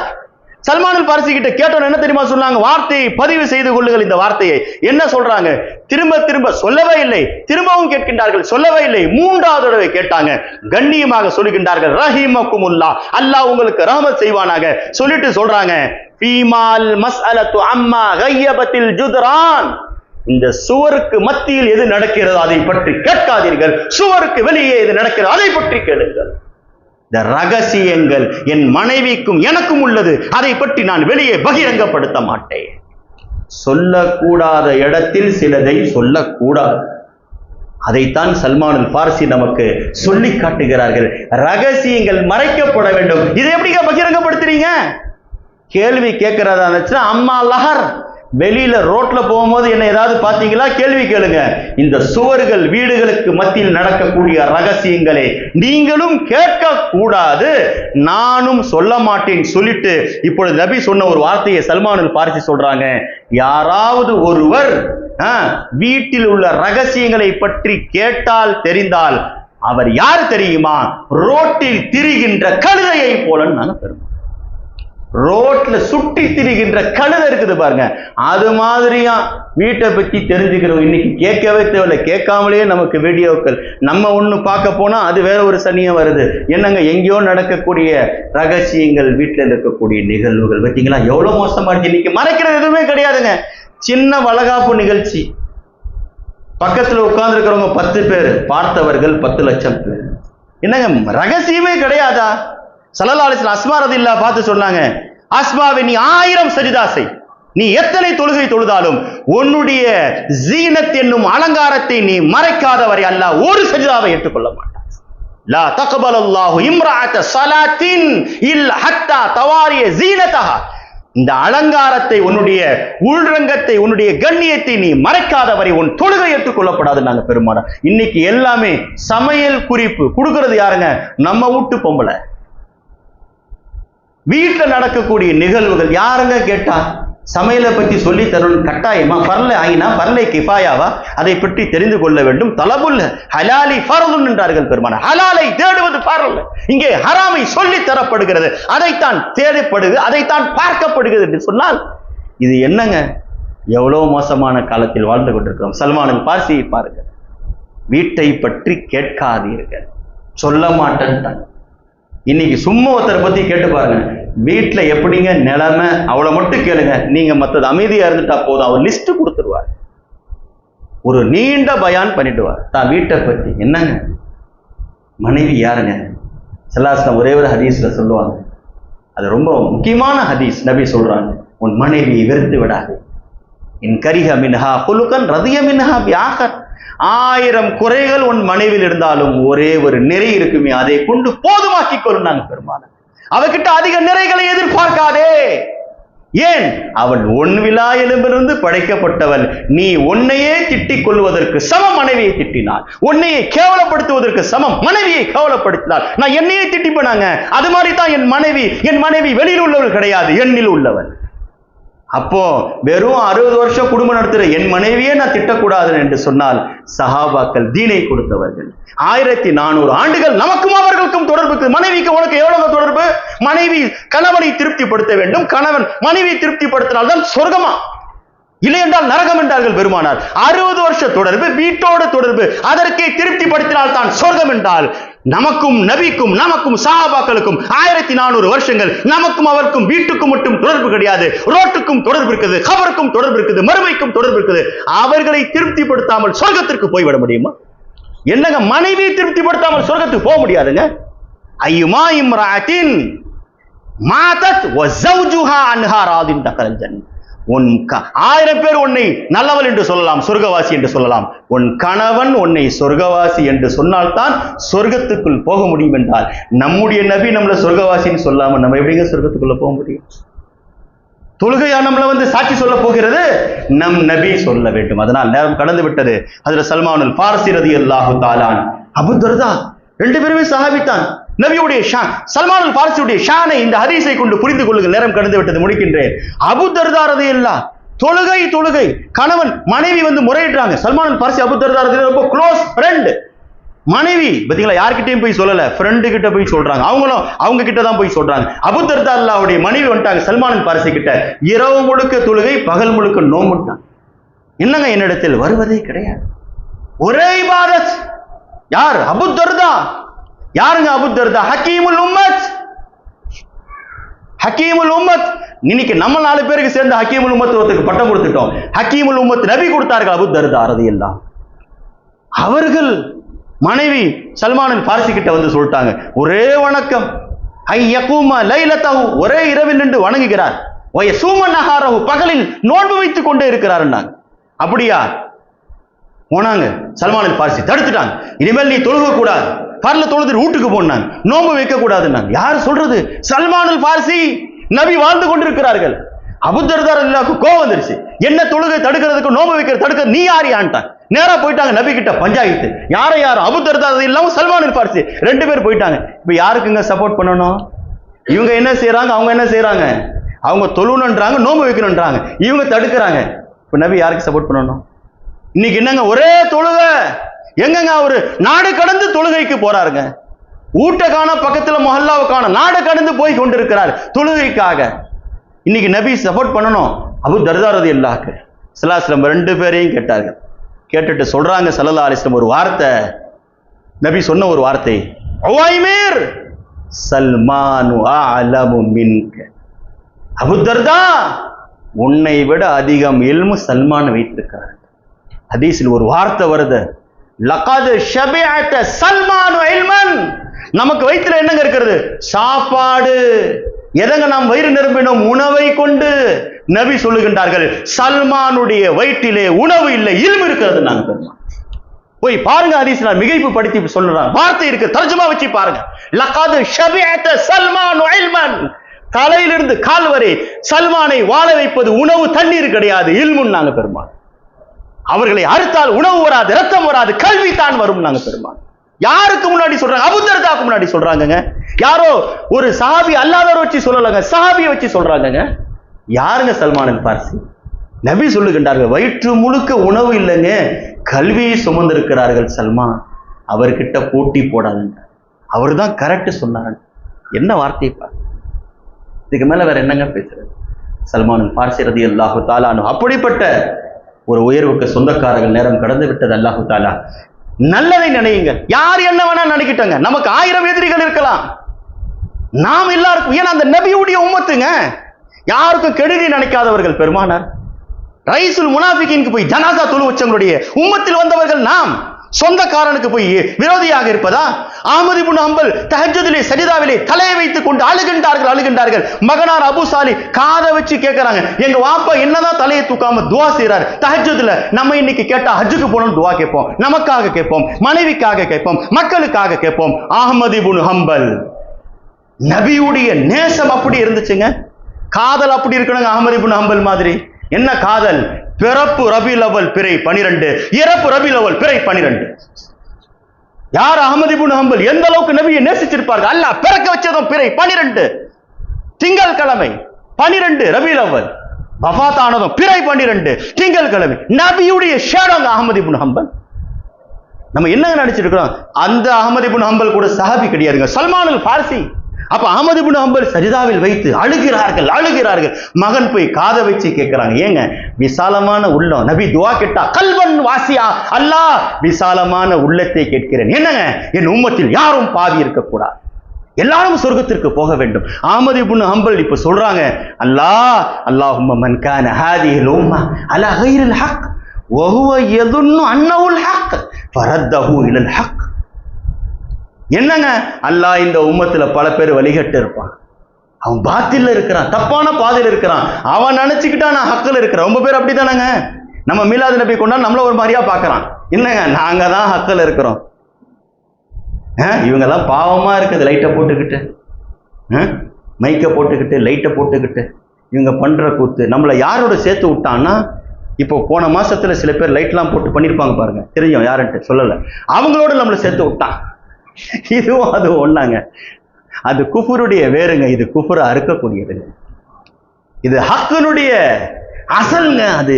சல்மானுல் ஃபாரிசி கிட்ட கேட்டோம், என்ன தெரியுமா சொன்னாங்க? வார்த்தையை பதிவு செய்து கொள்ளுங்கள். இந்த வார்த்தையை என்ன சொல்றாங்க? திரும்ப திரும்ப சொல்லவே இல்லை. திரும்பவும் கேட்கின்றார்கள், சொல்லவே இல்லை. 3வது தடவை கேட்டாங்க, கண்ணியமாக சொல்லுகின்றார்கள், ரஹீமக்குமுல்லாஹ், அல்லாஹ் உங்களுக்கு ரஹ்மத் செய்வானாக. சொல்லிட்டு சொல்றாங்க, ஃபீமால் மஸ்அலத்து அம்மா கய்யபத்தில் ஜுத்ரான், இந்த சுவருக்கு மத்தியில் எது நடக்கிறது அதை பற்றி கேட்காதீர்கள், சுவருக்கு வெளியே எது நடக்கிறது அதை பற்றி கேளுங்கள். இந்த ரகசியங்கள் என் மனைவிக்கும் எனக்கும் உள்ளது, அதை பற்றி நான் வெளியே பகிரங்கப்படுத்த மாட்டேன். சொல்லக்கூடாத இடத்தில் சிலதை சொல்லக்கூடாது. அதைத்தான் சல்மானுல் பார்சி நமக்கு சொல்லி காட்டுகிறார்கள். ரகசியங்கள் மறைக்கப்பட வேண்டும். இதை எப்படிங்க பகிரங்கப்படுத்துறீங்க? கேள்வி கேட்கிறதா இருந்துச்சுன்னா அம்மா லஹர், வெளியில ரோட்ல போகும்போது என்ன ஏதாவது பாத்தீங்களா கேள்வி கேளுங்க. இந்த சுவர்கள் வீடுகளுக்கு மத்தியில் நடக்கக்கூடிய ரகசியங்களை நீங்களும் கேட்க கூடாது, நானும் சொல்ல மாட்டேன் சொல்லிட்டு இப்பொழுது நபி சொன்ன ஒரு வார்த்தையை சல்மானுல் பார்சி சொல்றாங்க. யாராவது ஒருவர் வீட்டில் உள்ள ரகசியங்களை பற்றி கேட்டால் தெரிந்தால் அவர் யார் தெரியுமா? ரோட்டில் திரிகின்ற கழுதையை போல நாங்க பெறுவோம். ரோட்ல சுட்டி திரிகின்ற கழுதை இருக்குது பாருங்க, அது மாதிரியா வீட்டை பத்தி தெரிஞ்சுக்கிறோம். இன்னைக்கு கேட்கவே தேவையில்லை, கேட்காமலேயே நமக்கு வீடியோக்கள். நம்ம ஒண்ணு பார்க்க போனா அது வேற ஒரு சனியம் வருது. என்னங்க எங்கேயோ நடக்கக்கூடிய ரகசியங்கள், வீட்டில் இருக்கக்கூடிய நிகழ்வுகள் பார்த்தீங்களா எவ்வளவு மோசமா இருக்கு. இன்னைக்கு மறைக்கிறது எதுவுமே கிடையாதுங்க. சின்ன வளகாப்பு நிகழ்ச்சி, பக்கத்துல உட்கார்ந்து இருக்கிறவங்க 10 பேர், பார்த்தவர்கள் 10 லட்சம் பேர். என்னங்க ரகசியமே கிடையாதா? ஸல்லல்லாஹு அலைஹி வஸல்லம் அஸ்மா ரலியல்லாஹு பார்த்து சொன்னாங்க, அஸ்மாவே நீ 1000 சஜிதா செய், நீ எத்தனை தொழுகை தொழுதாலும் உன்னுடைய ஜீனத் என்னும் அலங்காரத்தை நீ மறைக்காத வரை அல்லாஹ் ஒரு சஜிதாவை ஏற்றுக்கொள்ள மாட்டான். லா தக்பலல்லாஹு இம்ரஅத ஸலாத்தின் இல்லா ஹத்தா தவாரிய ஜீனதஹா. இந்த அலங்காரத்தை, உன்னுடைய உள்ரங்கத்தை, உன்னுடைய கண்ணியத்தை நீ மறைக்காத வரை உன் தொழுகை ஏற்றுக்கொள்ளப்படாது. நாங்க பெருமானார் இன்னைக்கு எல்லாமே சமையல் குறிப்பு கொடுக்கிறது யாருங்க? நம்ம வீட்டு பொம்பளை. வீட்டுல நடக்கக்கூடிய நிகழ்வுகள் யாருங்க கேட்டா சமையலை பற்றி சொல்லி தரணும் கட்டாயமா? பர்ல ஆயினா பர்லை கிஃபாயாவா? அதை பற்றி தெரிந்து கொள்ள வேண்டும். தலபுல் ஹலாலி ஃபர்துன் என்றார்கள் பெருமானார். ஹலாலை தேடுவது ஃபர்ல். இங்கே ஹராமை சொல்லி தரப்படுகிறது, அதைத்தான் தேடப்படுகிறது, அதைத்தான் பார்க்கப்படுகிறது என்று சொன்னால் இது என்னங்க? எவ்வளவு மோசமான காலத்தில் வாழ்ந்து கொண்டிருக்கிறோம். சல்மானுல் பார்சியை பாருங்க, வீட்டை பற்றி கேட்காதீர்கள், சொல்ல மாட்டேன். இன்னைக்கு சும்மா ஒருத்தரை பத்தி கேட்டு பாருங்க, வீட்டுல எப்படிங்க நிலைமை, அவளை மட்டும் கேளுங்க, நீங்க மற்றது அமைதியா இருந்துட்டா போதும், அவர் லிஸ்ட் கொடுத்துருவார், ஒரு நீண்ட பயான் பண்ணிடுவார் தான் வீட்டை பத்தி. என்னங்க மனைவி யாருங்க? ஸல்லல்லாஹு ஒரே ஒரு ஹதீஸ்ல சொல்லுவாங்க, அது ரொம்ப முக்கியமான ஹதீஸ். நபி சொல்றாங்க, உன் மனைவியை வெறுத்து விடாது. இன் கரிஹ மின்ஹா குலுகன் ரதிய மின்ஹா பிஆகர். 1000 குறைகள் உன் மனைவியில் இருந்தாலும் ஒரே ஒரு நிறை இருக்குமே, அதை கொண்டு போதுமாக்கி கொள்ளுனாங்க பெருமானார். அவகிட்ட அதிக நிறைகளை எதிர்பார்க்காதே. ஏன்? அவள் உன் விலா எலும்பிலிருந்து படைக்கப்பட்டவள். நீ உன்னையே திட்டிக் கொள்வதற்கு சமம் மனைவியை திட்டினாள், உன்னையே கேவலப்படுத்துவதற்கு சமம் மனைவியை கேவலப்படுத்தினாள். நான் என்னையே திட்டிப்பேனாங்க, அது மாதிரி தான் என் மனைவி வெளியில் உள்ளவள் கிடையாது, என்னில் உள்ளவள். அப்போ வெறும் 60 வருஷம் குடும்பம் நடத்துற என் மனைவியே நான் திட்டக்கூடாது என்று சொன்னால், சஹாபாக்கள் தீனை கொடுத்தவர்கள். 1400 ஆண்டுகள் நமக்கும் அவர்களுக்கும் தொடர்புக்கு. மனைவிக்கு உனக்கு எவ்வளவு தொடர்பு? மனைவி கணவனை திருப்திப்படுத்த வேண்டும், கணவன் மனைவியை திருப்திப்படுத்தினால்தான் சொர்க்கமா, இல்லை என்றால் நரகம் என்றார்கள் பெருமானார். 60 வருஷ தொடர்பு, வீட்டோடு தொடர்பு, அதற்கே திருப்திப்படுத்தினால் தான் சொர்க்கம் என்றால், நமக்கும் நபிக்கும் நமக்கும் சஹாபாக்களுக்கும் 1400 வருஷங்கள், நமக்கும் அவருக்கும் வீட்டுக்கும் மட்டும் தொடர்பு கிடையாது, ரோட்டுக்கும் தொடர்பு இருக்குது, கபருக்கும் தொடர்பு இருக்குது, மறுமைக்கும் தொடர்பு இருக்குது. அவர்களை திருப்திப்படுத்தாமல் சொர்க்கத்திற்கு போய்விட முடியுமா? என்னங்க மனைவியை திருப்திப்படுத்தாமல் சொர்க்கத்துக்கு போக முடியாதுங்க. ஐயுமா இம்ராத்தின் மாதத் வ ஸௌஜுஹா அன்ஹா ராதின் தகல் ஜன்னத். 1000 பேர் உன்னை நல்லவள் என்று சொல்லலாம், சொர்க்கவாசி என்று சொல்லலாம், உன் கணவன் உன்னை சொர்க்கவாசி என்று சொன்னால்தான் சொர்க்கத்துக்குள் போக முடியும் என்றால், நம்முடைய நபி நம்மள சொர்க்கவாசின்னு சொல்லாம நம்ம எப்படிங்க சொர்க்கத்துக்குள்ள போக முடியும்? தொழுகையா நம்மள சாட்சி சொல்ல போகிறது? நம் நபி சொல்ல வேண்டும். அதனால் நேரம் கடந்து விட்டது. ஹஜ்ரத் சல்மானுல் பார்சி ரலியல்லாஹு தஆலா அபூ தர்தா 2 பேருமே சஹாபித்தான். நபியுடைய ஷான், சல்மானுல் பார்சியுடைய ஷானை இந்த ஹதீஸை கொண்டு புரிந்து கொள்ளுங்கள். நேரம் கடந்து விட்டது, முடிக்கின்றேன். அபூ தர்தா ரலியல்லாஹு தொழுகை கணவன் மனைவி முறையிடுறாங்க. சல்மானுல் பார்சி அபூ தர்தா ரலியல்லாஹு ரொம்ப க்ளோஸ் ஃப்ரெண்ட். மனைவி பாத்தீங்களா யார்கிட்டயும் போய் சொல்லல, ஃப்ரெண்டு கிட்ட போய் சொல்றாங்க. அவங்களும் அவங்க கிட்ட தான் போய் சொல்றாங்க. அபூ தர்தா அல்லாஹ்வுடைய மனைவி வந்துட்டாங்க சல்மானுல் பார்சி கிட்ட. இரவு முழுக்க தொழுகை, பகல் முழுக்க நோம்புட்டாங்க. என்னங்க என்னிடத்தில் வருவதே கிடையாது, ஒரே இபாதத். யார்? அபூ தர்தா. யாருங்க அபூ தர்தா? ஹக்கீமுல் உம்மத். இன்னைக்கு நம்ம 4 பேருக்கு சேர்ந்து ஹக்கீமுல் உம்மத்துவத்துக்கு பட்டம் கொடுத்துட்டோம். ஹக்கீமுல் உம்மத் நபி கொடுத்தார்கள் அபூ தர்தா ரலியல்லாஹு. அவர்கள் மனைவி சல்மான் ஃபாரிசி கிட்ட வந்து சொல்லிட்டாங்க, ஒரே வணக்கம், ஐயகூம லைலத்தஹு, ஒரே இரவில் நின்று வணங்குகிறார், வயசூம நஹாரஹு, பகலில் நோன்பு வைத்துக் கொண்டே இருக்கிறார். அப்படியா? போனாங்க. சல்மான் ஃபாரிசி தடுத்துட்டாங்க, இனிமேல் நீ தொழுக கூடாது, பரல தொழுது வீட்டுக்கு போனாங்க, நோன்பு வைக்க கூடாதுன்னாங்க. யார் சொல்றது? சல்மான் ஃபாரிசி. நபி வாழ்ந்து கொண்டிருக்கிறார்கள். அபூ தர்தா ரலியல்லாஹு கோவம் வந்துருச்சு, என்ன தொழுகை தடுக்கிறதுக்கு நோன்பு வைக்கிறது தடுக்க நீ யாரியான்ட்டான். நேரா போயிட்டாங்க நபி கிட்ட பஞ்சாயத்து. யாரும் அபூ தர்தா ரலியல்லாஹு சல்மான் ஃபாரிசி 2 பேர் போயிட்டாங்க. இப்ப யாருக்குங்க சப்போர்ட் பண்ணணும்? இவங்க என்ன செய்யறாங்க, அவங்க என்ன செய்யறாங்க? அவங்க தொழுணுன்றாங்க, நோன்பு வைக்கணும்ன்றாங்க, இவங்க தடுக்கிறாங்க. இப்ப நபி யாருக்கு சப்போர்ட் பண்ணணும்? இன்னைக்கு என்னங்க ஒரே தொழுகை, எங்கங்க அவரு நாடு கடந்து தொழுகைக்கு போறாருங்க. ஊட்ட காண பக்கத்துல மொஹல்லாவை காண நாடு கடந்து போய் கொண்டிருக்கிறார் தொழுகைக்காக. இன்னைக்கு நபி சப்போர்ட் பண்ணணும். அபூ தர்தா ரலியல்லாஹு ஸல்லல்லாஹு அலைஹி வஸல்லம் 2 பேரையும் கேட்டார்கள். கேட்டுட்டு சொல்றாங்க ஸல்லல்லாஹு அலைஹி வஸல்லம் ஒரு வார்த்தை, நபி சொன்ன ஒரு வார்த்தை, உவைமிர் சல்மானு அஅலமு மின்க. அபூ தர்தா, உன்னை விட அதிகம் இல்மு சல்மான் வைத்திருக்கிறார். ஹதீஸில் ஒரு வார்த்தை வருது, லகத் ஷபிஅத சல்மானு இல்மன். நமக்கு வயித்துல என்னங்க இருக்கிறது? சாப்பாடு. எதங்க நாம் வயிறு நிரம்பினோம்? உணவை கொண்டு. நபி சொல்லுகின்றார்கள், சல்மானுடைய வயிற்றிலே உணவு இல்லை, இல்மு இருக்கிறது. நாங்க பெருமாள் போய் பாருங்க, ஹதீஸ் நான் மிகைப்பு படுத்தி சொல்றேன், வார்த்தை இருக்கு, தர்ஜுமா வச்சு பாருங்க. லகத் ஷபிஅத சல்மானு இல்மன். தலையிலிருந்து கால் வரை சல்மானை வாழ வைப்பது உணவு தண்ணீர் கிடையாது, இல்முன். நாங்க பெருமாள் அவர்களை அறுத்தால் உணவு வராது, ரத்தம் வராது, கல்வி தான் வரும். நாங்க பெருமாள் யாருக்கு முன்னாடி சொல்றாங்க? அபூ தர்தாவுக்கு முன்னாடி சொல்றாங்க. யாரோ ஒரு சஹாபி அல்லாதவரை வச்சு சொல்லலங்க, சஹாபியை வச்சு சொல்றாங்க. யாருங்க சல்மான் ஃபாரிசி? நபி சொல்லுகின்றார்கள், வயிற்று முழுக்க உணவு இல்லைங்க, கல்வியை சுமந்திருக்கிறார்கள் சல்மான், அவர்கிட்ட போட்டி போடாதுங்க, அவர் தான் கரெக்ட் சொன்னார். என்ன வார்த்தை பாரு, இதுக்கு மேல வேற என்னங்க பேசுறது? சல்மான் ஃபாரிசி ரலியல்லாஹு தஆலா அன்ஹு அப்படிப்பட்ட ஒரு உயர்வுக்கு சொந்தக்காரர்கள். நேரம் கடந்து விட்டது. அல்லாஹு தஆலா நல்லதை நினையுங்க. யார் என்ன வேணா நினைக்கிட்டங்க, நமக்கு 1000 எதிரிகள் இருக்கலாம், நாம் எல்லாருக்கும். ஏன்னா அந்த நபியுடைய உம்மத்துங்க, யாருக்கும் கெடுதி நினைக்காதவர்கள் பெருமானார். ரைசுல் முனாஃபிகீனுக்கு போய் ஜனாசா தொழு வச்சவங்களுடைய உம்மத்தில் வந்தவர்கள் நாம். சொந்தக்காரனுக்கு போய் விரோதியாக இருப்பதா? அஹ்மது இப்னு ஹம்பல் தஹஜ்ஜுதிலே சஜிதாவிலே தலையை வைத்துக் கொண்டு அழுகின்றார்கள். மகனார் அபூ சாலி காதை வச்சு கேட்கிறாங்க, எங்க வாப்பா என்னதான் தலையை தூக்காம துவா செய்றாரு தஹஜ்ஜுதுல. நம்ம இன்னைக்கு கேட்டா ஹஜ்ஜுக்கு போனோம் துவா கேட்போம், நமக்காக கேட்போம், மனைவிக்காக கேட்போம், மக்களுக்காக கேட்போம். அஹ்மது இப்னு ஹம்பல் நபியுடைய நேசம் அப்படி இருந்துச்சுங்க, காதல் அப்படி இருக்கணுங்க. அஹ்மது இப்னு ஹம்பல் மாதிரி என்ன காதல்? பிறப்பு ரபியுல் அவ்வல் பிறை 12, இறப்பு ரபியுல் அவ்வல் பிறை 12. யார் அஹ்மது இப்னு ஹம்பல் எந்த அளவுக்கு நபியை நேசிச்சிருப்பார்கள்? அல்லாஹ் பிறக்க வச்சதும் பிறை 12, திங்கள் கிழமை 12 ரபியுல் அவ்வல், வஃபாத் ஆனதும் பிறை 12 திங்கள் கிழமை. நபியுடைய ஷேடோங்க அஹ்மது இப்னு ஹம்பல். நம்ம என்ன நினைச்சிட்டு இருக்கிறோம்? அந்த அஹ்மது இப்னு ஹம்பல் கூட சஹாபி கிடையாதுங்க, சல்மான் ஃபாரிசி. அப்ப அஹ்மது இப்னு ஹம்பல் சஜிதாவில் வைத்து அழுகிறார்கள். மகன் போய் காதை வச்சு கேட்கிறாங்க, ஏங்க விசாலமான உள்ளம், நபி துவா கேட்டா கல்வன் வாசியா, அல்லாஹ் விசாலமான உள்ளத்தை கேட்கிறேன். என்னங்க, என் உம்மத்தில் யாரும் பாவி இருக்கக்கூடாது, எல்லாரும் சொர்க்கத்திற்கு போக வேண்டும். அஹ்மது இப்னு ஹம்பல் இப்ப சொல்றாங்க, அல்லாஹும்ம மன் கான ஹாதிஹில் உம்ம அலா கைரில் ஹக் வ ஹுவ யதுன்னு அன்னஹுல் ஹக் ஃபரத்தஹு இலல் ஹக். என்னங்க, அல்லாஹ் இந்த உம்மத்துல பல பேர் வழிகட்டு இருப்பான், அவன் பாத்தில இருக்கிறான், தப்பான பாதையில் இருக்கிறான், அவன் நினைச்சுக்கிட்டா நான் ஹக்கில் இருக்கிறேன். ரொம்ப பேர் அப்படித்தானங்க. நம்ம மீலாது நபி கொண்டா நம்மள ஒரு மாதிரியா பாக்குறான். என்னங்க, நாங்க தான் ஹக்கில் இருக்கிறோம், இவங்கெல்லாம் பாவமா இருக்குது, லைட்டை போட்டுக்கிட்டு, மைக்கை போட்டுக்கிட்டு, லைட்டை போட்டுக்கிட்டு இவங்க பண்ற கூத்து. நம்மளை யாரோட சேர்த்து விட்டான்னா, இப்போ போன மாசத்துல சில பேர் லைட்லாம் போட்டு பண்ணிருப்பாங்க பாருங்க, தெரியும் யாருன்ட்டு சொல்லல, அவங்களோட நம்மளை சேர்த்து விட்டான். இதுவும் அது ஒண்ணாங்க, அது குஃபருடைய வேறுங்க, இது குஃபரை அறுக்கக்கூடியதுங்க, இது ஹக்குனுடைய அசல்ங்க, அது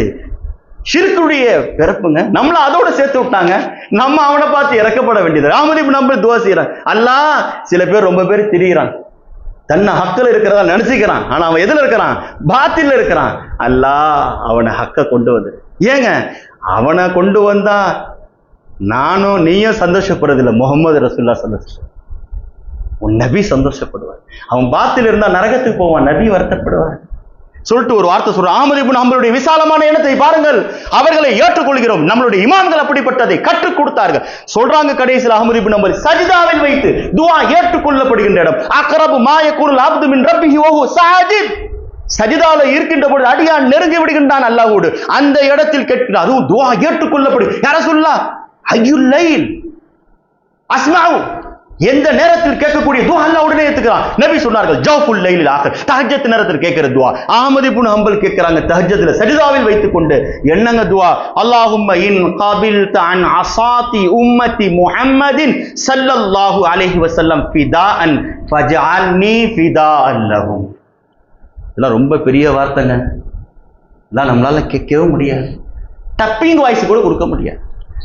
ஷிர்க்குடைய பிறப்புங்க. நம்மள அதோட சேர்த்து விட்டாங்க, நம்ம அவனை பார்த்து இறக்கப்பட வேண்டியது. அஹ்மது இப்னு ஹம்பல் துவா செய்யறான், அல்லாஹ். சில பேர் ரொம்ப பேர் திரியிறான், தன்னை ஹக்கில் இருக்கிறதா நினைச்சுக்கிறான், ஆனா அவன் எதுல இருக்கிறான்? பாத்தில இருக்கிறான். அல்லாஹ் அவனை ஹக்க கொண்டு வந்து, ஏங்க அவனை கொண்டு வந்தா நானும் நீயும் சந்தோஷப்படுறதில்லை, முகமது ரசூலுல்லாஹ் சந்தோஷம், உன் நபி சந்தோஷப்படுவார். அவன் பாத்தில் இருந்தா நரகத்துக்கு போவான், நபி வருத்தப்படுவார். சொல்லிட்டு ஒரு வார்த்தை சொல்றோம், அஹ்மது இப்னு ஹம்பலுடைய விசாலமான எண்ணத்தை பாருங்கள், அவர்களை ஏற்றுக்கொள்கிறோம், நம்மளுடைய இமாம்கள் அப்படிப்பட்டதை கற்றுக் கொடுத்தார்கள். சொல்றாங்க கடைசியில் அஹ்மது இப்னு ஹம்பல் சஜிதாவில் வைத்து துஆ ஏற்றுக்கொள்ளப்படுகின்ற இடம், அக்ரபு மா யகூனுல் அப்து மின் ரப்பிஹி வ ஹுவ சாஜித், சஜிதால இருக்கின்ற பொழுது அடியான் நெருங்கி விடுகின்றான் அல்லாஹ்வோடு, அந்த இடத்தில் கேட்கிறார், அதுவும் துஆ ஏற்றுக்கொள்ளப்படும். யா ரசூலுல்லாஹ் அய்யுல் லைல் அஸ்மஉ, எந்த நேரத்தில் கேட்கக்கூடிய துஆ அல்லாஹ் உடனே ஏத்துக்கிறான். நபி சொன்னார்கள் ஜௌஃபுல் லைலில் ஆகிர், தஹஜ்ஜத் நேரத்தில் கேட்கிற துஆ. அஹ்மது இப்னு ஹம்பல் கேட்கிறாங்க தஹஜ்ஜத்ல சஜிதாவில் வைத்துக்கொண்டு, என்னங்க துஆ, அல்லாஹும்ம இன் கபில்த அன் அஸாதி உம்மதி முஹம்மதின் ஸல்லல்லாஹு அலைஹி வஸல்லம் ஃபிதாஅன் ஃபஜஅல்னி ஃபிதாஅன் லஹும். இதெல்லாம் ரொம்ப பெரிய வார்த்தைங்க, இதெல்லாம் நம்மளால கேட்கவே முடியாது, டப்பிங் வாய்ஸ் கூட கொடுக்க முடியாது.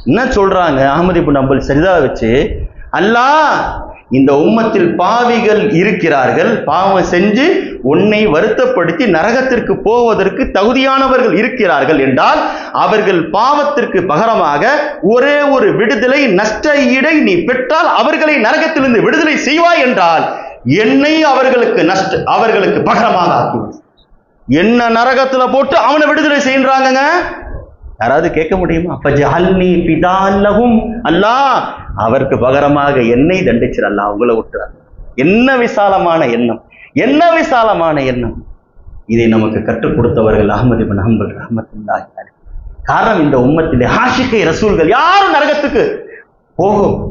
என்ன சொல்றாங்க அஹ்மது இப்னு ஹம்பல் சஜிதாவை வச்சு, அல்லாஹ் இந்த உம்மத்தில் பாவிகள் இருக்கிறார்கள், பாவம் செஞ்சு உன்னை வருத்தப்படுத்தி நரகத்திற்கு போவதற்கு தகுதியானவர்கள் இருக்கிறார்கள் என்றால், அவர்கள் பாவத்திற்கு பகரமாக ஒரே ஒரு விடுதலை நஷ்ட ஈடை நீ பெற்றால் அவர்களை நரகத்திலிருந்து விடுதலை செய்வாய் என்றால், என்னை அவர்களுக்கு பகரமாக ஆக்கிவிடு. என்ன நரகத்துல போட்டு அவனை விடுதலை செய்யறாங்க, யாராவது கேட்க முடியுமா? ஃபஜஅல்னி ஃபிதாஅன் லஹும், அல்லாஹ் அவருக்கு பகரமாக என்னை தண்டிச்சிரு, அல்லாஹ் அவங்கள விட்டுறாங்க. என்ன விசாலமான எண்ணம், என்ன விசாலமான எண்ணம். இதை நமக்கு கற்றுக் கொடுத்தவர்கள் அஹ்மது இப்னு ஹம்பல் ரஹ்மத்துல்லாஹி அலைஹி. காரணம், இந்த உம்மத்திலே ஆஷிகை ரசூல்கள் யாரும் நரகத்துக்கு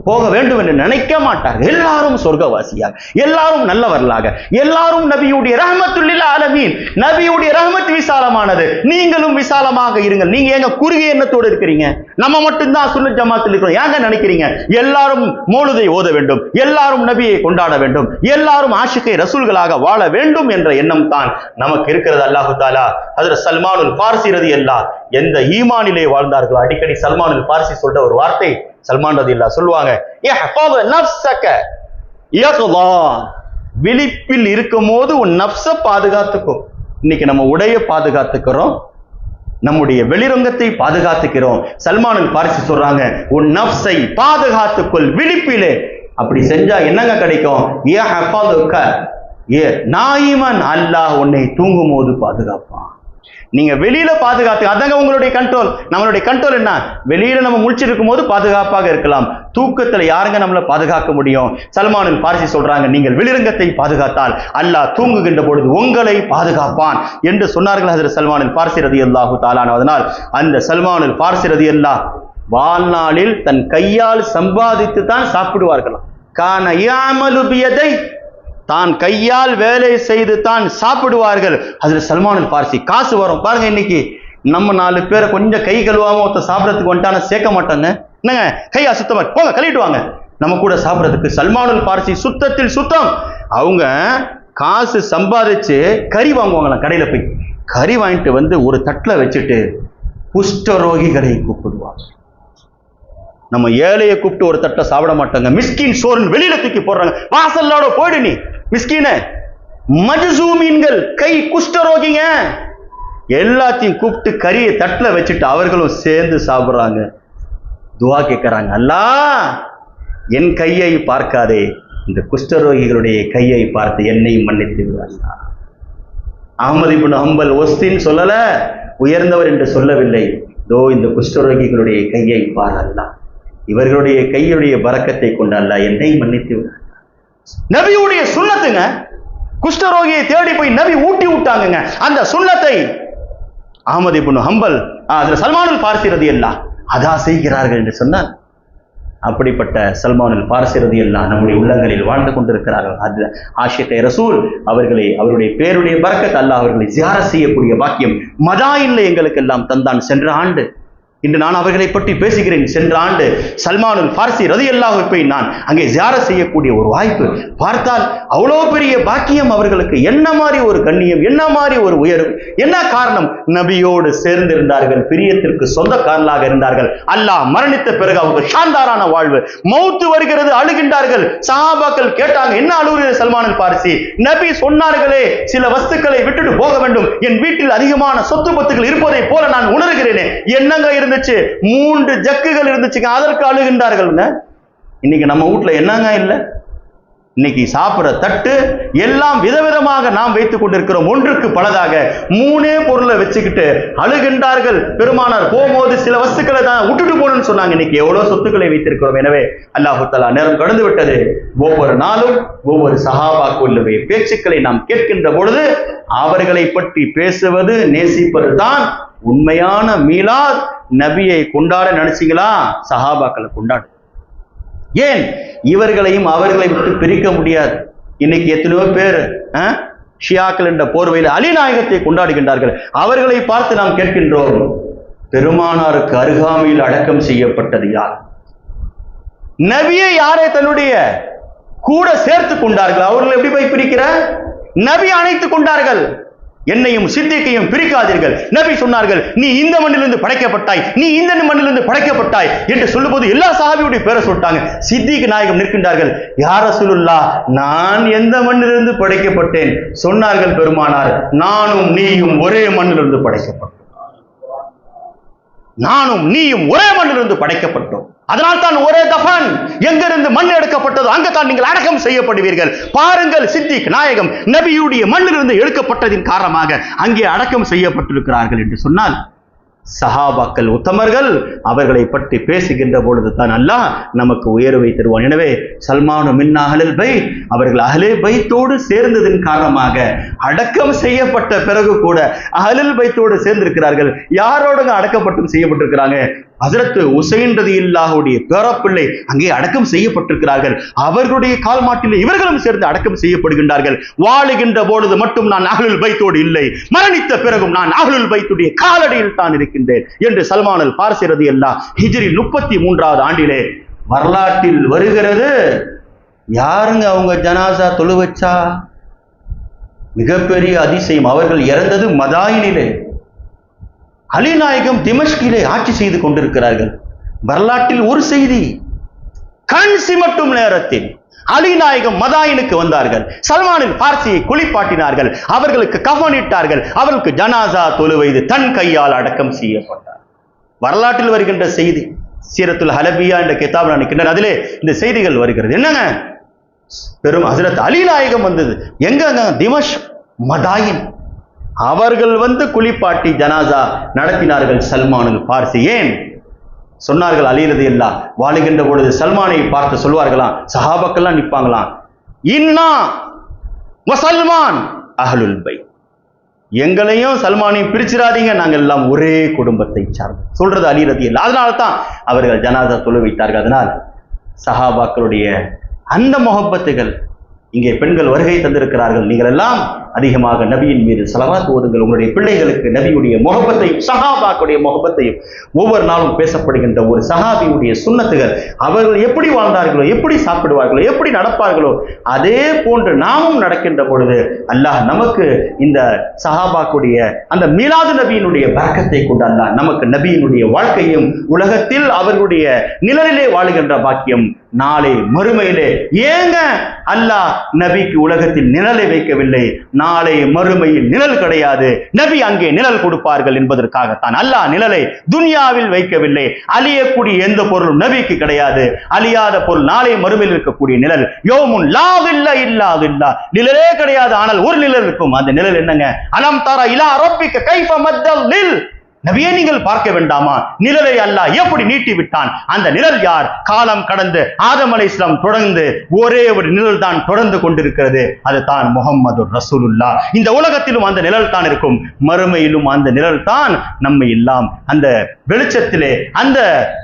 போக வேண்டும் என்று நினைக்க மாட்டார்கள். எல்லாரும் சொர்க்கவாசியாக, எல்லாரும் நல்லவர்களாக, எல்லாரும் நபியுடைய ரஹ்மத்துல் ஆலமீன், நபியுடைய ரஹ்மத் விசாலமானது. நீங்களும் விசாலமாக இருங்கள். நீங்க ஏங்க குறுகிய எண்ணத்தோடு இருக்கிறீங்க? நம்ம மட்டும்தான் சுன்னத் ஜமாத்தில் இருக்கிறோம் ஏங்க நினைக்கிறீங்க? எல்லாரும் மௌலிதை ஓத வேண்டும், எல்லாரும் நபியை கொண்டாட வேண்டும், எல்லாரும் ஆஷிகை ரசூல்களாக வாழ வேண்டும் என்ற எண்ணம் தான் நமக்கு இருக்கிறது. அல்லாஹு தஆலா ஹஜ்ரத் சல்மானுல் ஃபாரிஸி ரலியல்லாஹு எந்த ஈமானிலே வாழ்ந்தார்களோ, அடிக்கடி சல்மானுல் ஃபாரிஸி சொல்ற ஒரு வார்த்தை, சல்மான் ரலியல்லாஹு சொல்லுவாங்க, இஹ்ஃபஸ் நஃப்ஸக யக்லா, விழிப்பில் இருக்கும் போது உன் நஃப்ஸை பாதுகாத்துக்கோ. இன்னைக்கு நம்ம உடைய பாதுகாத்துக்கிறோம், நம்முடைய வெளிரங்கத்தை பாதுகாத்துக்கிறோம். சல்மானுல் ஃபாரிஸி சொல்றாங்க, உன் நஃப்ஸை பாதுகாத்துக்கொள் விழிப்பிலே. அப்படி செஞ்சா என்னங்க கிடைக்கும்? இஹ்ஃபஸுக நாயிமன், அல்லாஹ் உன்னை தூங்கும் போது பாதுகாப்பான். நீங்க வெளியில பாதுகாத்து, அதாங்க உங்களுடைய கண்ட்ரோல். நம்மளுடைய கண்ட்ரோல் என்ன? வெளியில நம்ம முழிச்சிருக்கும் போது பாதுகாப்பாக இருக்கலாம், தூக்கத்துல யாருங்க நம்மளை பாதுகாக்க முடியும்? சல்மானுல் ஃபாரிஸி சொல்றாங்க, நீங்கள் வெளிரங்கத்தை பாதுகாத்தால் அல்லாஹ் தூங்குகின்ற பொழுது உங்களை பாதுகாப்பான் என்று சொன்னார்கள் ஹஜ்ரத் சல்மானுல் ஃபாரிஸி ரலியல்லாஹு தஆலா. அதனால் அந்த சல்மானுல் ஃபாரிஸி ரலியல்லாஹு வாழ்நாளில் தன் கையால் சம்பாதித்து தான் சாப்பிடுவார்களாம். கான யஅமலு பியதை, தான் கையால் வேலை செய்து தான் சாப்பிடுவார்கள். ஹஜ்ரத் சல்மானுல் ஃபாரிஸி. காசு வரும் பாருங்க, இன்னைக்கு நம்ம 4 பேரை கொஞ்சம் கை கழுவாம ஒருத்தர் சாப்பிடறதுக்கு வந்துட்டான சேர்க்க மாட்டாங்க. என்னங்க கையா சுத்தமா போங்க கழுவிட்டு வாங்க நம்ம கூட சாப்பிடறதுக்கு. சல்மானுல் ஃபாரிஸி சுத்தத்தில் சுத்தம். அவங்க காசு சம்பாதிச்சு கறி வாங்குவாங்களாம், கடையில போய் கறி வாங்கிட்டு வந்து ஒரு தட்டுல வச்சுட்டு குஷ்டரோகிகளை கூப்பிடுவாங்க. நம்ம ஏழையை கூப்பிட்டு ஒரு தட்டை சாப்பிட மாட்டாங்க, மிஸ்கின் சோறுன்னு வெளியில தூக்கி போடுறாங்க. வாசல்லோட போயிடு நீ மிஸ்கின. மஜ்சூமீன்கள், கை குஷ்டரோகிங்க, எல்லாத்தையும் கூப்பிட்டு கறியை தட்டுல வச்சுட்டு அவர்களும் சேர்ந்து சாப்பிடுறாங்க. துவா கேட்கிறாங்க, அல்லாஹ் என் கையை பார்க்காதே, இந்த குஷ்டரோகிகளுடைய கையை பார்த்து என்னை மன்னித்து விடுவாங்க. அஹ்மது இப்னு ஹம்பல் ஒஸ்தின் சொல்லல, உயர்ந்தவர் என்று சொல்லவில்லை. தோ இந்த குஷ்டரோகிகளுடைய கையை பார் அல்லாஹ், இவர்களுடைய கையுடைய பரக்கத்தை கொண்டு அல்லாஹ் என்னை மன்னித்து விடுவாங்க. நபியுடைய சுன்னத்துங்க. குஷ்டரோகியை தேடி போய் நபி ஊட்டி விட்டாங்க. அந்த சுன்னத்தை அஹ்மது இப்னு ஹம்பல் சல்மானுல் ஃபாரிஸி ரலியல்லாஹு அதா செய்கிறார்கள் என்று சொன்னார். அப்படிப்பட்ட சல்மானுல் ஃபாரிஸி ரலியல்லாஹு நம்முடைய உள்ளங்களில் வாழ்ந்து கொண்டிருக்கிறார்கள். அது ஆஷிகை ரசூல் அவர்களை, அவருடைய பேருடைய பரக்கத் அல்லாஹ் அவர்களை ஜியாரத் செய்யக்கூடிய பாக்கியம் மதாயின்ல எங்களுக்கு எல்லாம் தந்தான். சென்ற ஆண்டு, இன்று நான் அவர்களை பற்றி பேசுகிறேன், சென்ற ஆண்டு சல்மானுல் ஃபாரிஸி ரலியல்லாஹு போய் நான் அங்கே ஜியாரத் செய்யக்கூடிய ஒரு வாய்ப்பு. பார்த்தால் அவ்வளோ பெரிய பாக்கியம் அவர்களுக்கு. என்ன மாதிரி ஒரு கண்ணியம், என்ன மாதிரி ஒரு உயர்வு. என்ன காரணம்? நபியோடு சேர்ந்திருந்தார்கள், பிரியத்திற்கு சொந்தக்காரர்களாக இருந்தார்கள். அல்லாஹ் மரணித்த பிறகு அவங்க ஷாந்தாரான வாழ்வு. மௌத்து வருகிறது, அழுகின்றார்கள். சஹாபாக்கள் கேட்டாங்க, என்ன அழுகுற சல்மானுல் ஃபாரிஸி? நபி சொன்னார்களே சில வஸ்துக்களை விட்டுட்டு போக வேண்டும், என் வீட்டில் அதிகமான சொத்து பத்துக்கள் இருப்பதை போல நான் உணர்கிறேனே. என்னங்க இருந்துச்சு? 3 ஜக்குகள் இருந்துச்சுங்க, அதற்கு அழுகின்றார்கள். இன்னைக்கு நம்ம வீட்டுல என்னங்க இல்ல? இன்னைக்கு சாப்பிடுற தட்டு எல்லாம் விதவிதமாக நாம் வைத்துக் கொண்டிருக்கிறோம். ஒன்றுக்கு பலதாக 3 பொருளை வச்சுக்கிட்டு அழுகின்றார்கள். பெருமானார் போகும்போது சில வஸ்துக்களை தான் விட்டுட்டு போகணும்னு சொன்னாங்க. இன்னைக்கு எவ்வளவு சொத்துக்களை வைத்திருக்கிறோம். எனவே அல்லாஹ் தஆலா நேரம் கடந்து விட்டது. ஒவ்வொரு நாளும் ஒவ்வொரு சஹாபாக்களுடைய பேச்சுக்களை நாம் கேட்கின்ற பொழுது அவர்களை பற்றி பேசுவது, நேசிப்பது தான் உண்மையான மீலாத். நபியை கொண்டாட நினைச்சீங்களா? சஹாபாக்களை கொண்டாடு. ஏன்? இவர்களையும் அவர்களை விட்டு பிரிக்க முடியாது. இன்னைக்கு எத்தனையோ பேர் ஷியாக்கள் என்ற போர்வையில் அலி நாயகத்தை கொண்டாடுகின்றார்கள். அவர்களை பார்த்து நாம் கேட்கின்றோம், பெருமானாருக்கு அருகாமையில் அடக்கம் செய்யப்பட்டது யார்? நபியை யாரை தன்னுடைய கூட சேர்த்து கொண்டார்கள்? அவர்கள் எப்படி போய் பிரிக்கிற? நபி அணைத்துக் கொண்டார்கள். என்னையும் சித்திக்கையும் பிரிக்காதீர்கள். நபி சொன்னார்கள், நீ இந்த மண்ணிலிருந்து படைக்கப்பட்டாய், நீ இந்த மண்ணிலிருந்து படைக்கப்பட்டாய் என்று சொல்லும்போது எல்லா சஹாபியுடைய பேரை சொல்லிட்டாங்க. சித்திக் நாயகம் நிற்கின்றார்கள், யா ரசூலுல்லாஹ், நான் எந்த மண்ணிலிருந்து படைக்கப்பட்டேன்? சொன்னார்கள் பெருமானார், நானும் நீயும் ஒரே மண்ணிலிருந்து படைக்கப்பட்டோம். நானும் நீயும் ஒரே மண்ணிலிருந்து படைக்கப்பட்டோம். அதனால் தான் ஒரே தஃபன். எங்கிருந்து மண் எடுக்கப்பட்டதோ அங்கத்தான் நீங்கள் அடக்கம் செய்யப்படுவீர்கள். பாருங்கள், சித்திக் நாயகம் நபியுடைய மண்ணிலிருந்து எடுக்கப்பட்டதின் காரணமாக அங்கே அடக்கம் செய்யப்பட்டிருக்கிறார்கள் என்று சொன்னால், சஹாபாக்கள் உத்தமர்கள், அவர்களை பற்றி பேசுகின்ற பொழுது தான் அல்லாஹ் நமக்கு உயர்வை தருவான். எனவே சல்மானு மின்னா அஹ்லுல் பைத், அவர்கள் அஹ்லே பைத்தோடு சேர்ந்ததன் காரணமாக அடக்கம் செய்யப்பட்ட பிறகு கூட அஹ்லுல் பைத்தோடு சேர்ந்திருக்கிறார்கள். யாரோடு அடக்கப்பட்டு செய்யப்பட்டிருக்கிறாங்க? ஹஜ்ரத் உசைன் ரலியல்லாஹுடைய பேரப்பிள்ளை அங்கே அடக்கம் செய்யப்பட்டிருக்கிறார்கள். அவர்களுடைய கால் மாட்டிலே இவர்களும் சேர்ந்து அடக்கம் செய்யப்படுகின்றார்கள். வாழுகின்ற பொழுது மட்டும் நான் அஹ்லுல் பைத்தோடு இல்லை, மரணித்த பிறகும் நான் அஹ்லுல் பைத்துடைய காலடியில் தான் இருக்கின்றேன் என்று சல்மான் அல் ஃபாரிஸி ரலியல்லாஹு ஹிஜ்ரி 33வது ஆண்டிலே வரலாற்றில் வருகிறது. யாருங்க அவங்க ஜனாசா தொழு வச்சா? மிகப்பெரிய அதிசயம். அவர்கள் இறந்தது மதாயினிலே. அலி நாயகம் திமஷ்கிலே ஆட்சி செய்து கொண்டிருக்கிறார்கள். வரலாற்றில் ஒரு செய்தி, கண் சிமட்டும் நேரத்தில் அலி நாயகம் மதாயினுக்கு வந்தார்கள். சல்மானின் பார்சியை குளிப்பாட்டினார்கள், அவர்களுக்கு கஃனிட்டார்கள், அவர்களுக்கு ஜனாசா தொழுவைது தன் கையால் அடக்கம் செய்யப்பட்டார். வரலாற்றில் வருகின்ற செய்தி. சீரத்துல் ஹலபியா என்ற கிதாப் நினைக்கின்றனர், அதிலே இந்த செய்திகள் வருகிறது. என்னங்க, பெரும் ஹஜ்ரத் அலி நாயகம் வந்தது எங்க? திமஷ் மதாயின். அவர்கள் வந்து குளிப்பாட்டி ஜனாசா நடத்தினார்கள் சல்மானுல் பார்சி. ஏன் சொன்னார்கள்? அலி ரலியல்லாஹு வாழுகின்ற பொழுது சல்மானை பார்த்து சொல்வார்களாம், சஹாபாக்கெல்லாம் நிற்பாங்களாம், இன்னா வசல்மான் அஹ்லுல் பைத், எங்களையும் சல்மானையும் பிரிச்சிடாதீங்க, நாங்கள் எல்லாம் ஒரே குடும்பத்தை சார்ந்து சொல்றது அலி ரலியல்லாஹு. அதனால தான் அவர்கள் ஜனாசா தொழு வைத்தார்கள். அதனால் சஹாபாக்களுடைய அந்த முஹப்பத்துகள் இங்கே பெண்கள் வருகை தந்திருக்கிறார்கள். நீங்கள் எல்லாம் அதிகமாக நபியின் மீது ஸலவாத் ஓதுங்கள். உங்களுடைய பிள்ளைகளுக்கு நபியுடைய முஹப்பத்தையும் சஹாபாக்களுடைய முஹப்பத்தையும் ஒவ்வொரு நாளும் பேசப்படுகின்ற ஒரு சஹாபியுடைய சுன்னத்துகள், அவர்கள் எப்படி வாழ்ந்தார்களோ, எப்படி சாப்பிடுவார்களோ, எப்படி நடப்பார்களோ, அதே போன்று நாமும் நடக்கின்ற பொழுது அல்லாஹ் நமக்கு இந்த சஹாபாக்களுடைய அந்த மீலாது நபியினுடைய பரக்கத்தை கொண்டு அல்லாஹ் நமக்கு நபியினுடைய வாழ்க்கையும் உலகத்தில் அவர்களுடைய நிழலிலே வாழுகின்ற பாக்கியம் நாளை மறுமையிலே. ஏங்க அல்லாஹ் நபிக்கு உலகத்தில் நிழலை வைக்கவில்லை? நாளை மறுமையில் நிழல் கிடையாது, நபி அங்கே நிழல் கொடுப்பார்கள் என்பதற்காகத்தான் அல்லாஹ் நிழலை துன்யாவில் வைக்கவில்லை. அழியக்கூடிய எந்த பொருளும் நபிக்கு கிடையாது. அழியாத பொருள் நாளை மறுமையில் இருக்கக்கூடிய நிழல். யௌமுன் லா தில்ல இல்லா தில்லா, நிழலே கிடையாது, ஆனால் ஒரு நிழல் இருக்கும். அந்த நிழல் என்னங்க? அலம் தர இலா ரப்பிக கைஃப மத்தல் லில். நபியே, நீங்கள் பார்க்க வேண்டாமா நிழலை அல்லாஹ் எப்படி நீட்டி விட்டான்? அந்த நிழல் யார்? காலம் கடந்து ஆதம் அலைஹிஸ்ஸலாம் தொடர்ந்து ஒரே ஒரு நிழல் தான் தொடர்ந்து கொண்டிருக்கிறது. அது தான் முஹம்மது ரசூலுல்லாஹ். இந்த உலகத்திலும் அந்த நிழல் தான் இருக்கும், மறுமையிலும் அந்த நிழல் தான் நம்மை எல்லாம் அந்த வெளிச்சத்திலே அந்த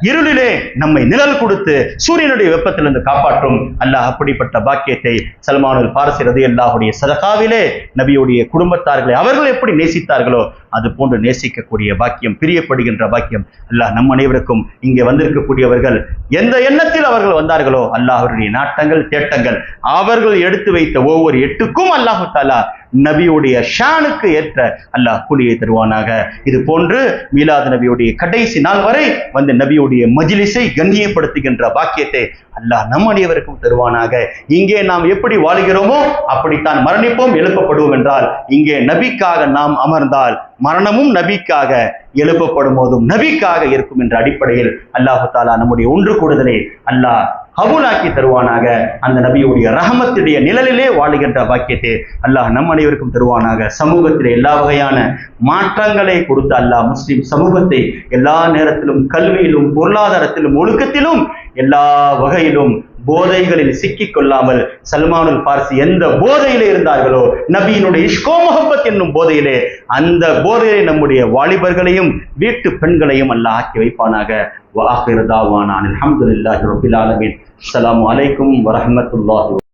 இருளிலே நம்மை நிழல் கொடுத்து சூரியனுடைய வெப்பத்திலிருந்து காப்பாற்றும். அல்லாஹ் அப்படிப்பட்ட பாக்கியத்தை சல்மானுல் பார்சி ரலியல்லாஹுடைய சதகாவிலே நபியுடைய குடும்பத்தார்களை அவர்கள் எப்படி நேசித்தார்களோ அது போன்று நேசிக்கக்கூடிய பாக்கியம், பிரியப்படுகின்ற பாக்கியம் அல்லாஹ் நம் அனைவருக்கும். இங்கே வந்திருக்கக்கூடியவர்கள் எந்த எண்ணத்தில் அவர்கள் வந்தார்களோ அல்லாஹ் அவருடைய நாட்டங்கள் தேட்டங்கள் அவர்கள் எடுத்து வைத்த ஒவ்வொரு எட்டுக்கும் அல்லாஹு தஆலா நபியுடைய ஷானுக்கு ஏற்ற அல்லாஹ் கூலியை தருவானாக. இது போன்று மீலாது நபியுடைய கடைசி நாள் வரை வந்து நபியுடைய மஜ்லிஸை கண்ணியப்படுத்துகின்ற பாக்கியத்தை அல்லாஹ் நம் அனைவருக்கும் தருவானாக. இங்கே நாம் எப்படி வாழுகிறோமோ அப்படித்தான் மரணிப்போம், எழுப்பப்படுவோம் என்றால் இங்கே நபிக்காக நாம் அமர்ந்தால் மரணமும் நபிக்காக, எழுப்பப்படும் போதும் நபிக்காக இருக்கும் என்ற அடிப்படையில் அல்லாஹு தஆலா நம்முடைய ஒன்று கூடுதலை அல்லாஹ் கபூலாக்கி தருவானாக. அந்த நபியுடைய ரஹமத்துடைய நிழலிலே வாழுகின்ற பாக்கியத்தை அல்லாஹ் நம் அனைவருக்கும் தருவானாக. சமூகத்திலே எல்லா வகையான மாற்றங்களை கொடுத்த அல்லாஹ் முஸ்லிம் சமூகத்தை எல்லா நேரத்திலும் கல்வியிலும் பொருளாதாரத்திலும் ஒழுக்கத்திலும் எல்லா வகையிலும் போதைகளில் சிக்கிக் கொள்ளாமல் சல்மானுல் பார்சி எந்த போதையிலே இருந்தார்களோ நபியினுடைய இஷ்கோ முஹப்பத் என்னும் போதையிலே, அந்த போதையிலே நம்முடைய வாலிபர்களையும் வீட்டு பெண்களையும் அல்லாஹ் ஆக்கி வைப்பானாக. வ ஆகிரு தாவானா அல்ஹம்துலில்லாஹி ரப்பில் ஆலமீன். அஸ்ஸலாமு அலைக்கும் வரஹ்மத்துல்லாஹி